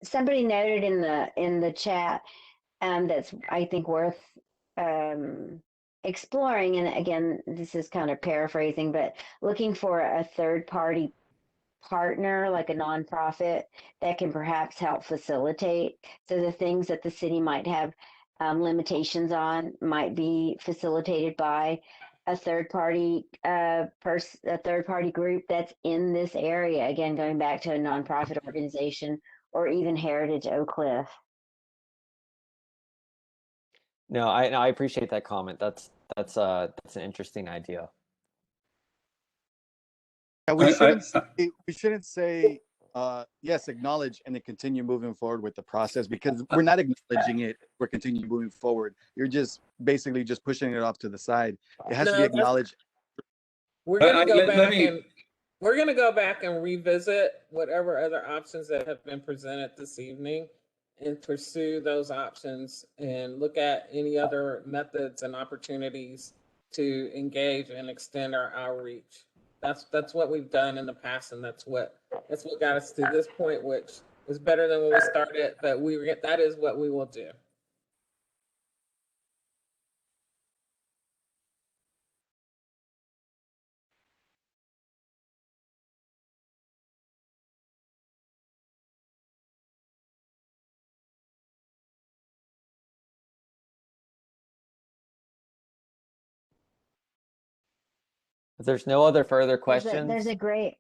Somebody noted in the chat that's, I think, worth exploring. And again, this is kind of paraphrasing, but looking for a third-party partner, like a nonprofit, that can perhaps help facilitate. So the things that the city might have limitations on might be facilitated by a third-party group that's in this area. Again, going back to a nonprofit organization or even Heritage Oak Cliff. No, I appreciate that comment. That's an interesting idea. Yeah, we shouldn't say yes, acknowledge, and then continue moving forward with the process, because we're not acknowledging it. We're continuing moving forward. You're just basically just pushing it off to the side. It has to be acknowledged. We're gonna go back and revisit whatever other options that have been presented this evening, and pursue those options and look at any other methods and opportunities to engage and extend our outreach. That's what we've done in the past, and that's what got us to this point, which was better than when we started. But that is what we will do. If there's no other further questions, There's a great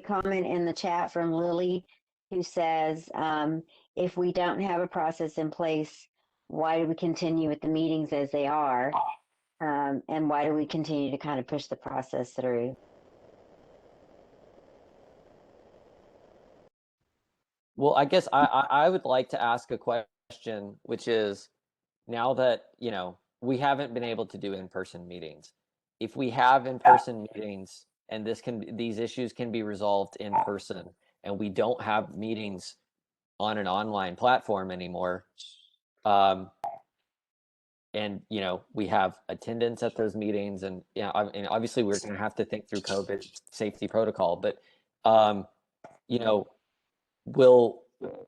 comment in the chat from Lily, who says, if we don't have a process in place, why do we continue with the meetings as they are? And why do we continue to kind of push the process through? well, I guess I would like to ask a question, which is, now that we haven't been able to do in-person meetings, if we have in-person meetings and these issues can be resolved in person, and we don't have meetings on an online platform anymore, and we have attendance at those meetings, and and obviously we're going to have to think through COVID safety protocol, but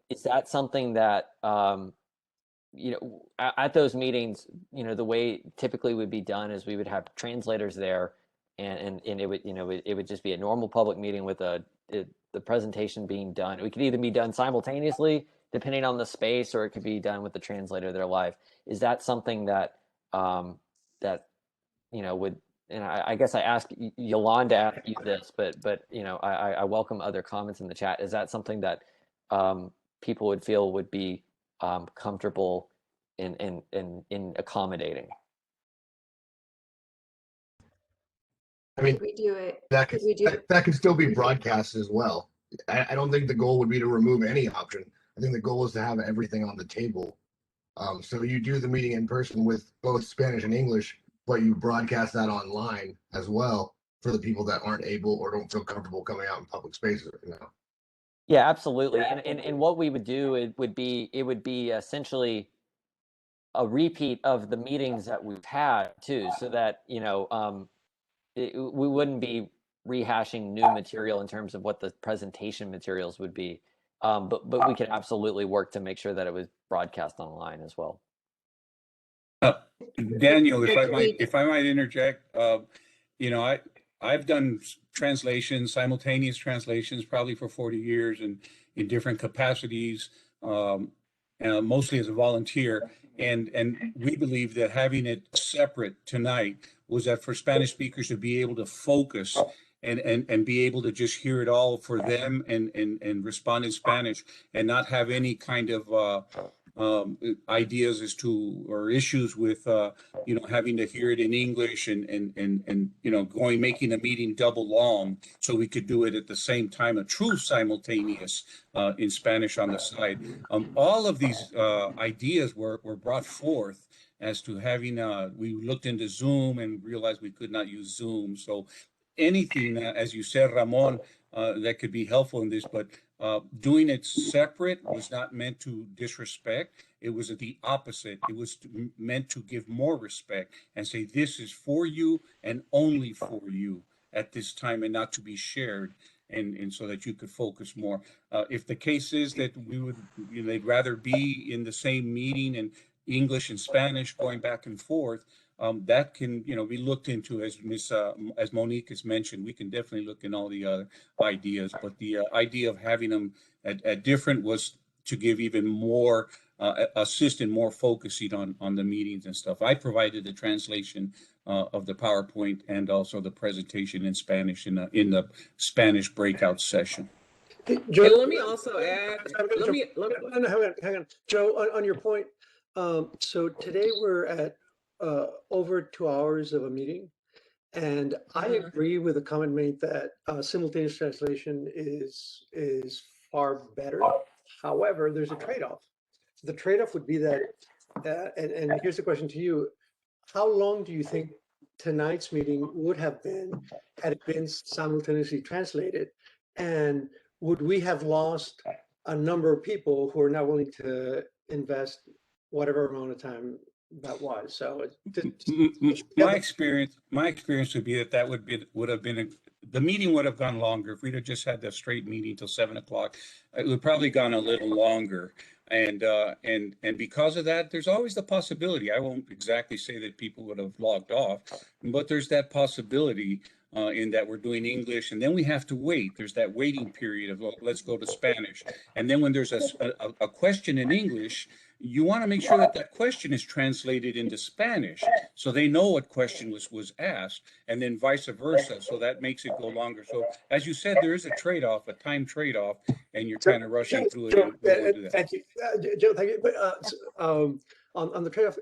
is that something that, you know, at those meetings, you know, the way typically would be done is we would have translators there, and it would, you know, it would just be a normal public meeting with the presentation being done. It could either be done simultaneously, depending on the space, or it could be done with the translator there live. Is that something that that, you know, would, and I guess I ask Yolanda, ask you this, but you know, I welcome other comments in the chat. Is that something that people would feel would be comfortable in accommodating? I mean, we do it. that could, We do. that can still be broadcast as well. I don't think the goal would be to remove any option. I think the goal is to have everything on the table. So you do the meeting in person with both Spanish and English, but you broadcast that online as well for the people that aren't able or don't feel comfortable coming out in public spaces right now. Yeah, absolutely. And what we would do, it would be essentially a repeat of the meetings that we've had too, so that, you know, we wouldn't be rehashing new material in terms of what the presentation materials would be. But we could absolutely work to make sure that it was broadcast online as well. Daniel, if I might interject, you know, I've done translations, simultaneous translations, probably for 40 years, and in different capacities, mostly as a volunteer. And we believe that having it separate tonight was that for Spanish speakers to be able to focus and be able to just hear it all for them and respond in Spanish, and not have any kind of ideas as to, or issues with you know, having to hear it in English and you know, making a meeting double long, so we could do it at the same time, a true simultaneous in Spanish on the side. All of these ideas were brought forth as to having we looked into Zoom and realized we could not use Zoom. So anything, as you said, Ramon, that could be helpful in this, but doing it separate was not meant to disrespect. It was the opposite. It was meant to give more respect and say, this is for you and only for you at this time, and not to be shared, and so that you could focus more. If the case is that we would, you know, they'd rather be in the same meeting and English and Spanish going back and forth, that can, you know, be looked into, as as Monique has mentioned. We can definitely look in all the other ideas, but the idea of having them at different was to give even more assist and more focusing on the meetings and stuff. I provided the translation of the PowerPoint and also the presentation in Spanish in the Spanish breakout session. And let me also add. Hang on, Joe. On your point, so today we're at over 2 hours of a meeting, and I agree with the comment made that simultaneous translation is far better. However, there's a trade-off. The trade-off would be that, and here's the question to you: how long do you think tonight's meeting would have been had it been simultaneously translated? And would we have lost a number of people who are not willing to invest whatever amount of time that was? So my experience would be that would have been the meeting would have gone longer if we'd have just had the straight meeting till 7 o'clock. It would probably gone a little longer. And because of that, there's always the possibility. I won't exactly say that people would have logged off, but there's that possibility in that we're doing English, and then we have to wait. There's that waiting period of, let's go to Spanish. And then when there's a question in English, you want to make sure that that question is translated into Spanish, so they know what question was asked, and then vice versa. So that makes it go longer. So as you said, there is a trade-off, a time trade-off, and you're kind of rushing through it. Joe, thank you, Joe. Thank you. But on the trade-off,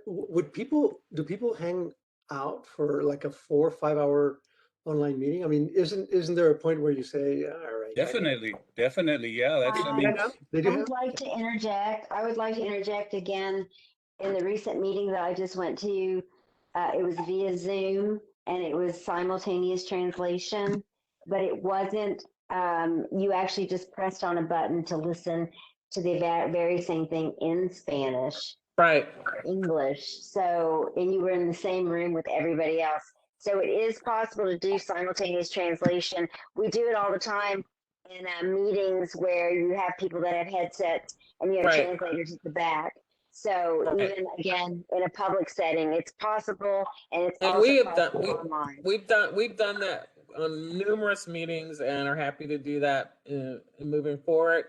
do people hang out for like a 4 or 5 hour online meeting? I mean, isn't there a point where you say, all right? Definitely, yeah. That's I mean, I would like to interject. I would like to interject again. In the recent meeting that I just went to, it was via Zoom and it was simultaneous translation, but it wasn't. You actually just pressed on a button to listen to the very same thing in Spanish, right? English. So, and you were in the same room with everybody else. So it is possible to do simultaneous translation. We do it all the time in meetings where you have people that have headsets and you have Right. translators at the back. So Right. even again in a public setting, it's possible, and it's And also we have done possible online. we've done that on numerous meetings and are happy to do that moving forward.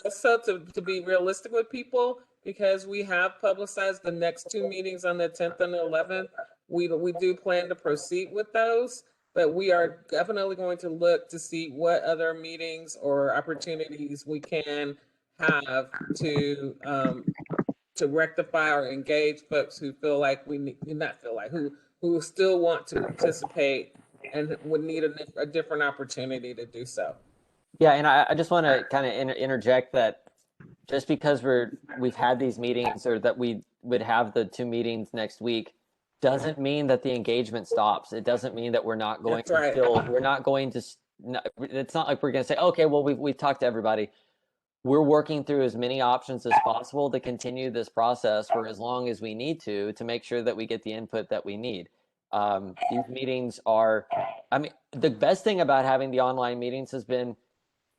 Just so to be realistic with people, because we have publicized the next two meetings on the 10th and the 11th. We do plan to proceed with those, but we are definitely going to look to see what other meetings or opportunities we can have to rectify or engage folks who feel like we need, not feel like, who still want to participate and would need a different opportunity to do so. Yeah, and I just want to kind of interject that just because we've had these meetings, or that we would have the two meetings next week, doesn't mean that the engagement stops. It doesn't mean that we're not going That's right. we're not going to, it's not like we're going to say, okay, well, we've talked to everybody. We're working through as many options as possible to continue this process for as long as we need to make sure that we get the input that we need. These meetings are, I mean, the best thing about having the online meetings has been,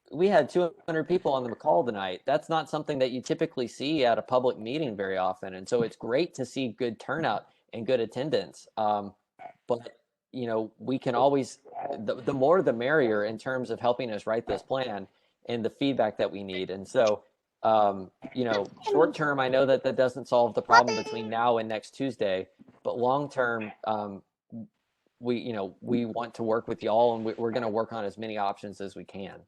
we had 200 people on the call tonight. That's not something that you typically see at a public meeting very often. And so it's great to see good turnout and good attendance. But, you know, we can always, the more the merrier in terms of helping us write this plan and the feedback that we need. And so, you know, short term, I know that that doesn't solve the problem between now and next Tuesday, but long term, we want to work with y'all, and we're going to work on as many options as we can.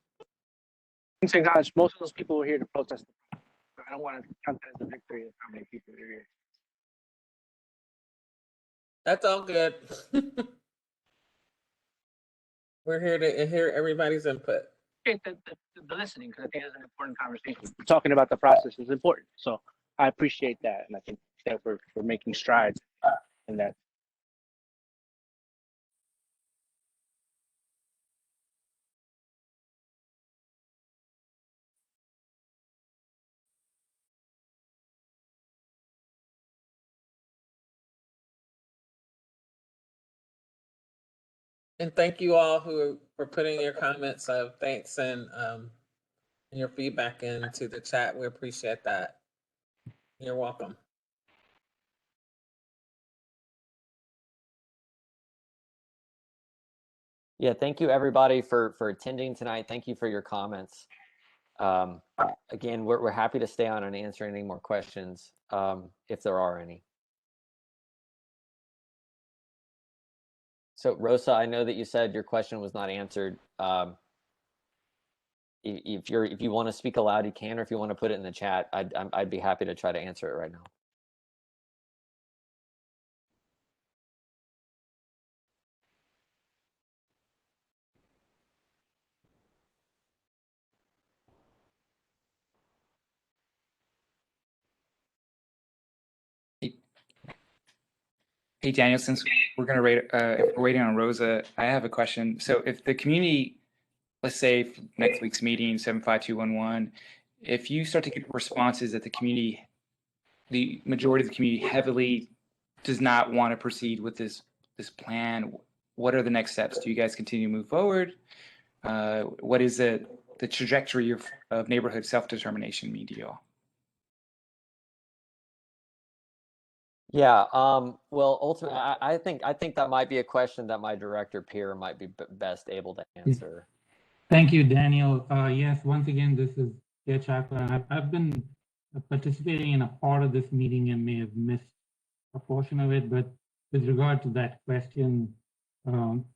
Thanks, gosh, most of those people were here to protest. I don't want to count that as a victory of how many people are here. That's all good. We're here to hear everybody's input. The listening, because I think it's an important conversation. Talking about the process is important, so I appreciate that, and I think that we're making strides in that. And thank you all for putting your comments of thanks and your feedback into the chat. We appreciate that. You're welcome. Yeah, thank you everybody for attending tonight. Thank you for your comments. Again, we're happy to stay on and answer any more questions if there are any. So Rosa, I know that you said your question was not answered. If you want to speak aloud, you can, or if you want to put it in the chat, I'd be happy to try to answer it right now. Hey, Daniel, since we're going to rate, if we're waiting on Rosa, I have a question. So if the community, let's say next week's meeting, 75211, if you start to get responses that the majority of the community heavily does not want to proceed with this plan, what are the next steps? Do you guys continue to move forward? What is the trajectory of neighborhood self-determination mean to you all? Yeah, well, ultimately, I think that might be a question that my director peer might be best able to answer. Thank you, Daniel. Yes, once again, this is Chair Chakra. I've been participating in a part of this meeting and may have missed a portion of it, but with regard to that question,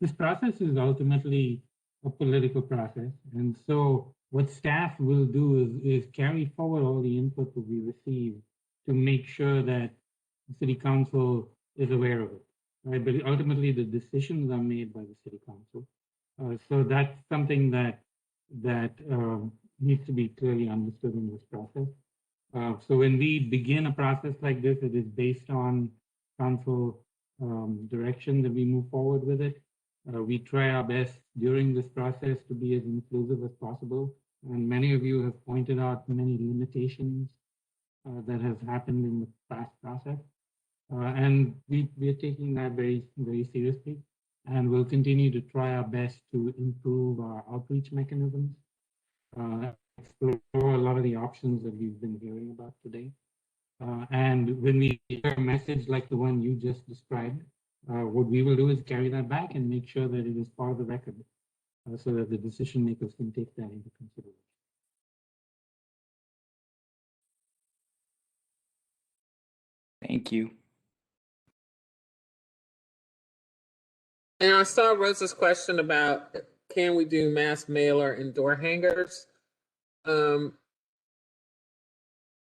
this process is ultimately a political process. And so what staff will do is carry forward all the input that we receive to make sure that the City Council is aware of it, right? But ultimately the decisions are made by the City Council. So that's something that needs to be clearly understood in this process. So when we begin a process like this, it is based on council direction that we move forward with it. We try our best during this process to be as inclusive as possible. And many of you have pointed out many limitations that have happened in the past process. And we are taking that very, very seriously. And we'll continue to try our best to improve our outreach mechanisms explore a lot of the options that we've been hearing about today. And when we hear a message like the one you just described, what we will do is carry that back and make sure that it is part of the record so that the decision makers can take that into consideration. Thank you. And I saw Rosa's question about can we do mass mailer and door hangers?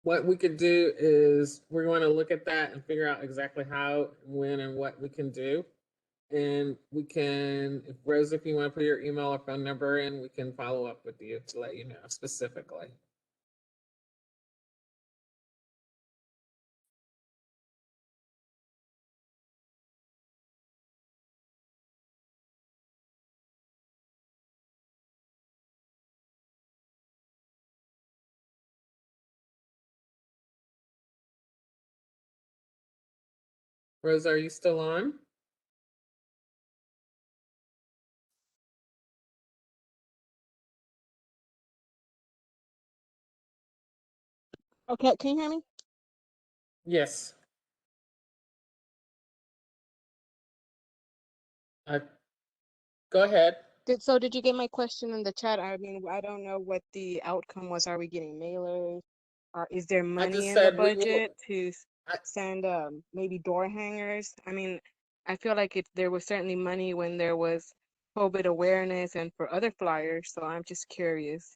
What we could do is we're going to look at that and figure out exactly how, when, and what we can do. And we can, if Rosa, if you want to put your email or phone number in, we can follow up with you to let you know specifically. Rosa, are you still on? Okay, can you hear me? Yes. Go ahead. Did you get my question in the chat? I mean, I don't know what the outcome was. Are we getting mailers? Or is there money in the budget to send maybe door hangers? I mean, I feel like there was certainly money when there was COVID awareness and for other flyers. So I'm just curious.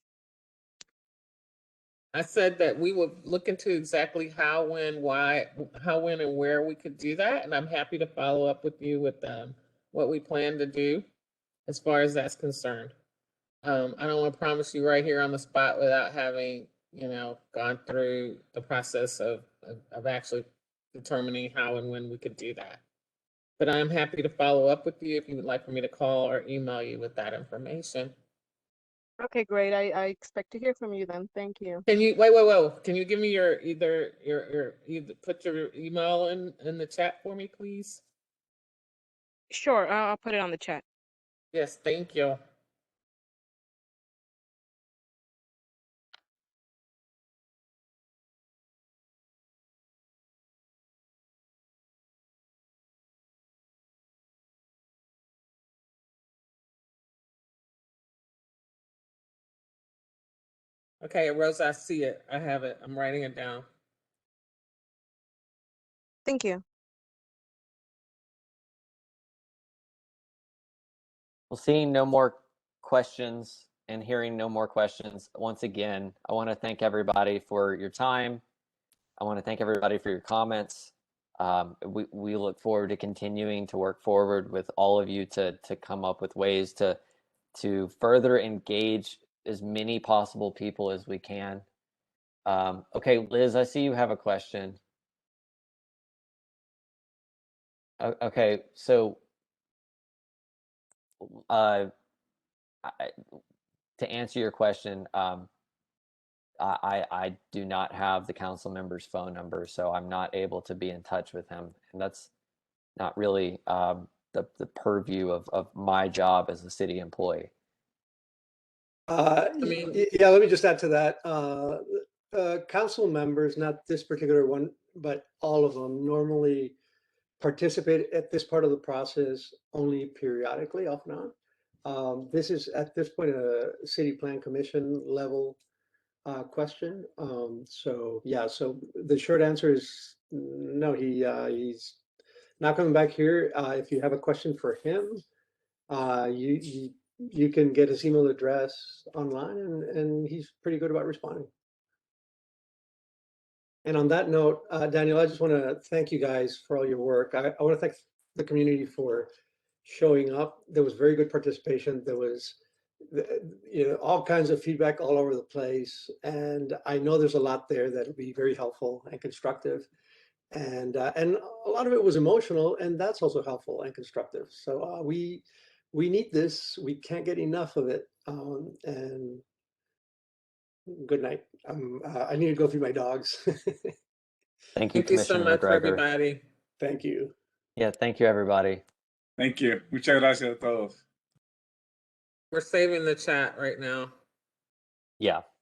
I said that we would look into exactly how, when, why, how, when, and where we could do that. And I'm happy to follow up with you with what we plan to do as far as that's concerned. I don't want to promise you right here on the spot without having, gone through the process of actually determining how and when we could do that. But I'm happy to follow up with you if you would like for me to call or email you with that information. Okay, great. I expect to hear from you then. Thank you. Can you wait? Can you give me your put your email in the chat for me, please? Sure, I'll put it on the chat. Yes, thank you. Okay, Rosa, I see it. I have it. I'm writing it down. Thank you. Well, seeing no more questions and hearing no more questions, once again, I want to thank everybody for your time. I want to thank everybody for your comments. We look forward to continuing to work forward with all of you to come up with ways to further engage as many possible people as we can. Okay, Liz, I see you have a question. Okay, so to answer your question, I do not have the council member's phone number, so I'm not able to be in touch with him, and that's not really the purview of my job as a city employee. Yeah, let me just add to that. Council members, not this particular one, but all of them, normally participate at this part of the process only periodically, off and on. This is at this point a city plan commission level question. So yeah, so the short answer is no. He's not coming back here. If you have a question for him, you can get his email address online, and he's pretty good about responding. And on that note, Daniel, I just want to thank you guys for all your work. I want to thank the community for showing up. There was very good participation. There was, all kinds of feedback all over the place. And I know there's a lot there that'll be very helpful and constructive. And a lot of it was emotional, and that's also helpful and constructive. So we need this. We can't get enough of it. And good night. I need to go through my dogs. Thank you, Thank you so Commissioner much, McGregor. everybody. Thank you. Yeah, thank you, everybody. Thank you. Muchas gracias a todos. We're saving the chat right now. Yeah.